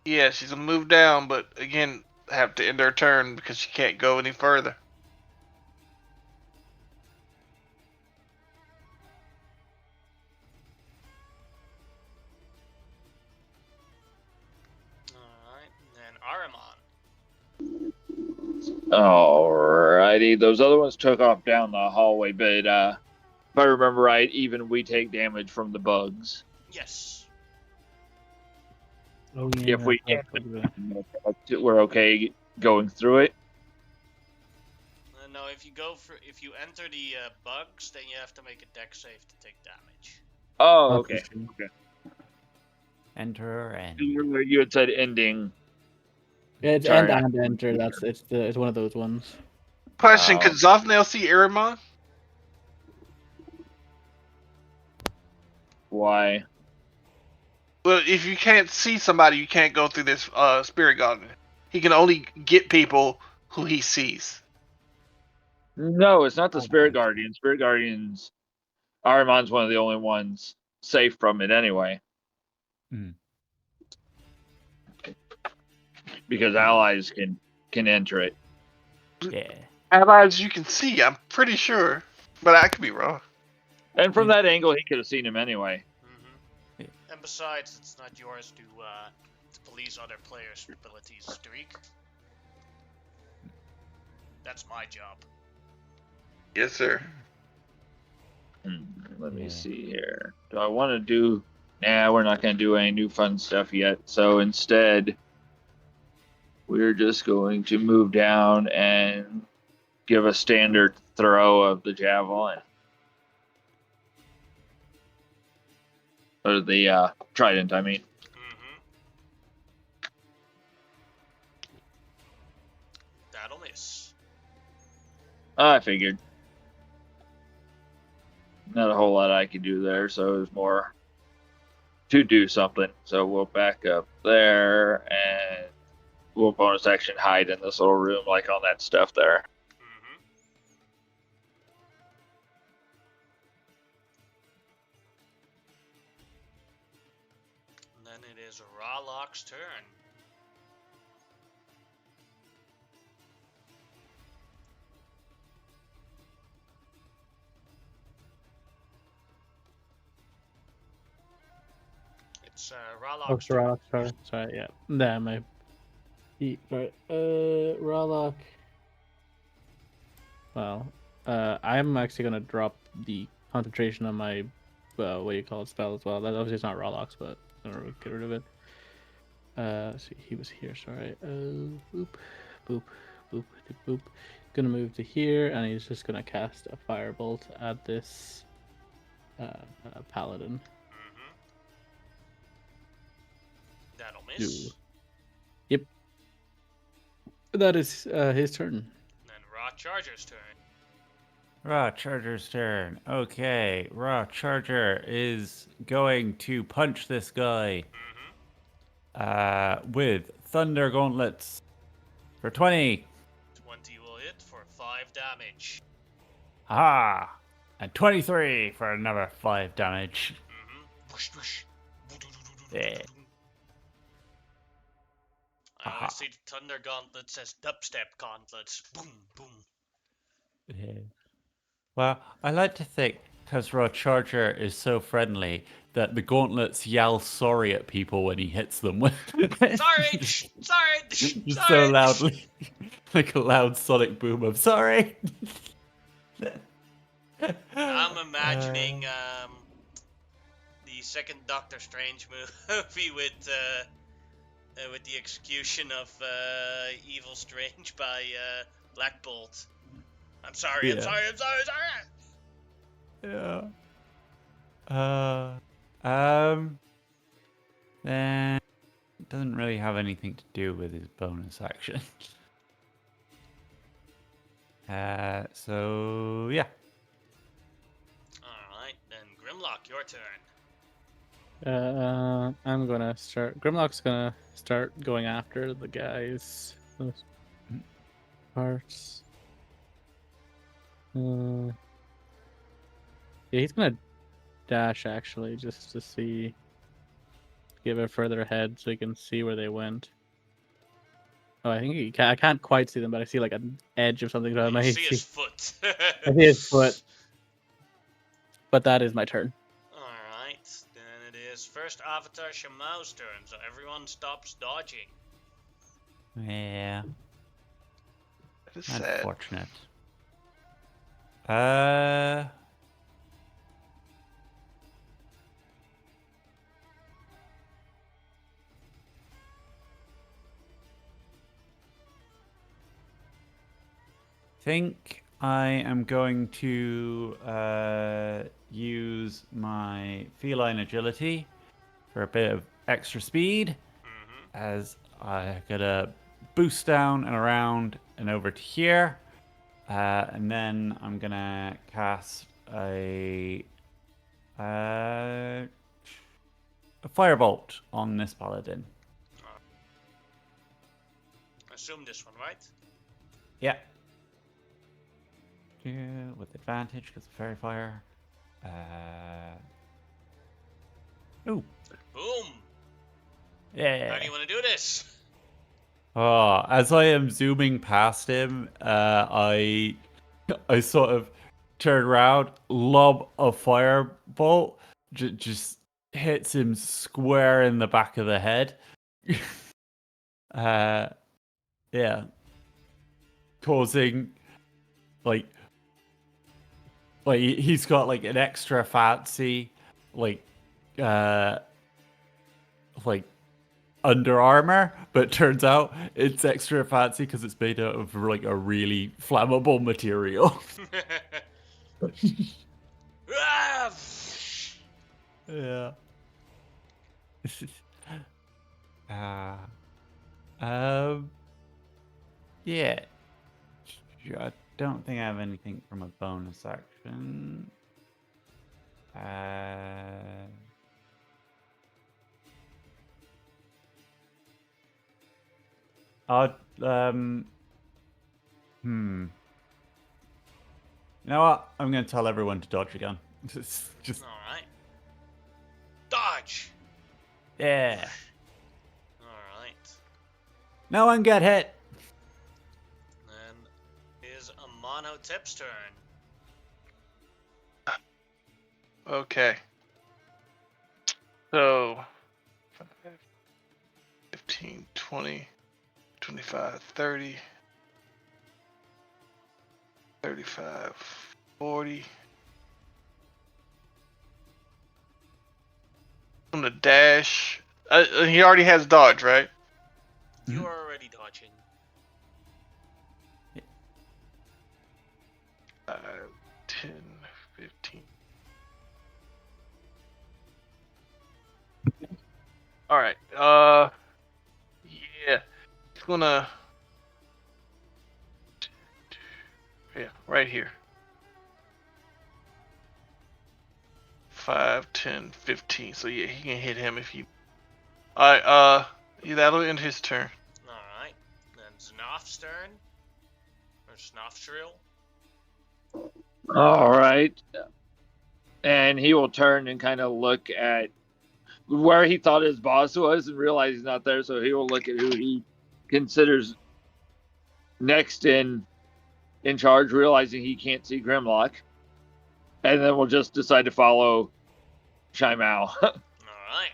Yeah, she's gonna move down, but again, have to end her turn because she can't go any further.
Alright, then Ahriman.
Alrighty, those other ones took off down the hallway, but if I remember right, even we take damage from the bugs.
Yes.
Oh yeah.
If we
that's
get
what
we're okay going through it.
No, if you enter the bugs, then you have to make a dex save to take damage.
Oh,
Okay.
okay. Okay.
Enter and
You had said ending.
Yeah, it's
Sorry.
end and enter. It's one of those ones.
Question: Could Zofnail see Aramon?
Why?
Well, if you can't see somebody, you can't go through this spirit garden. He can only get people who he sees.
No, it's not the
Oh,
Spirit
nice.
Guardian. Spirit Guardians. Ahriman's one of the only ones safe from it anyway.
Mm.
Because allies can enter it.
Yeah.
Allies you can see, I'm pretty sure, but I could be wrong.
And from that angle, he could have seen him anyway.
Mm-hmm. And besides, it's not yours to police other players' abilities, Streak. That's my job.
Yes, sir.
Let me
Yeah.
see here. Do I want to do... Nah, we're not going to do any new fun stuff yet. So instead, we're just going to move down and give a standard throw of the javelin. Or the trident, I mean.
Mm-hmm. That'll miss.
I figured. Not a whole lot I could do there, so it was more to do something. So we'll back up there, and we'll bonus action hide in this little room, like on that stuff there.
Mm-hmm. And then it is Rawlock's turn. It's
Oh,
Rallock's
for
turn.
Rollock, sorry, yeah. Nah, my. Right. Rollock. Well, I'm actually gonna drop the concentration on my, what do you call it, spell as well. That obviously it's not Rollock's, but I'm gonna get rid of it. See, he was here. Sorry. Boop, boop, boop, boop. Gonna move to here, and he's just gonna cast a firebolt at this paladin.
Mm-hmm. That'll miss.
Yep. That is his turn.
Then Raw Charger's turn.
Raw Charger's turn. Okay, Raw Charger is going to punch this guy with Thunder Gauntlets for 20.
20 will hit for 5 damage.
Ha! And 23 for another 5 damage. Yeah.
I always see the Thunder Gauntlets as dubstep gauntlets. Boom, boom.
Yeah. Well, I like to think, because Raw Charger is so friendly, that the gauntlets yell sorry at people when he hits them.
Sorry! Sorry!
Just so loudly. Like a loud sonic boom of sorry!
I'm imagining the second Doctor Strange movie with the execution of Evil Strange by Black Bolt. I'm sorry, I'm
Yeah.
sorry, I'm sorry, I'm sorry!
Yeah. Then it doesn't really have anything to do with his bonus action. So yeah.
Alright, then Grimlock, your turn.
I'm gonna start. Grimlock's gonna start going after the guys. Those parts. Yeah, he's gonna dash actually, just to see, give it further ahead so he can see where they went. Oh, I think I can't quite see them, but I see like an edge of something. So I
You
might
see his foot.
I see his foot. But that is my turn.
Alright, then it is first Avatar Shamao's turn, so everyone stops dodging.
Yeah.
That is sad.
Unfortunate. Think I am going to use my feline agility for a bit of extra speed, as I gotta boost down and around and over to here, and then I'm gonna cast a firebolt on this paladin.
Assume this one, right?
Yeah. Yeah, with advantage because of fairy fire. Ooh.
Boom!
Yeah.
How do you want to do this?
Oh, as I am zooming past him, I sort of turn around, lob a firebolt, just hits him square in the back of the head. Yeah, causing like he's got like an extra fancy like Under Armour, but turns out it's extra fancy because it's made out of like a really flammable material. Yeah. Yeah. I don't think I have anything from a bonus action. You know what? I'm going to tell everyone to dodge again. Just
Alright. Dodge!
yeah.
Alright.
No one get hit.
Then is Amonhotep's turn.
Okay. So, 15, 20, 25, 30, 35, 40. On the dash. He already has dodge, right?
You are already dodging.
5, 10, 15. Alright, yeah. It's gonna... Yeah, right here. 5, 10, 15. So yeah, he can hit him if he... Alright, yeah, that'll end his turn.
Alright. Then Znof's turn. Or Znofsrill.
All right. And he will turn and kind of look at where he thought his boss was and realize he's not there. So he will look at who he considers next in charge, realizing he can't see Grimlock. And then we'll just decide to follow Shaimao.
Alright.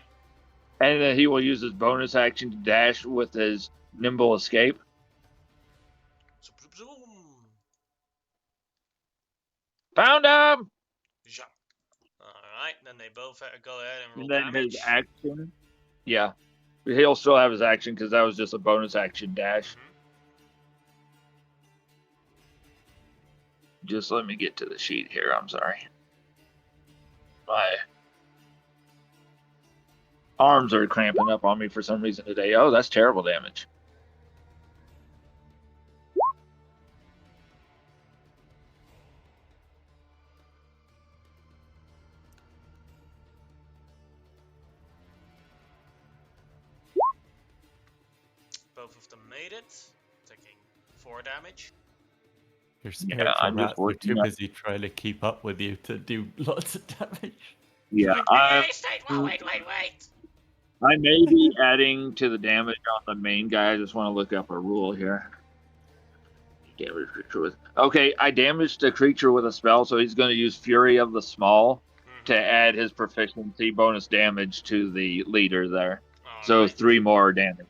And then he will use his bonus action to dash with his nimble escape.
Zoom.
Found him!
Ja. Alright, then they both go ahead and roll
And then
damage.
his action. Yeah. He'll still have his action because that was just a bonus action dash. Just let me get to the sheet here. I'm sorry. My arms are cramping up on me for some reason today. Oh, that's terrible damage.
Both of them made it, taking 4 damage.
Your spectral
I'm just
rats are
working
too
up.
busy trying to keep up with you to do lots of damage.
Yeah,
Hey, stay, wait.
I may be adding to the damage on the main guy. I just want to look up a rule here. Damage creature with. Okay, I damaged a creature with a spell, so he's going to use Fury of the Small to add his proficiency bonus damage to the leader there.
All
So
right.
3 more damage.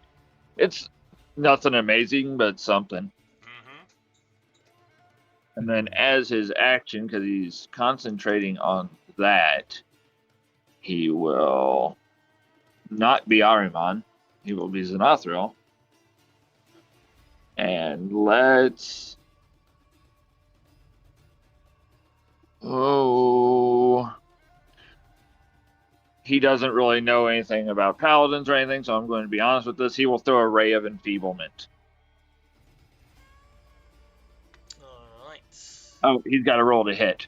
It's nothing amazing, but something. And then as his action, because he's concentrating on that, he will not be Ahriman. He will be Xenothril. And let's... Oh... He doesn't really know anything about paladins or anything, so I'm going to be honest with this. He will throw a Ray of Enfeeblement.
Alright.
Oh, he's got to roll to hit.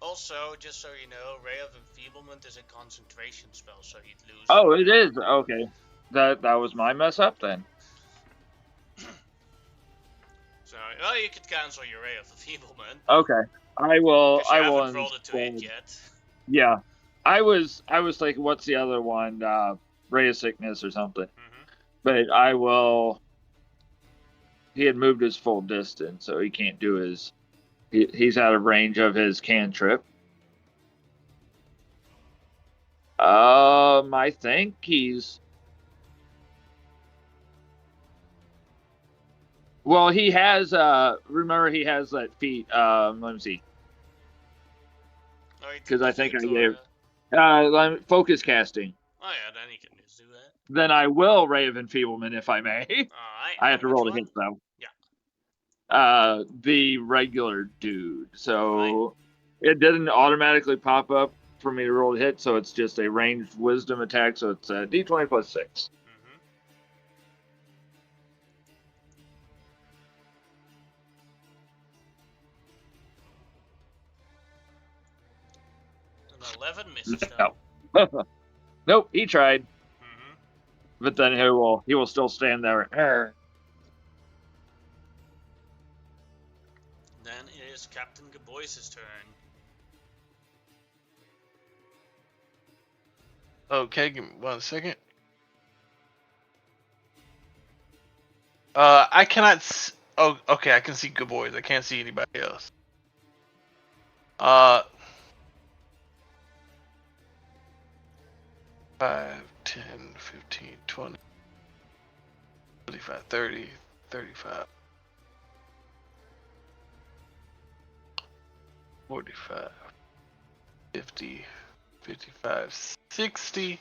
Also, just so you know, Ray of Enfeeblement is a concentration spell, so you'd lose.
Oh, it is? Okay. That was my mess up then.
So, well, you could cancel your Ray of Enfeeblement.
Okay. I will.
Because you
I will.
haven't rolled it to hit yet.
Yeah. I was thinking, what's the other one? Ray of Sickness or something. But I will. He had moved his full distance, so he can't do his. He's out of range of his cantrip. I think he's. Well, he has. Remember, he has that feat. Let me see. Because I think I gave. Focus casting.
Oh yeah, then you can just do that.
Then I will Ray of Enfeeblement if I may.
Alright.
I have to roll to
one?
hit though.
Yeah.
The regular dude. So it didn't automatically pop up for me to roll to hit, so it's just a ranged wisdom attack. So it's a D20 plus 6.
An 11 misses though.
No. Nope, he tried. But then he will still stand there.
Then it is Captain Gabois' turn.
Okay, give me 1 second. I cannot. Oh, okay. I can see good boys. I can't see anybody else. 5, 10, 10, 15, 20, 25, 30, 35, 45, 50, 55, 60.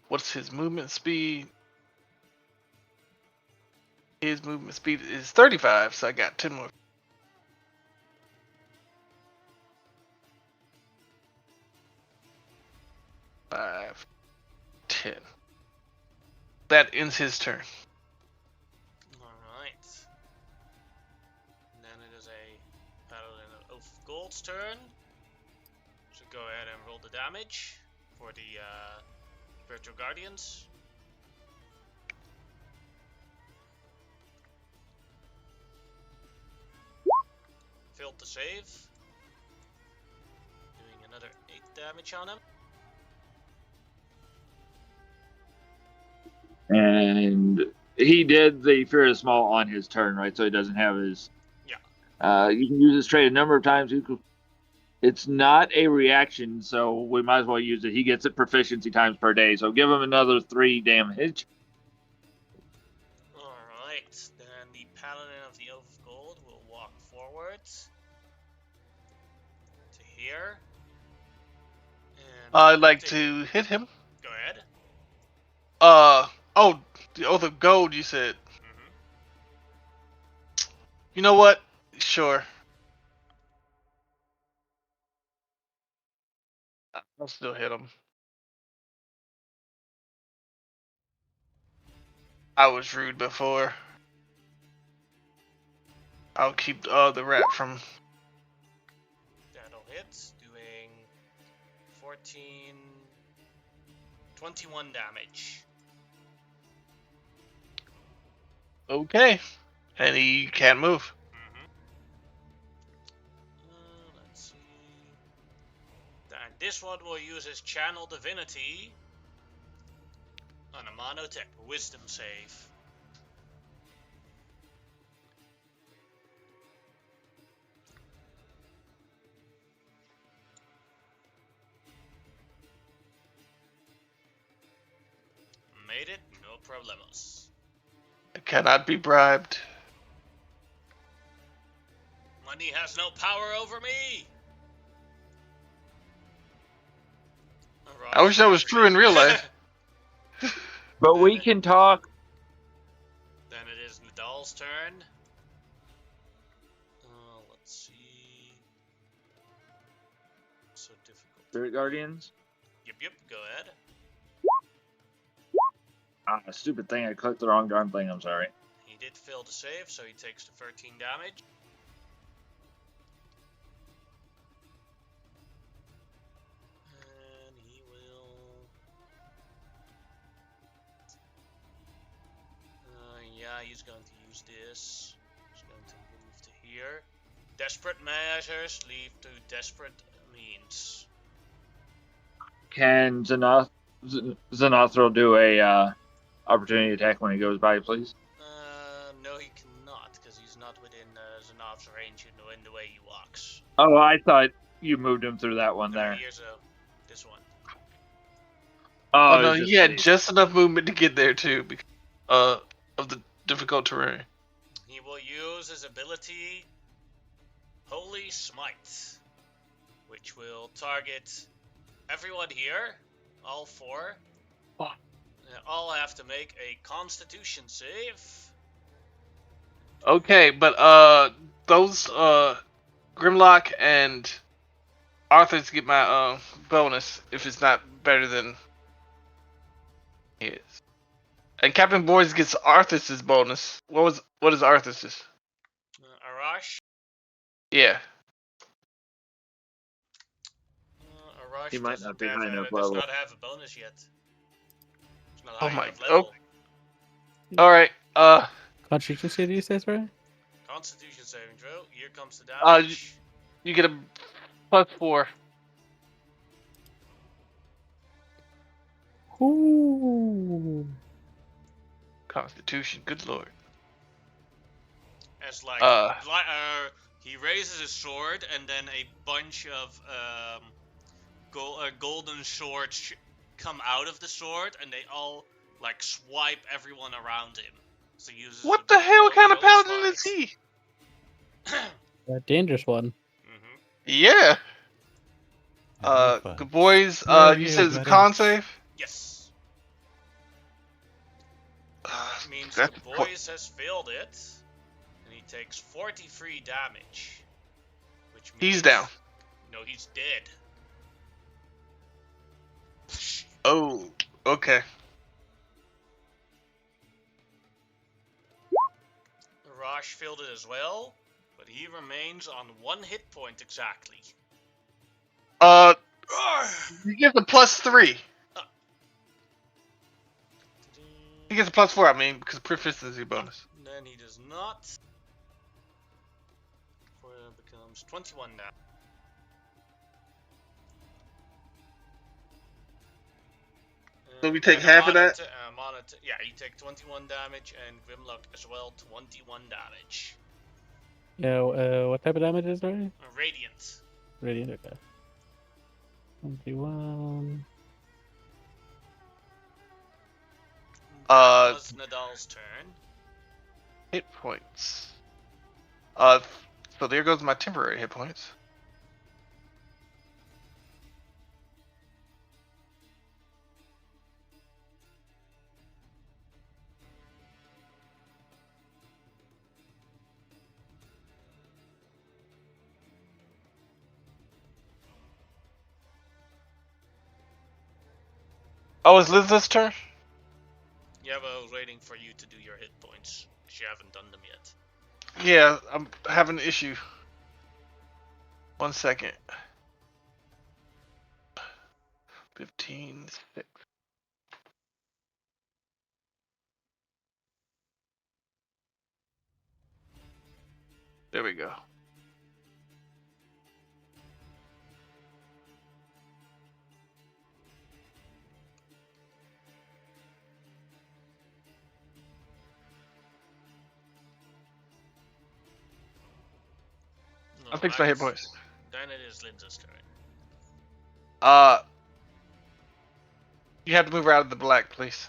What's his movement speed? His movement speed is 35, so I got 10 more. 5, 10. That ends his turn.
Alright. Then it is a Paladin of Oath of Gold's turn. So go ahead and roll the damage for the Virtual Guardians. Failed to save. Doing another 8 damage on him.
And he did the Fear of Small on his turn, right? So he doesn't have his.
Yeah.
You can use this trait a number of times. It's not a reaction, so we might as well use it. He gets it proficiency times per day, so give him another 3 damage.
Alright, then the Paladin of the Oath of Gold will walk forwards to here. And
I'd like to hit him.
Go ahead.
Oh, the Oath of Gold, you said. You know what? Sure. I'll still hit him. I was rude before. I'll keep the rat from.
That'll hit, doing 21 damage.
Okay. And he can't move.
Let's see. Then this one will use his Channel Divinity on a Monotech Wisdom save. Made it, no problemos.
I cannot be bribed.
Money has no power over me!
I wish that was true in real life.
But we can talk.
Then it is Nadal's turn. Let's see. So difficult.
Spirit Guardians?
Yep, go ahead.
Stupid thing. I clicked the wrong darn thing. I'm sorry.
He did fail to save, so he takes the 13 damage. And he will... yeah, he's going to use this. He's going to move to here. Desperate measures lead to desperate means.
Can Xenothril do a opportunity attack when he goes by, please?
No, he cannot, because he's not within Xenothr's range in the way he walks.
Oh, I thought you moved him through that one there.
Here's this one.
Oh no, he had just enough movement to get there too, because of the difficult terrain.
He will use his ability, Holy Smite, which will target everyone here, all 4.
Oh.
All have to make a Constitution save.
Okay, but those Grimlock and Arthur's get my bonus if it's not better than his. And Captain Boys gets Arthur's bonus. What is Arthur's?
Arash.
Yeah.
Arash
He might not be high enough level.
does not have a bonus yet. It's not
Oh
high
my.
enough level.
All right.
Constitution save, do you say, sorry?
Constitution saving throw. Here comes the damage.
You get a +4.
Ooh.
Constitution. Good lord.
As he raises his sword, and then a bunch of golden swords come out of the sword and they all like swipe everyone around him. So he uses
What the hell kind of paladin is
he?
he?
A dangerous one.
Mm-hmm.
Yeah.
Hello,
Good
folks.
boys.
We're
You
here,
said it's a
buddy.
con save?
Yes. That means
That's
the boys has failed it, and he takes 43 damage. Which means
He's down.
No, he's dead.
Oh, okay.
Raj failed it as well, but he remains on 1 hit point exactly.
You get the +3. He gets a +4, I mean, because proficiency bonus.
Then he does not. For it becomes 21 now.
So we take half of that?
Yeah, you take 21 damage, and Grimlock as well, 21 damage.
Yeah, what type of damage is there?
Radiant.
Radiant, okay. 21.
That was Nadal's turn.
Hit points. So there goes my temporary hit points. Oh, it's Liz's turn?
Yeah, but I was waiting for you to do your hit points, because you haven't done them yet.
Yeah, I'm having an issue. 1 second. 15, 6. There we go. I fixed my hit points.
Then it is Linza's turn.
You have to move her out of the black, please.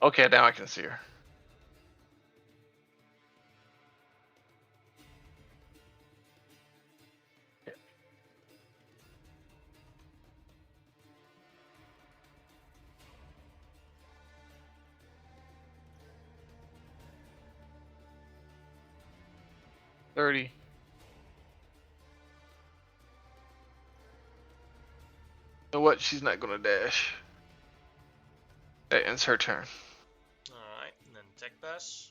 Okay, now I can see her. $30. You know what? She's not gonna dash. That ends her turn.
Alright, and then tech pass.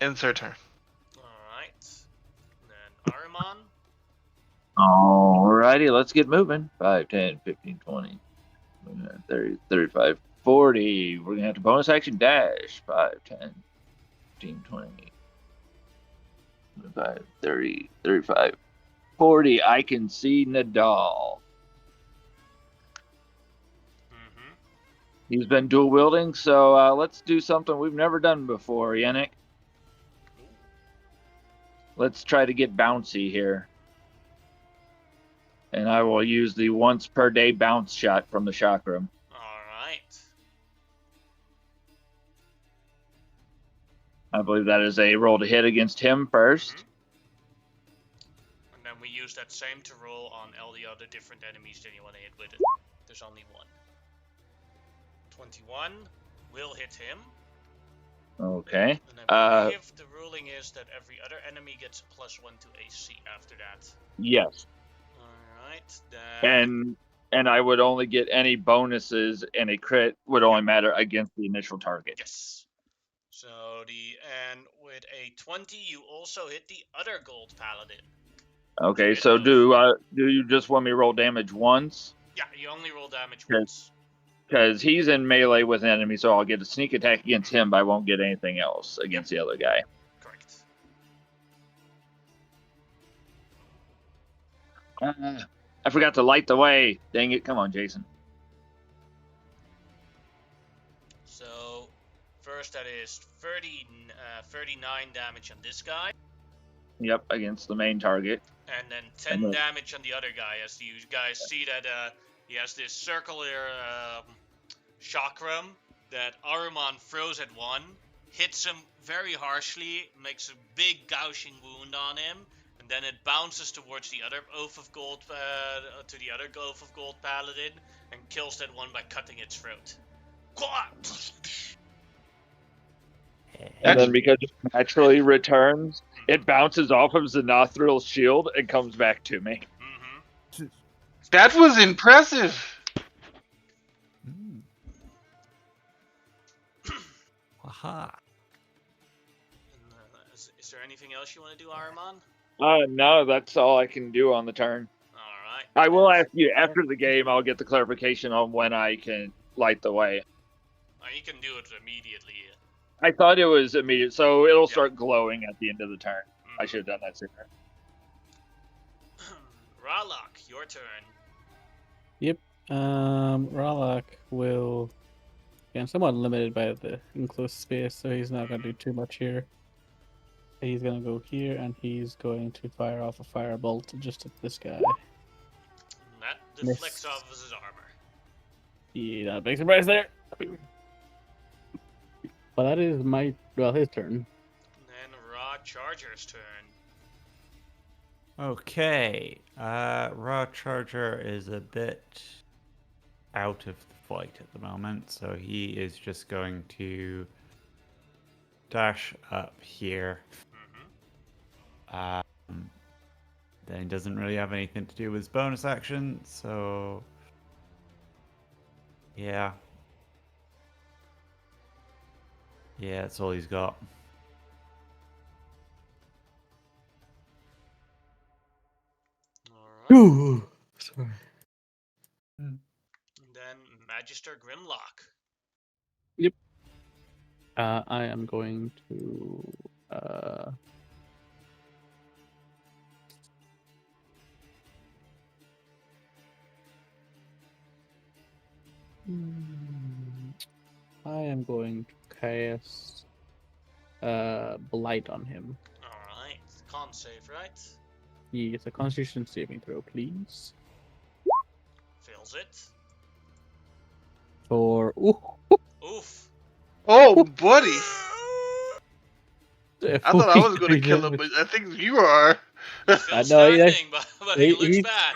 Ends her turn.
Alright. Then Ahriman.
Alrighty, let's get moving. 5, 10, 15, 20, 30, 35, 40. We're going to have to bonus action dash. 5, 10, 15, 20, 25, 30, 35, 40. I can see Nadal.
Mm-hmm.
He's been dual wielding, so let's do something we've never done before, Yannick. Let's try to get bouncy here. And I will use the once per day bounce shot from the chakram.
Alright.
I believe that is a roll to hit against him first.
Mm-hmm. And then we use that same to roll on all the other different enemies that you want to hit with it. There's only one. 21 will hit him.
Okay.
And I believe the ruling is that every other enemy gets a +1 to AC after that.
Yes.
Alright, then...
And I would only get any bonuses, and a crit would only matter against the initial target.
Yes. So and with a 20, you also hit the other gold paladin.
Okay, so do you just want me to roll damage once?
Yeah, you only roll damage once.
Because he's in melee with an enemy, so I'll get a sneak attack against him, but I won't get anything else against the other guy.
Correct.
I forgot to light the way. Dang it. Come on, Jason.
So, first that is 39 damage on this guy.
Yep, against the main target.
And then 10 damage on the other guy, as you guys see that he has this circular chakram that Aruman throws at one, hits him very harshly, makes a big gouging wound on him, and then it bounces towards the other Oath of Gold, to the other Oath of Gold paladin, and kills that one by cutting its throat.
And then because it naturally returns, it bounces off of Xanathryl's shield and comes back to me.
Mm-hmm.
That was impressive.
Aha.
Is there anything else you want to do, Aruman?
No, that's all I can do on the turn.
Alright.
I will ask you after the game, I'll get the clarification on when I can light the way.
You can do it immediately.
I thought it was immediate, so it'll start glowing at the end of the turn.
Mm-hmm.
I should have done that sooner.
Ralok, your turn.
Yep. Ralok will. Again, somewhat limited by the enclosed space, so he's not going to do too much here. He's going to go here, and he's going to fire off a firebolt just at this guy.
That deflects off his armor.
Yeah, not a big surprise there. Well, that is his turn.
And then Raw Charger's turn.
Okay. Raw Charger is a bit out of the fight at the moment, so he is just going to dash up here. Then he doesn't really have anything to do with his bonus action, so yeah. Yeah, that's all he's got.
Alright.
Ooh, sorry.
And then Magister Grimlock.
Yep. I am going to I am going to cast Blight on him.
Alright. Con save, right?
Yes, a Constitution saving throw, please.
Fails it.
For
Oof.
Oh, buddy. I thought I was
43
going to kill him,
damage.
but I think you are.
He's still
know, yeah.
standing, but he looks bad.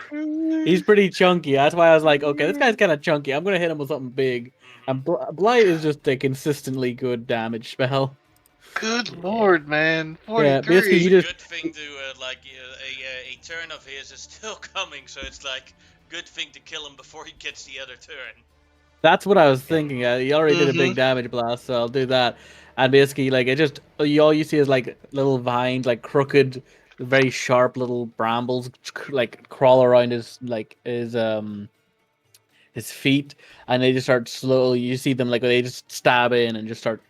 He's pretty chunky. That's why I was like, okay, this guy's kind of chunky. I'm gonna hit him with something big. And Blight is just a consistently good damage spell.
Good lord, man. 43.
Yeah, basically you
It's a
just
good thing to, a turn of his is still coming, so it's like, good thing to kill him before he gets the other turn.
That's what I was thinking. He already did a big
Mhm.
damage blast, so I'll do that. And basically, like, it just all you see is like little vines, like crooked, very sharp little brambles, like crawl around his feet, and they just start slowly. You see them like they just stab in and just start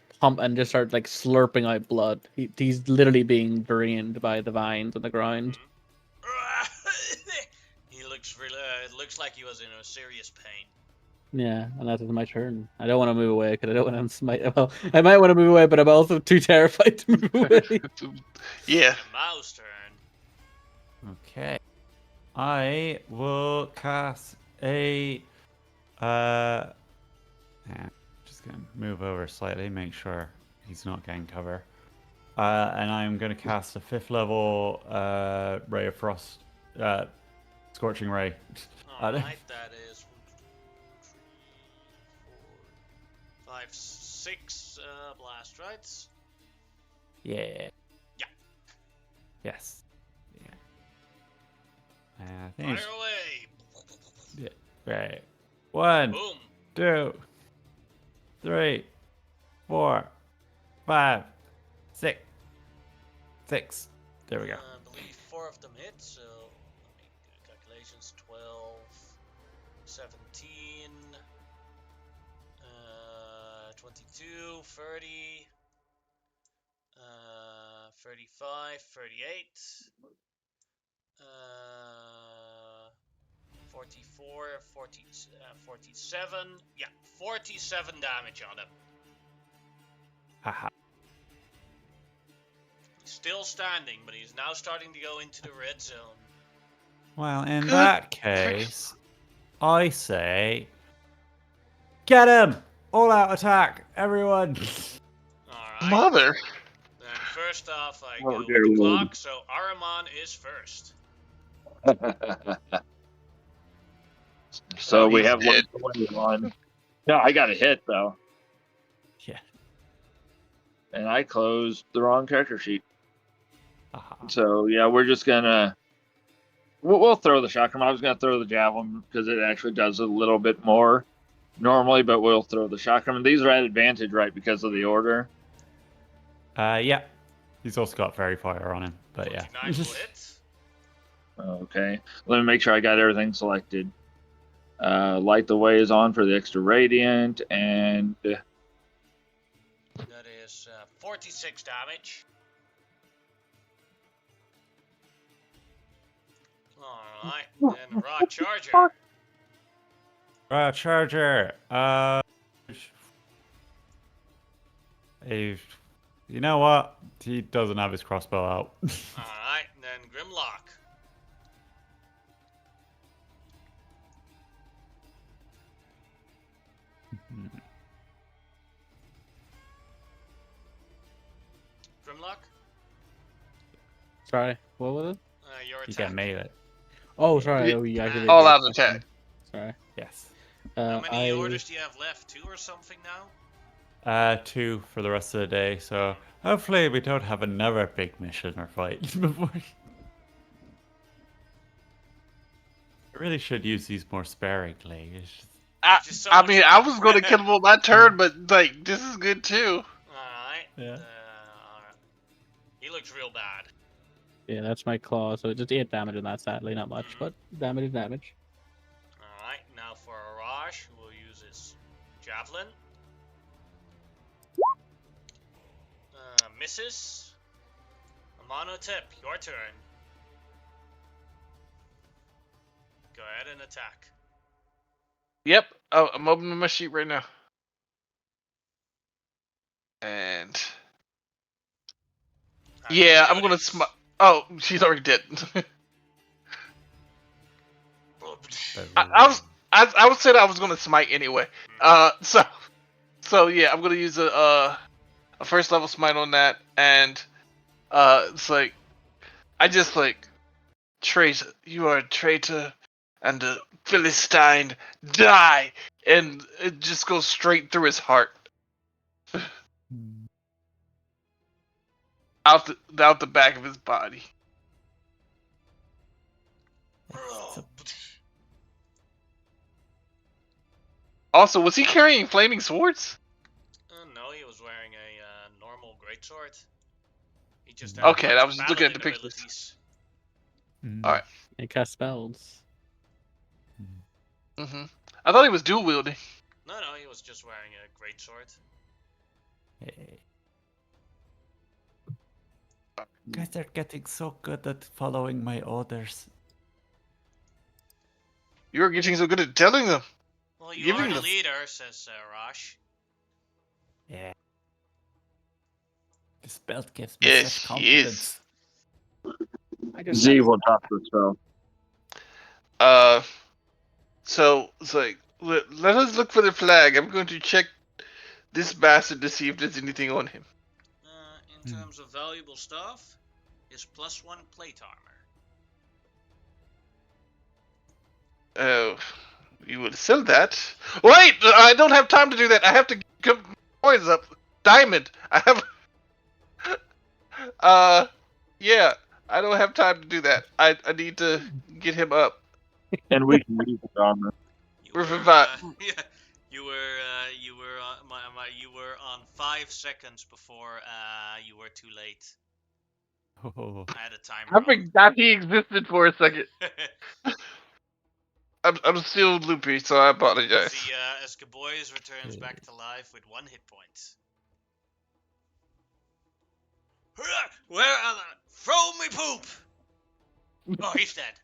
start like slurping out blood. He's literally being drained by the vines on the ground.
He looks really. It looks like he was in a serious pain.
Yeah, and that is my turn. I don't want to move away because I don't want to smite. Well, I might want to move away, but I'm also too terrified to move away.
Yeah.
Mouse turn.
Okay. I will cast a just gonna move over slightly, make sure he's not getting cover. And I'm gonna cast a 5th level Ray of Frost, Scorching Ray.
Alright, that is 1, 2, 3, 4, 5, 6 blast, right?
Yeah.
Yeah.
Yes. Yeah. I think
Fire away!
yeah. Right. 1,
Boom!
2, 3, 4, 5, 6. 6. There we go.
I believe 4 of them hit, so let me do calculations. 12, 17, 22, 30, 35, 38, 44, 40, 47. Yeah, 47 damage on him.
Haha.
He's still standing, but he's now starting to go into the red zone.
Well, in
Good
that case, I say, get him! All out attack, everyone!
Alright.
Mother.
Then first off, I
Oh,
go with
dear
the
Lord.
clock, so Ahriman is first.
So
Oh,
we
he's
have
dead.
121. No, I got a hit though,
Yeah.
and I closed the wrong character sheet.
Haha.
So yeah, we're just gonna we'll throw the shotgun. I was gonna throw the javelin because it actually does a little bit more normally, but we'll throw the shotgun. These are at advantage, right, because of the order.
Yeah. He's also got fairy fire on him, but yeah.
29 will hit.
Okay, let me make sure I got everything selected. Light the Way is on for the extra radiant, and
That is 46 damage. Alright, then Raw Charger.
Charger. You know what? He doesn't have his crossbow out.
Alright, then Grimlock. Grimlock?
Sorry, what was it?
Your
You
attack.
can melee.
Oh, sorry. Oh, you actually did
All
your
out
attack.
attack.
Sorry.
Yes.
How many orders do you have left? 2 or something now?
2 for the rest of the day, so hopefully we don't have another big mission or fight before. I really should use these more sparingly. It's just-
Just so
I
much
mean,
fun.
I was going to kill him on my turn, but like this is good too.
Alright.
Yeah.
Alright. He looks real bad.
Yeah, that's my claw. So just 8 damage on that. Sadly, not much, but damage is damage.
Alright, now for Arash, who will use his javelin. Misses. Amonotep, your turn. Go ahead and attack.
Yep, I'm opening my sheet right now. And yeah, I'm gonna smite. Oh, she's already dead. I would say that I was gonna smite anyway. So yeah, I'm gonna use a first level smite on that, and it's like I just like traitor. You are a traitor and a Philistine. Die, and it just goes straight through his heart, out the back of his body. Also, was he carrying flaming swords?
No, he was wearing a normal greatsword. He just had
Okay,
a bunch
I
of
was just looking at
paladin
the pictures.
abilities.
Alright.
He cast spells.
Mm-hmm. I thought he was dual wielding.
No, he was just wearing a greatsword.
Hey. Guys are getting so good at following my orders.
You're getting so good at telling them.
Well, you
Giving
are the
them.
leader, says Rash.
Yeah. This belt gives me
Yes,
such
he
confidence.
Z will drop the spell.
So it's like let us look for the flag. I'm going to check this bastard to see if there's anything on him.
In terms of valuable stuff, is +1 plate armor.
Oh, you will sell that? Wait, I don't have time to do that. I have to get coins up. Diamond. I have. Yeah. I don't have time to do that. I need to get him up.
And we can use the armor.
You were, yeah, you were on 5 seconds before you were too late.
Oh.
I had a timer.
I forgot he existed for a second. I'm still loopy, so I apologize.
See, as Gaboyes returns back to life with 1 hit point. Where are the... Throw me poop! Oh, he's dead.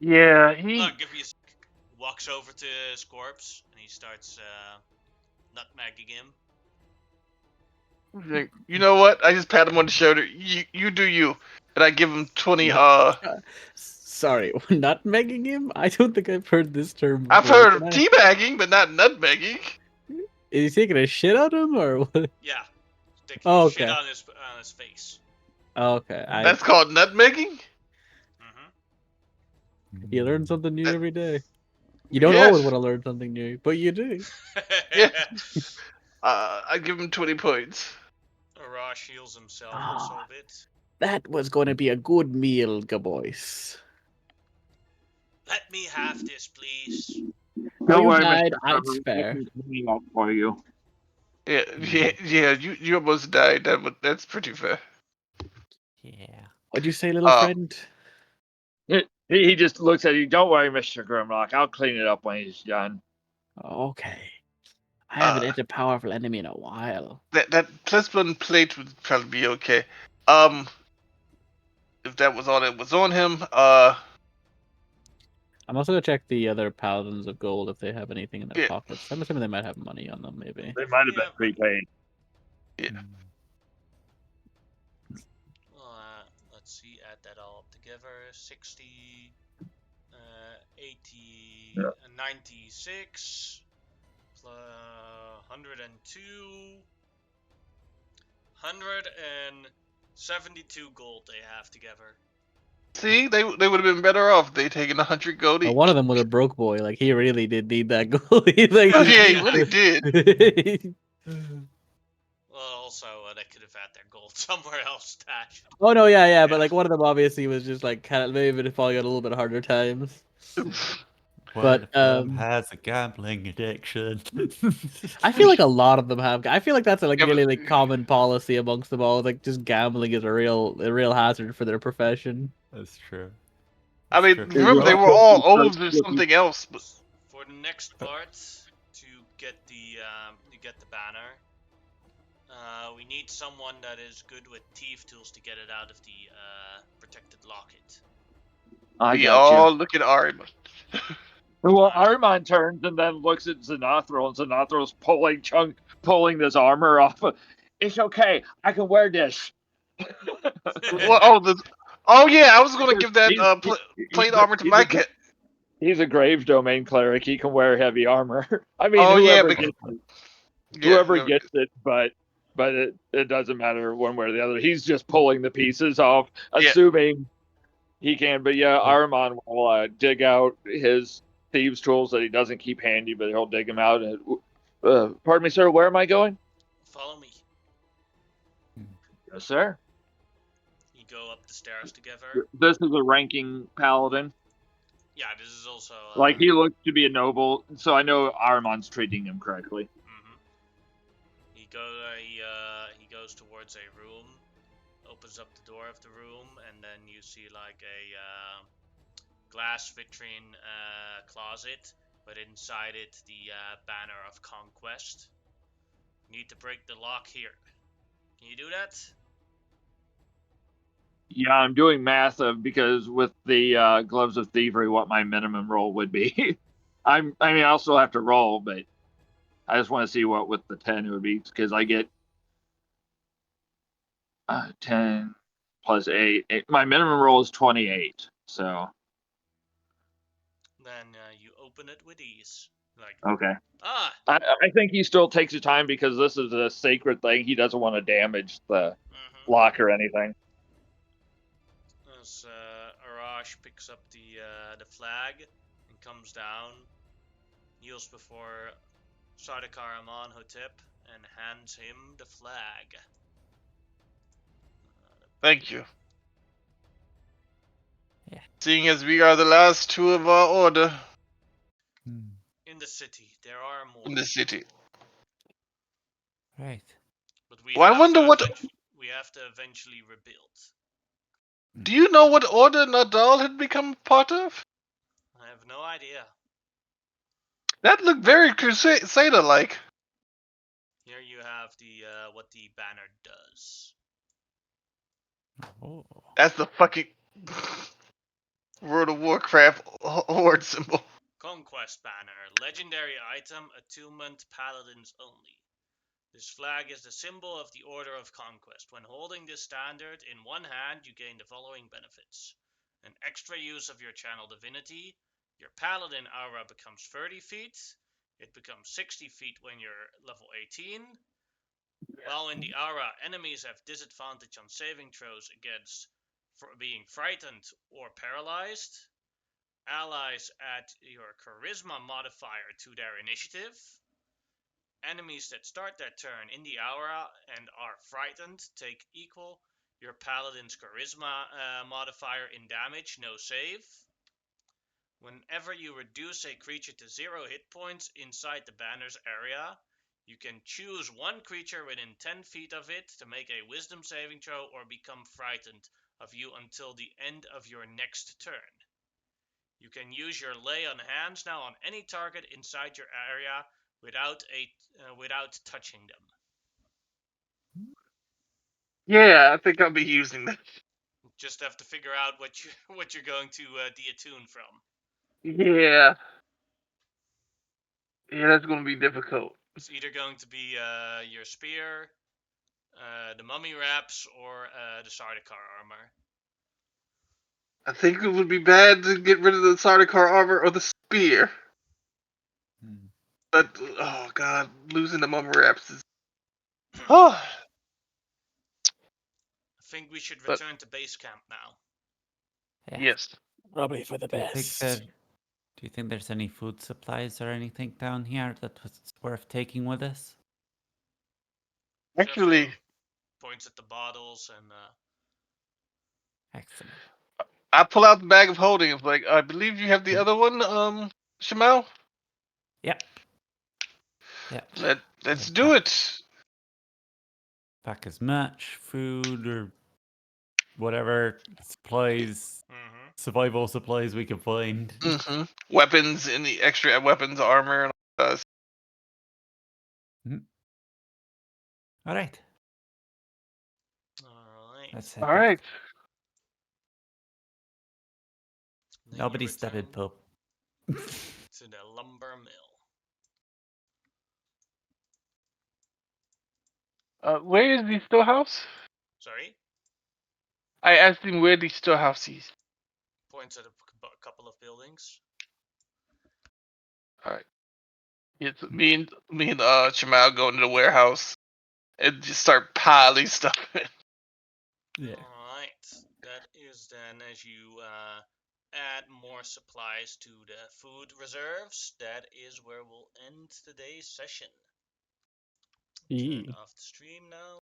Yeah, he.
Look, give you a sec. Walks over to his corpse and he starts nutmegging him.
You know what? I just pat him on the shoulder. You do you, and I give him 20.
Sorry, nutmegging him? I don't think I've heard this term
I've
before.
heard of teabagging, but not nutmegging.
Is he taking a shit out of him or what?
Yeah, taking
Oh,
shit
okay.
on his face.
Okay,
That's called nutmegging.
You learn something new every day. You don't
Yes.
always want to learn something new, but you do.
Yeah. I give him 20 points.
Arash heals himself also a bit.
That was going to be a good meal, boys.
Let me have this, please.
Don't
you
worry,
died.
Mr.
It's
Trevor.
fair.
I can clean up for you.
Yeah. You almost died. That's pretty fair.
Yeah.
What'd you say, little friend?
He just looks at you. Don't worry, Mr. Grimlock. I'll clean it up when he's done.
Okay. I haven't hit a powerful enemy in a while.
That +1 plate would probably be okay. If that was all that was on him,
I'm also gonna check the other paladins of gold if they have anything in their
Yeah.
pockets. I'm assuming they might have money on them, maybe.
They might have been
Yeah.
prepaid.
Yeah.
Let's see, add that all up together. 60, 80,
Yeah.
96, plus 102, 172 gold they have together.
See, they would have been better off. They taken 100 gold each.
Well, one of them was a broke boy. Like he really did need that gold. He, like,
Oh, yeah, he really did.
Well, also, they could have had their gold somewhere else stashed.
Oh no, yeah, but like one of them obviously was just like kind of maybe falling on a little bit harder times.
One
But,
of them has a gambling addiction.
I feel like a lot of them have. I feel like that's like
Yeah,
really
but-
like common policy amongst them all. Like just gambling is a real hazard for their profession.
That's true.
I
That's
mean,
true.
remember they were all owed to something else. But
For the next part, to get the banner, we need someone that is good with thief tools to get it out of the protected locket.
I
we
got
all
you.
look at Ariman.
Well, Armand turns and then looks at Xenothril, and Xenotril's pulling this armor off. It's okay. I can wear this.
Oh yeah, I was gonna give that plate armor to my kid.
He's a Graves domain cleric. He can wear heavy armor. I mean,
Oh yeah,
whoever gets it, but it doesn't matter one way or the other. He's just pulling the pieces off, assuming he can. But yeah, Armand will dig out his thieves' tools that he doesn't keep handy, but he'll dig them out. And, pardon me, sir. Where am I going?
Follow me.
Yes, sir.
You go up the stairs together.
This is a ranking paladin.
Yeah, this is also
Like he looks to be a noble, so I know Armand's treating him correctly.
He goes towards a room, opens up the door of the room, and then you see like a glass vitrine closet, but inside it the banner of conquest. You need to break the lock here. Can you do that?
Yeah, I'm doing math because with the gloves of thievery, what my minimum roll would be. I mean, I'll still have to roll, but I just want to see what with the 10 it would be because I get 10 plus 8. My minimum roll is 28, so.
Then you open it with ease. Like
okay. I think he still takes his time because this is a sacred thing. He doesn't want to damage the lock or anything.
As Arash picks up the flag and comes down, kneels before Sardaukar Amonhotep and hands him the flag.
Thank you. Yeah. Seeing as we are the last two of our order.
In the city, there are more.
In the city.
Right.
But we
I wonder what
we have to eventually rebuild.
Do you know what order Nadal had become part of?
I have no idea.
That looked very Crusader-like.
Here you have the what the banner does.
Oh.
That's the fucking. World of Warcraft horde symbol.
Conquest banner. Legendary item. Attunement. Paladins only. This flag is the symbol of the Order of Conquest. When holding this standard in one hand, you gain the following benefits. An extra use of your channel divinity. Your paladin aura becomes 30 feet. It becomes 60 feet when you're level 18. While in the aura, enemies have disadvantage on saving throws against being frightened or paralyzed. Allies add your charisma modifier to their initiative. Enemies that start their turn in the aura and are frightened take equal your paladin's charisma modifier in damage, no save. Whenever you reduce a creature to 0 hit points inside the banner's area, you can choose one creature within 10 feet of it to make a wisdom saving throw or become frightened of you until the end of your next turn. You can use your lay on hands now on any target inside your area without touching them.
Yeah, I think I'll be using that.
Just have to figure out what you're going to deattune from.
Yeah. Yeah, that's going to be difficult.
It's either going to be your spear, the mummy wraps, or the Sardaukar armor.
I think it would be bad to get rid of the Sardaukar armor or the spear. But, oh god, losing the mummy wraps is... Oh.
I think we should return to base camp now.
Yeah.
Yes.
Probably for the best.
Do you think there's any food supplies or anything down here that was worth taking with us?
Actually,
Sure, points at the bottles and
Excellent.
I pull out the bag of holding. It's like, I believe you have the other one, Shamal?
Yep. Yeah.
Let's do it.
Pack as much food or whatever supplies, survival supplies we can find.
Mm-hmm. Weapons, any extra weapons, armor, and all that.
All right.
Let's
head
All right.
back. Nobody studded pub.
to the lumber mill.
Where is the storehouse?
Sorry?
I asked him where the storehouse is.
Points at a couple of buildings.
All right. Yes, me and Shamal go into the warehouse and just start piling stuff in.
Yeah.
Alright. That is then as you add more supplies to the food reserves, that is where we'll end today's session. Turn off the stream now.